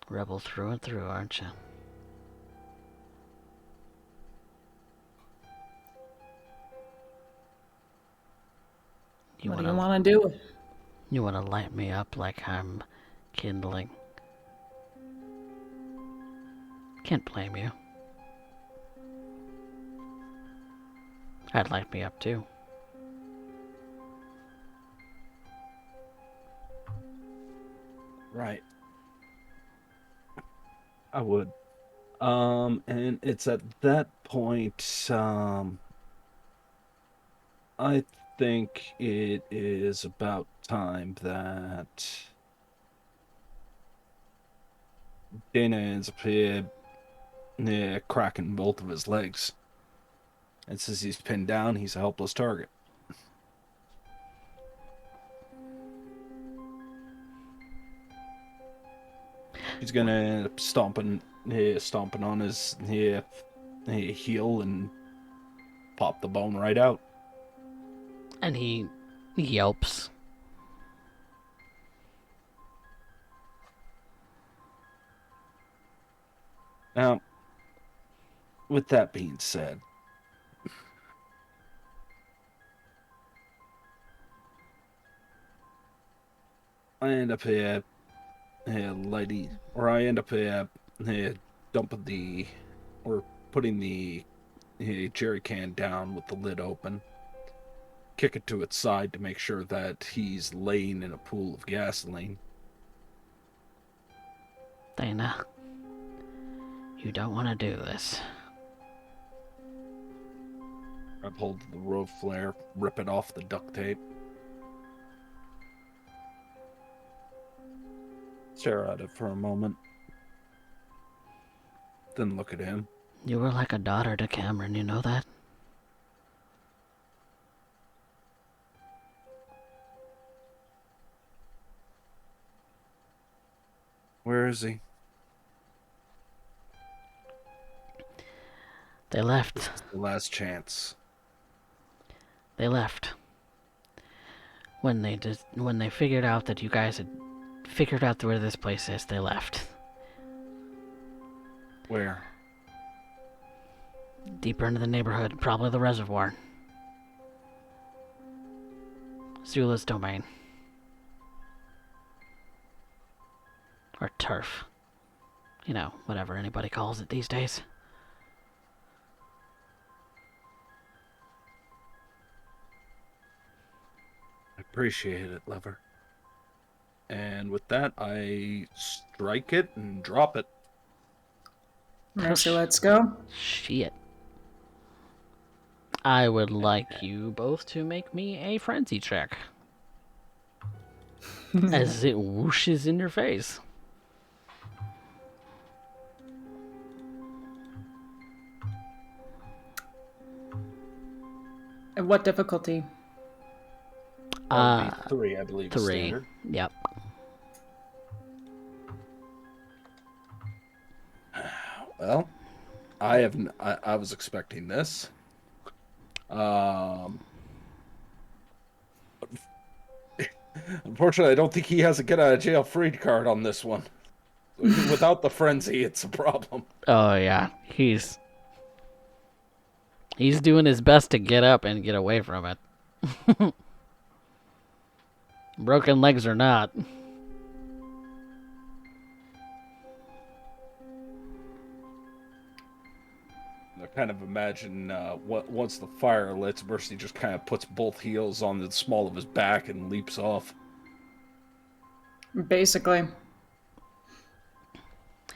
Rebel through and through, aren't you? What do you want to do? You want to light me up like I'm kindling. Can't blame you. I'd light me up too. Right. I would. And it's at that point, I think it is about time that Dana ends up here, cracking both of his legs. And since he's pinned down, he's a helpless target. He's gonna end up stomping on his heel and pop the bone right out. And he yelps. Now, with that being said, I end up here lighting, or I end up here dumping the, or putting the jerry can down with the lid open, kick it to its side to make sure that he's laying in a pool of gasoline. Dana, you don't want to do this. Grab hold of the road flare, rip it off the duct tape. Stare at it for a moment. Then look at him. You were like a daughter to Cameron, you know that? Where is he? They left. This is the last chance. They left. When they figured out that you guys had figured out where this place is, they left. Where? Deeper into the neighborhood, probably the reservoir. Zula's domain. Or turf. You know, whatever anybody calls it these days. I appreciate it, lover. And with that, I strike it and drop it. Mercy, let's go. Shit. I would like you both to make me a frenzy check. As it whooshes in your face. At what difficulty? That would be 3, I believe. 3. Standard. Yep. Well, I was expecting this. Unfortunately, I don't think he has a get out of jail free card on this one. Without the frenzy, it's a problem. Oh yeah, he's doing his best to get up and get away from it. Broken legs or not. The kind of imagine once the fire lit, Mercy just kind of puts both heels on the small of his back and leaps off. Basically.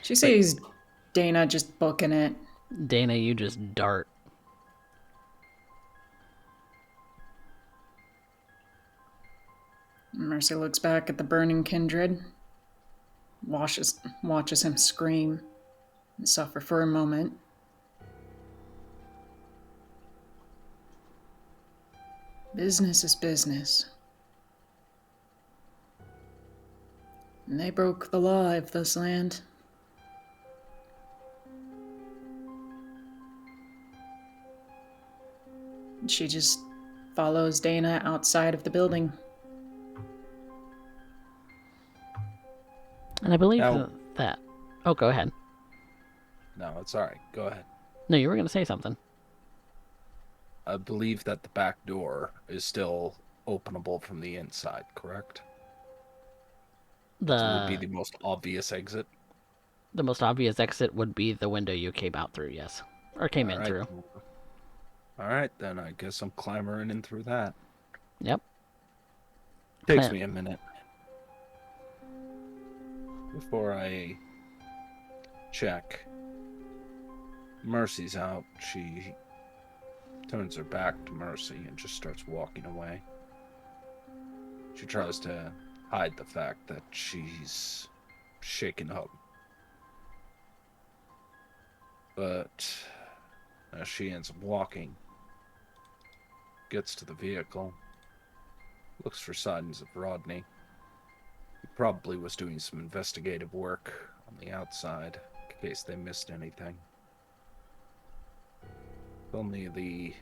She sees Dana just booking it. Dana, you just dart. Mercy looks back at the burning kindred, watches him scream and suffer for a moment. Business is business. And they broke the law of this land. She just follows Dana outside of the building. And I believe Now- that... Oh, go ahead. No, it's alright. Go ahead. No, you were going to say something. I believe that the back door is still openable from the inside, correct? So it would be the most obvious exit. The most obvious exit would be the window you came out through, yes. Or came in Alright. through. Alright, then I guess I'm clambering in through that. Yep. Takes Clam- me a minute. Before I check. Mercy's out. She turns her back to Mercy and just starts walking away. She tries to hide the fact that she's shaken up. But as she ends up walking, gets to the vehicle, looks for signs of Rodney. He probably was doing some investigative work on the outside in case they missed anything. Only the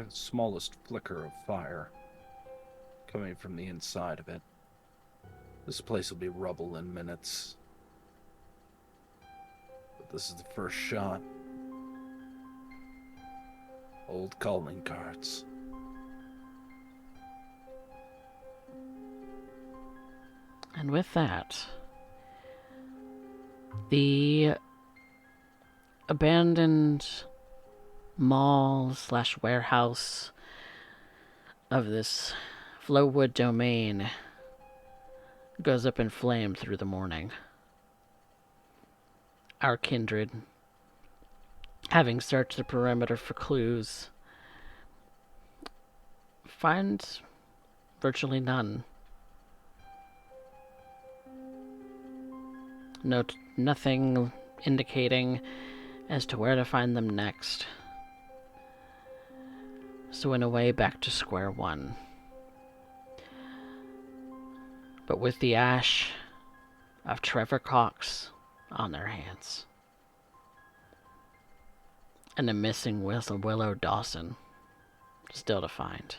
smallest flicker of fire coming from the inside of it. This place will be rubble in minutes. But this is the first shot. Old calling cards. And with that, the abandoned mall/warehouse of this Flowwood domain goes up in flame through the morning. Our kindred, having searched the perimeter for clues, find virtually none. Nothing indicating as to where to find them next. So in a way, back to square one. But with the ash of Trevor Cox on their hands. And a missing Willow Dawson still to find.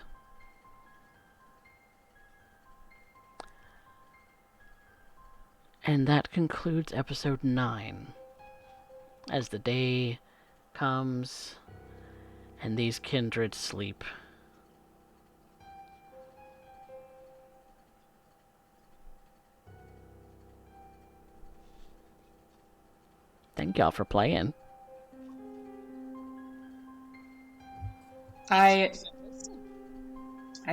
And that concludes episode 9. As the day comes and these kindred sleep. Thank y'all for playing. I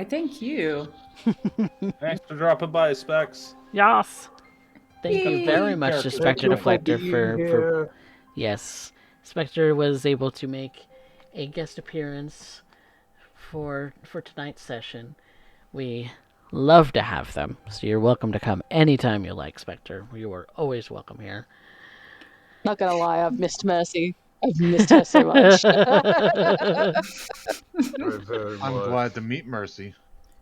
thank you. Thanks for dropping by, Specs. Yes! Thank you very much to Spectre Deflector for for yes. Spectre was able to make a guest appearance for tonight's session. We love to have them, so you're welcome to come anytime you like, Spectre. You are always welcome here. Not gonna lie, I've missed Mercy. I've missed her so much. very I'm much. glad to meet Mercy.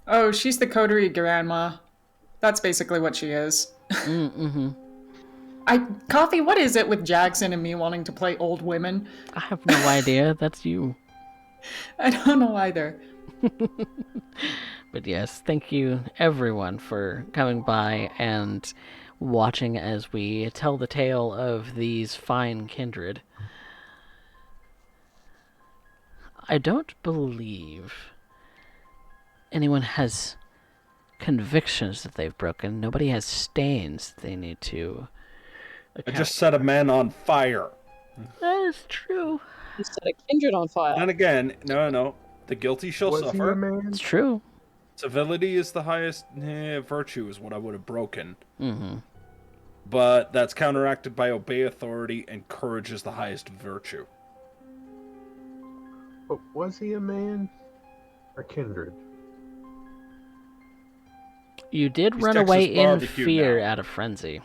Oh, she's the coterie grandma. That's basically what she is. Mm-hmm. Coffee, what is it with Jackson and me wanting to play old women? I have no idea. That's you. I don't know either. But yes, thank you everyone for coming by and watching as we tell the tale of these fine kindred. I don't believe anyone has convictions that they've broken. Nobody has stains they need to I account. just set a man on fire. That is true. You set a kindred on fire. And again, no. The guilty shall Was he a suffer. man? It's true. Civility is the highest virtue, is what I would have broken. Mm-hmm. But that's counteracted by obey authority, and courage is the highest virtue. But was he a man? Or kindred? You did He's run Texas away in barbecue fear now. out of frenzy.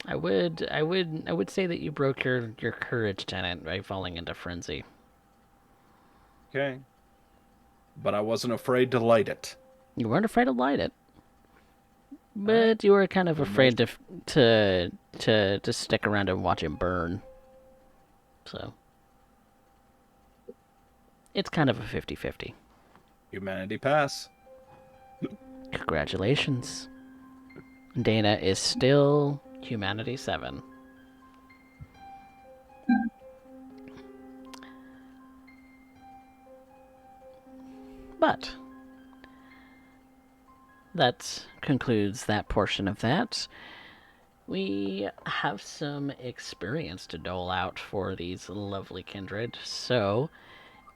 I would say that you broke your courage, Tenant, by falling into frenzy. Okay. But I wasn't afraid to light it. You weren't afraid to light it, but you were kind of afraid to stick around and watch it burn. So it's kind of a 50-50. Humanity pass. Congratulations. Dana is still Humanity 7. But that concludes that portion of that. We have some experience to dole out for these lovely kindred, so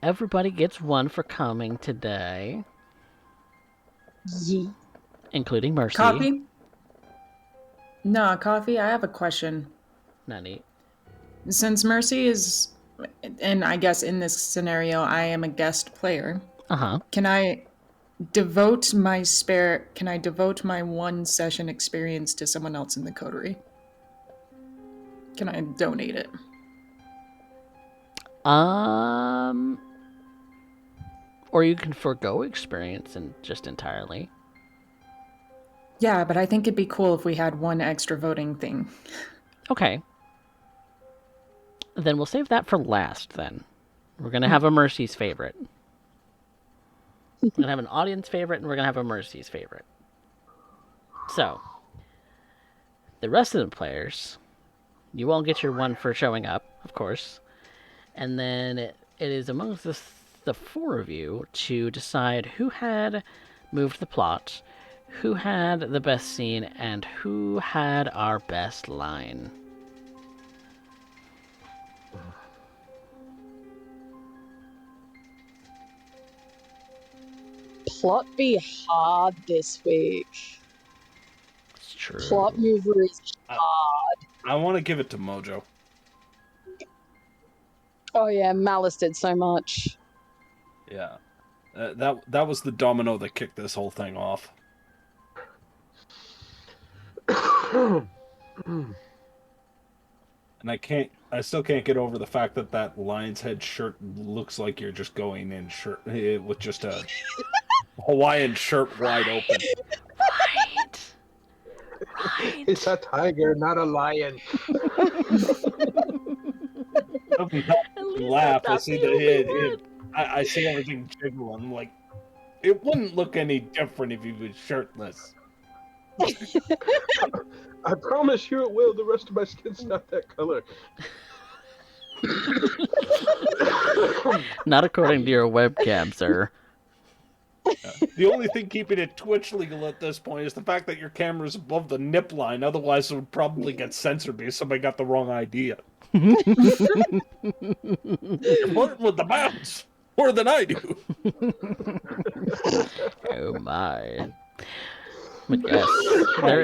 everybody gets one for coming today, Yeah. including Mercy. Coffee? No, Coffee, I have a question. Not neat. Since Mercy is, and I guess in this scenario, I am a guest player, Uh-huh. can I devote my one session experience to someone else in the coterie? Can I donate it? Or you can forego experience and just entirely. Yeah, but I think it'd be cool if we had one extra voting thing. Okay. Then we'll save that for last, then. We're going to have a Mercy's favorite. We're going to have an audience favorite, and we're going to have a Mercy's favorite. So, the rest of the players, you all get your one for showing up, of course. And then it is amongst the four of you to decide who had moved the plot, who had the best scene, and who had our best line. Plot be hard this week. It's true. Plot mover is hard. I want to give it to Mojo. Oh yeah, Malice did so much. Yeah. That was the domino that kicked this whole thing off. And I still can't get over the fact that lion's head shirt looks like you're just going in shirt with just a Hawaiian shirt wide open. Right. It's a tiger, not a lion. Something helped me laugh. I see I see everything jiggle. I'm like, it wouldn't look any different if he was shirtless. I promise you it will. The rest of my skin's not that color. Not according to your webcam, sir. The only thing keeping it Twitch legal at this point is the fact that your camera's above the nip line. Otherwise, it would probably get censored because somebody got the wrong idea. You're flirting with the mouse more than I do. Oh my. But yes,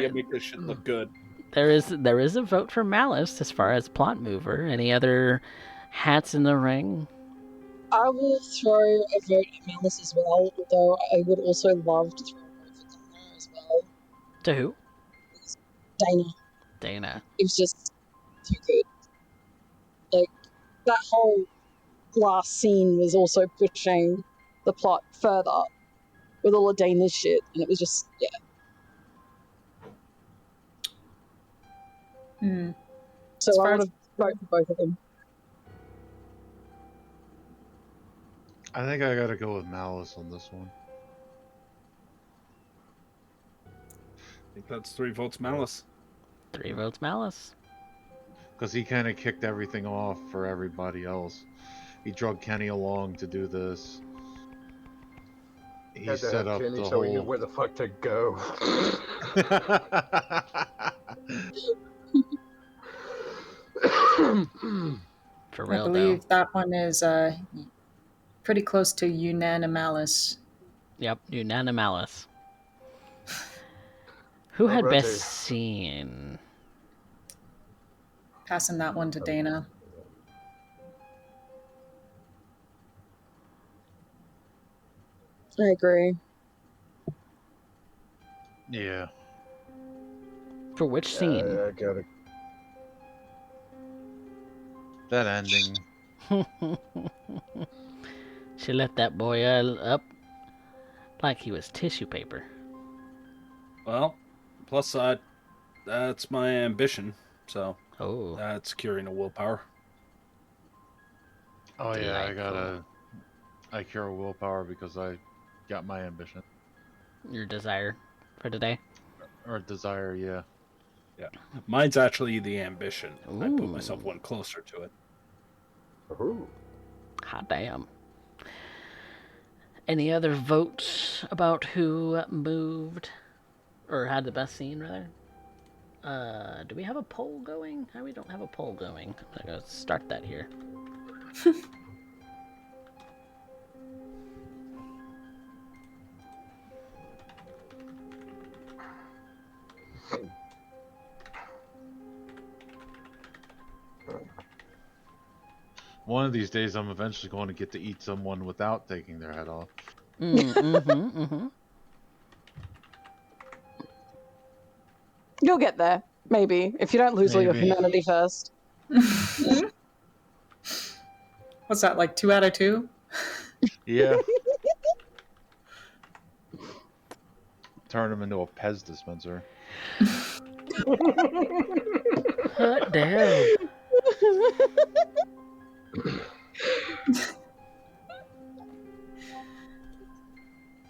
You make this shit look good. there is a vote for Malice as far as plot mover. Any other hats in the ring? I will throw a vote at Malice as well, although I would also love to throw a vote for Dana as well. To who? Dana. Dana. It was just too good. Like, that whole last scene was also pushing the plot further with all of Dana's shit, and it was just, yeah. So I want to vote for both of them. I think I gotta go with Malice on this one. I think that's 3 votes Malice. 3 votes Malice. Because he kind of kicked everything off for everybody else. He drug Kenny along to do this. He Had to set have up Kenny the so he knew whole... where the fuck to go. For I real, believe though. that one is pretty close to unanimous. Yep, unanimous. Who had best Alrighty. scene? Passing that one to Dana. I agree. Yeah. For which scene? I gotta. That ending. She let that boy up like he was tissue paper. Well, plus that's my ambition, so Oh, that's curing a willpower. Oh yeah, delightful. I cure willpower because I got my ambition Your desire for today? or desire. Yeah. Yeah, mine's actually the ambition. I put myself Ooh. one closer to it. Ooh. Hot damn. Any other votes about who moved or had the best scene, rather? Do we have a poll going? We don't have a poll going. I'm gonna start that here. One of these days, I'm eventually going to get to eat someone without taking their head off. You'll get there, maybe, if you don't lose all your Maybe. humanity first. What's that, like 2 out of 2? Yeah. Turn him into a Pez dispenser. Hot damn.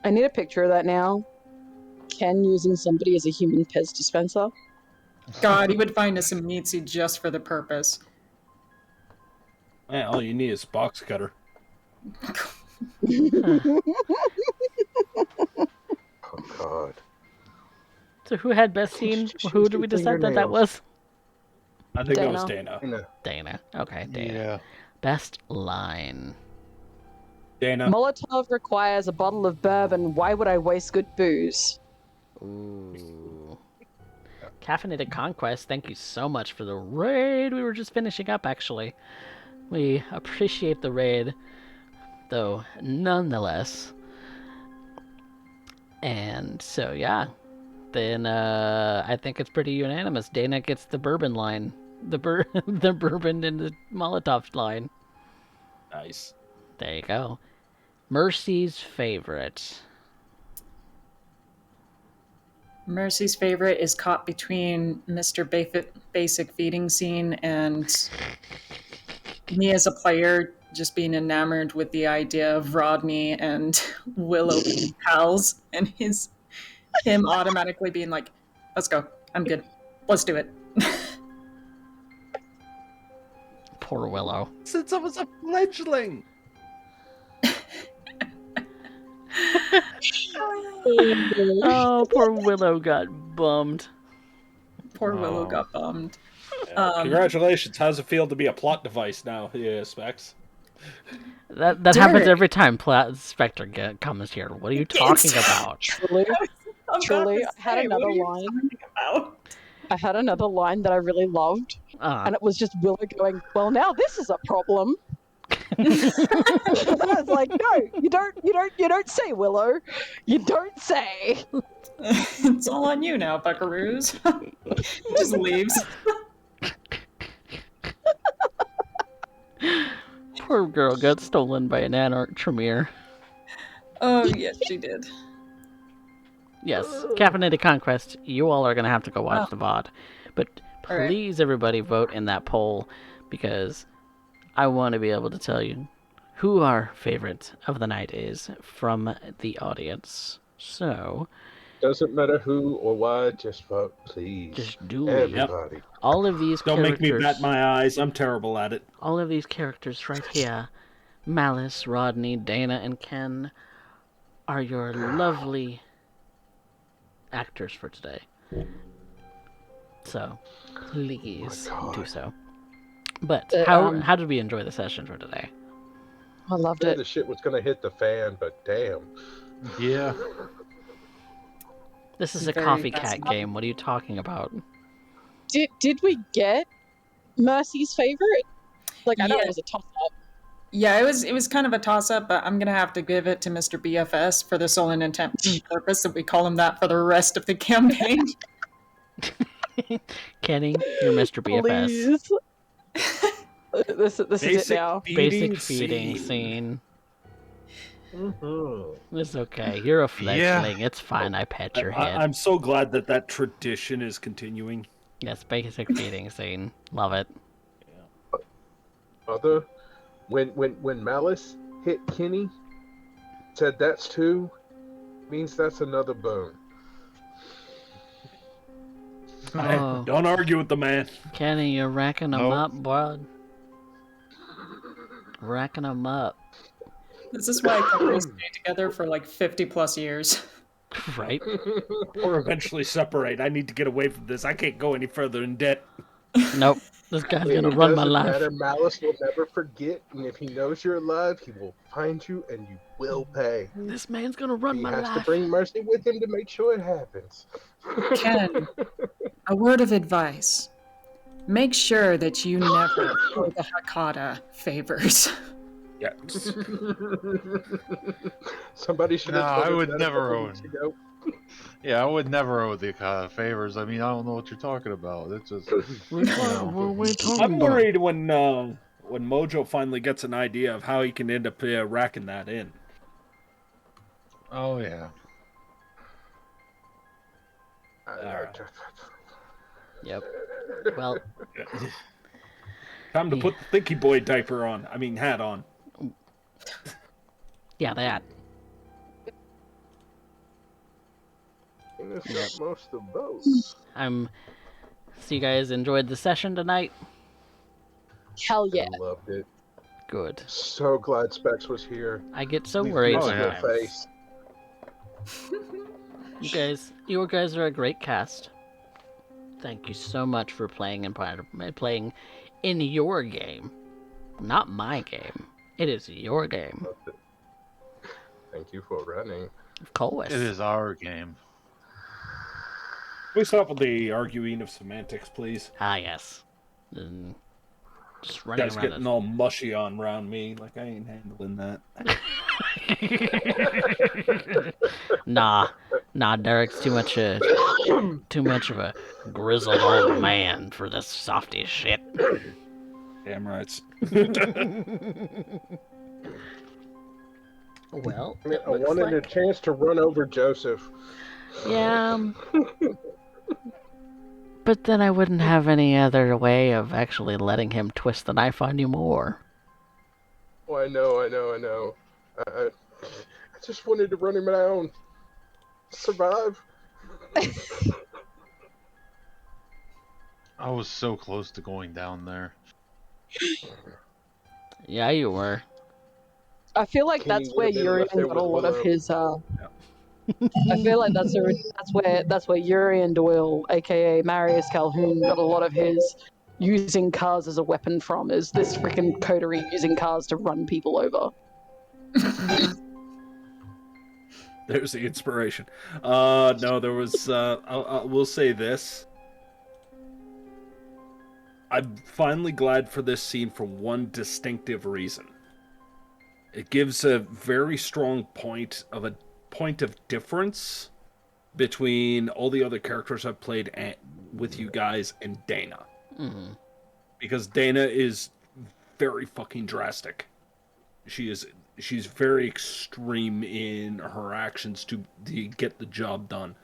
I need a picture of that now. Ken using somebody as a human Pez dispenser. God, he would find us some meatsy just for the purpose. Yeah, all you need is a box cutter. Oh God. So who had best scene? Who did we decide that was? I think it was Dana. Dana. Dana. Okay, Dana. Yeah. Best line. Dana. Molotov requires a bottle of bourbon. Why would I waste good booze? Ooh. Caffeinated Conquest, thank you so much for the raid. We were just finishing up, actually. We appreciate the raid, though, nonetheless. And so, yeah. Then I think it's pretty unanimous. Dana gets the bourbon line. The bourbon and the Molotov line. Nice. There you go. Mercy's favorite. Mercy's favorite is caught between Mr. Basic feeding scene and me as a player just being enamored with the idea of Rodney and Willow being pals and him automatically being like, let's go. I'm good. Let's do it. Poor Willow. Since I was a fledgling. Oh, poor Willow got bummed. Poor Willow Oh. got bummed. Congratulations. How's it feel to be a plot device now? Yeah, Specs. That happens Derek. every time Spectre comes here. What are you talking about? Truly, truly, I had another line. I had another line that I really loved, and it was just Willow going, "Well, now this is a problem." I was like, "No, you don't say, Willow. You don't say." It's all on you now, buckaroos. He just leaves. Poor girl got stolen by an Anarch Tremere. Oh, yes, she did. Yes, Caffeinated Conquest, you all are going to have to go watch the VOD. But All right. please, everybody, vote in that poll, because I want to be able to tell you who our favorite of the night is from the audience. So, Doesn't matter who or why, just vote, please. just do Everybody. all of these Don't characters. make me bat my eyes. I'm terrible at it. All of these characters right here, Malice, Rodney, Dana, and Ken, are your lovely actors for today. So, please do so. But Uh, how um, how did we enjoy the session for today? I loved Said it. the shit was gonna hit the fan, but damn. Yeah. This is a Very CoffeeCat fascinating. game. What are you talking about? Did we get Mercy's favorite? Like, I know Yeah. it was a toss up. Yeah, it was kind of a toss up, but I'm gonna have to give it to Mr. BFS for the sole and intent purpose that we call him that for the rest of the campaign. Kenny, you're Mr. BFS. Please. This is it now. Basic feeding scene. Mm-hmm. It's okay. You're a Yeah. fledgling. It's fine. I pet your head. I'm so glad that tradition is continuing. Yes, basic feeding scene. Love it. Other, when Malice hit Kenny, said that's two, means that's another boon. Oh, Don't argue with the man. Kenny, you're racking them Nope. up, bud. Racking them up. This is why couples stay together for like 50 plus years. Right? Or eventually separate. I need to get away from this. I can't go any further in debt. Nope. This guy's It gonna run my doesn't life. matter. Malice will never forget, and if he knows you're alive, he will find you and you will pay. This man's gonna run He my has to life. bring Mercy with him to make sure it happens. Ken, a word of advice. Make sure that you never throw the Hakata favors. Yeah. Somebody should have No, told I us would that a never couple own. weeks ago. Yeah, I would never owe the favors. I mean, I don't know what you're talking about. It's just What are you talking I'm about? worried when Mojo finally gets an idea of how he can end up racking that in. oh yeah. Yep. Well, Time to put the Thinky Boy diaper on. I mean, hat on. yeah, that. It's got most of both. So you guys enjoyed the session tonight? Hell yeah. I loved it. Good. So glad Specs was here. I get so We worried Oh, feel your sometimes. face. You guys are a great cast. Thank you so much for playing playing in your game, not my game. It is your game, Thank you for running. of course. It is our game. Can we stop with the arguing of semantics, please? Ah, yes. And just You running guys around. getting all mushy on around me. Like, I ain't handling that. Nah, Derek's too much of a grizzled old man for this softy shit. Damn right. Well, I wanted a chance to run over Joseph. yeah. But then I wouldn't have any other way of actually letting him twist the knife on you more. Oh, I know. I just wanted to run him down. Survive. I was so close to going down there. Yeah, you were. I feel like Kenny that's where would've been Urian left there got a with lot of Willow. his. I feel like that's where Urian Doyle, aka Marius Calhoun, got a lot of his using cars as a weapon from. Is this freaking coterie using cars to run people over? There's the inspiration. No, there was. We'll say this. I'm finally glad for this scene for one distinctive reason. It gives a very strong point of difference between all the other characters I've played with you guys and Dana. Mm-hmm. Because Dana is very fucking drastic. She's very extreme in her actions to get the job done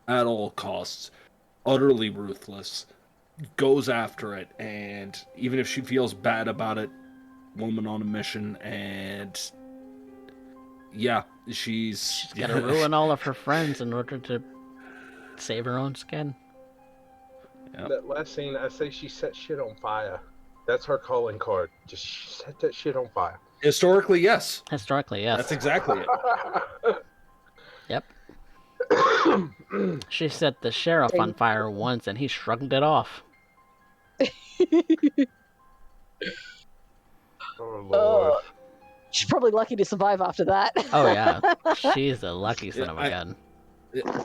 at all costs. Utterly ruthless. Goes after it, and even if she feels bad about it, woman on a mission, and yeah, she's Gotta ruin all of her friends in order to save her own skin. Yep. That last scene, I say she set shit on fire. That's her calling card. Just set that shit on fire. Historically, yes. Historically, yes. That's exactly it. Yep. She set the sheriff on fire once and he shrugged it off. Oh Lord. She's probably lucky to survive after that. Oh yeah, she's a lucky son of a gun.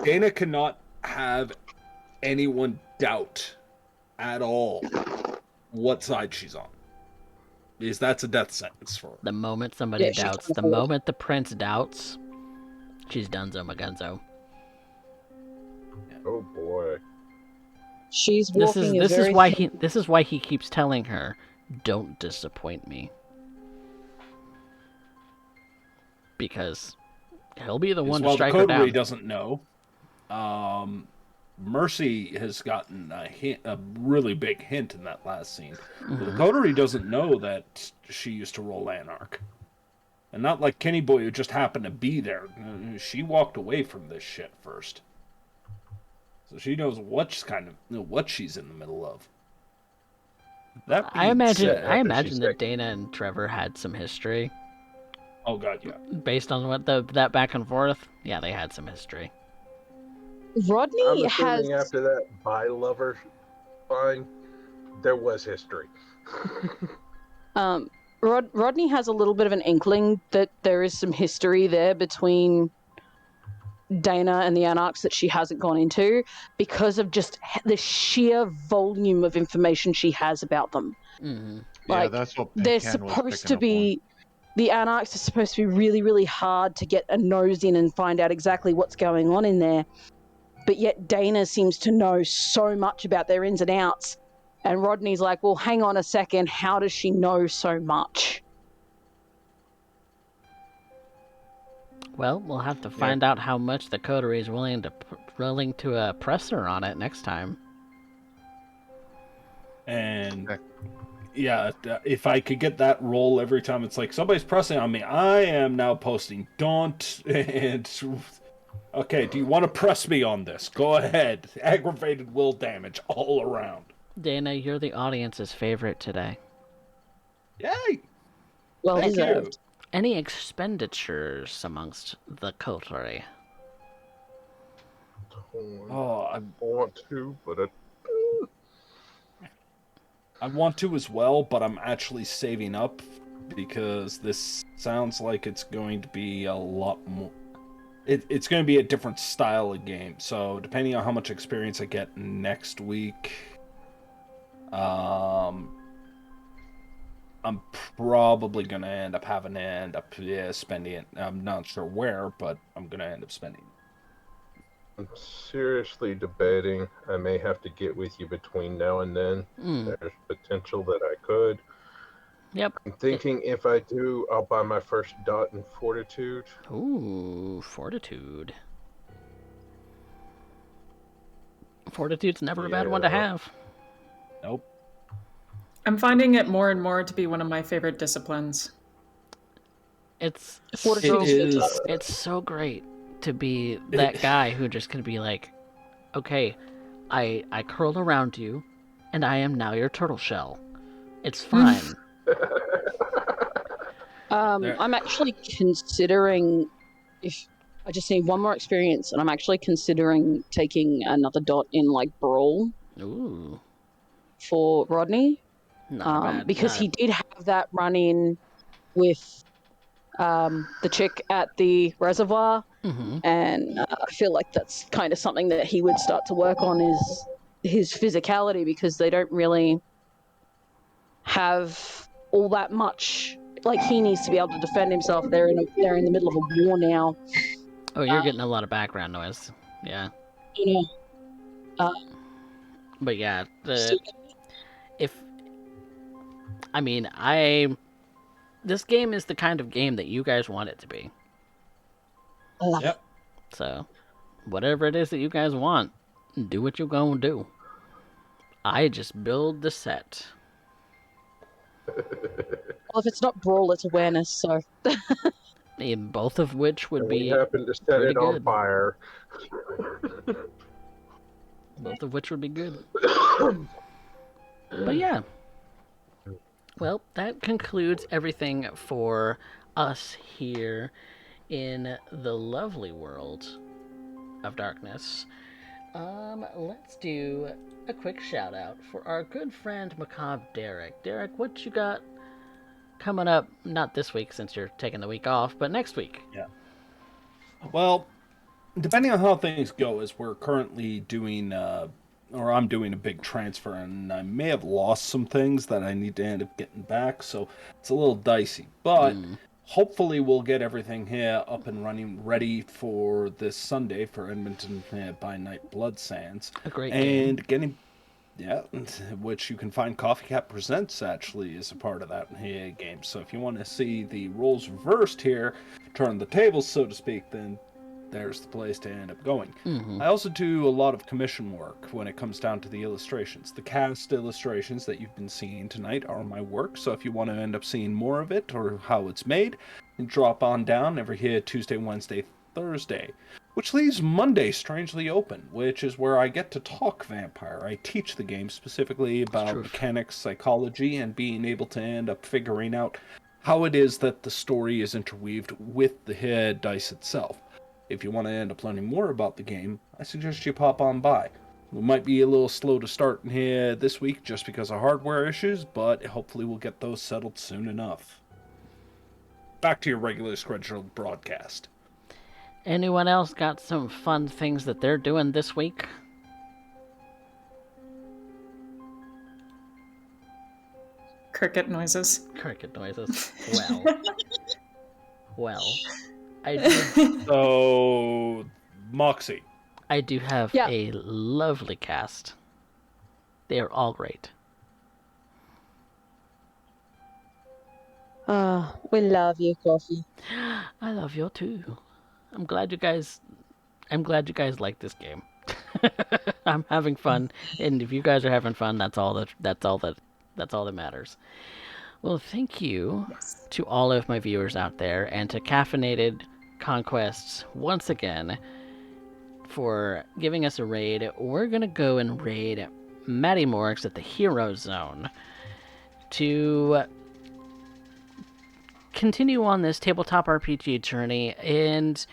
Dana cannot have anyone doubt at all what side she's on. Because that's a death sentence for her. The moment somebody Yeah, she doubts, can't the afford it. moment the prince doubts, she's donezo magunzo. Oh boy. She's This is walking a this is very why thin- he keeps telling her, "Don't disappoint me," because he'll be the one to While the strike her coterie down. doesn't know, Mercy has gotten a really big hint in that last scene. But the coterie doesn't know that she used to roll Anarch. And not like Kenny Boy who just happened to be there. She walked away from this shit first. So she knows what she's in the middle of. That I being imagine said, that Dana and Trevor had some history oh god, yeah. based on what that back and forth. Yeah, they had some history. Rodney I'm has assuming after that bi lover fine, there was history. Rodney has a little bit of an inkling that there is some history there between Dana and the Anarchs that she hasn't gone into because of just the sheer volume of information she has about them. Mm-hmm. Yeah, Like, that's what they're Ken was supposed picking to up on. be. The Anarchs are supposed to be really, really hard to get a nose in and find out exactly what's going on in there. But yet Dana seems to know so much about their ins and outs. And Rodney's like, well, hang on a second. How does she know so much? Well, we'll have to find out how much the coterie is willing to press her on it next time. And yeah, if I could get that roll every time it's like somebody's pressing on me, I am now posting don't and okay, do you want to press me on this? Go ahead. Aggravated will damage all around. Dana, you're the audience's favorite today. Yay! Well Thank deserved. you. Any expenditures amongst the coterie? Oh, I want to, but I want to as well, but I'm actually saving up because this sounds like it's going to be a lot more. It's going to be a different style of game. So depending on how much experience I get next week, I'm probably going to end up spending it. I'm not sure where, but I'm going to end up spending it. I'm seriously debating. I may have to get with you between now and then. There's potential that I could. Yep. I'm thinking if I do, I'll buy my first dot in fortitude. Ooh, fortitude. Fortitude's never a bad one to have. Nope. I'm finding it more and more to be one of my favorite disciplines. It's Fortitude so, is it's so great to be that guy who just can be like, okay, I curl around you, and I am now your turtle shell. It's fine. I'm actually considering if I just need one more experience, and I'm actually considering taking another dot in like Brawl Ooh, for Rodney. not bad. Because he did have that run in with the chick at the reservoir, and I feel like that's kind of something that he would start to work on is his physicality because they don't really have all that much. Like he needs to be able to defend himself. They're in the middle of a war now. Oh, you're getting a lot of background noise. Yeah, You know, but yeah, so this game is the kind of game that you guys want it to be. I love it. Yep. So, whatever it is that you guys want, do what you're gonna do. I just build the set. Well, if it's not Brawl, it's awareness. So Both of which would And be we happen to set pretty it on good. fire. Both of which would be good. But yeah. Well, that concludes everything for us here in the lovely world of darkness. Let's do a quick shout out for our good friend Macabre Derek. Derek, what you got coming up? Not this week since you're taking the week off, but next week. Yeah. Well, depending on how things go, as we're currently doing, or I'm doing a big transfer, and I may have lost some things that I need to end up getting back, so it's a little dicey. But hopefully, we'll get everything here up and running, ready for this Sunday for Edmonton by Night Blood Sands. A great and game. getting. Yeah, which you can find CoffeeCat Presents actually is a part of that game. So if you want to see the roles reversed here, turn the tables, so to speak, then there's the place to end up going. I also do a lot of commission work when it comes down to the illustrations. The cast illustrations that you've been seeing tonight are my work, so if you want to end up seeing more of it or how it's made, you drop on down every here Tuesday, Wednesday, Thursday. Which leaves Monday strangely open, which is where I get to talk vampire. I teach the game specifically about mechanics, psychology, and being able to end up figuring out how it is that the story is interweaved with the dice itself. If you want to end up learning more about the game, I suggest you pop on by. We might be a little slow to start here this week just because of hardware issues, but hopefully we'll get those settled soon enough. Back to your regularly scheduled broadcast. Anyone else got some fun things that they're doing this week? Cricket noises. Cricket noises. Well, I do. So, Moxie. I do have a lovely cast. They are all great. We love you, Coffee. I love you too. I'm glad you guys like this game. I'm having fun, and if you guys are having fun, that's all that matters. Well, thank you to all of my viewers out there, and to Caffeinated Conquests once again for giving us a raid. We're gonna go and raid Matty Morix at the Hero Zone to continue on this tabletop RPG journey and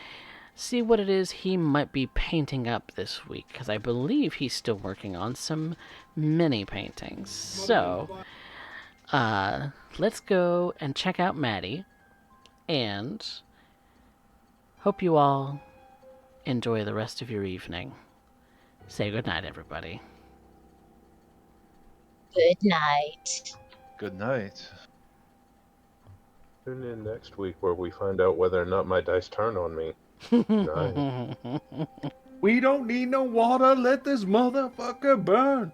see what it is he might be painting up this week, because I believe he's still working on some mini paintings. So, let's go and check out Maddie, and hope you all enjoy the rest of your evening. Say goodnight, everybody. Good night. Good night. Tune in next week where we find out whether or not my dice turn on me. Night. We don't need no water, let this motherfucker burn.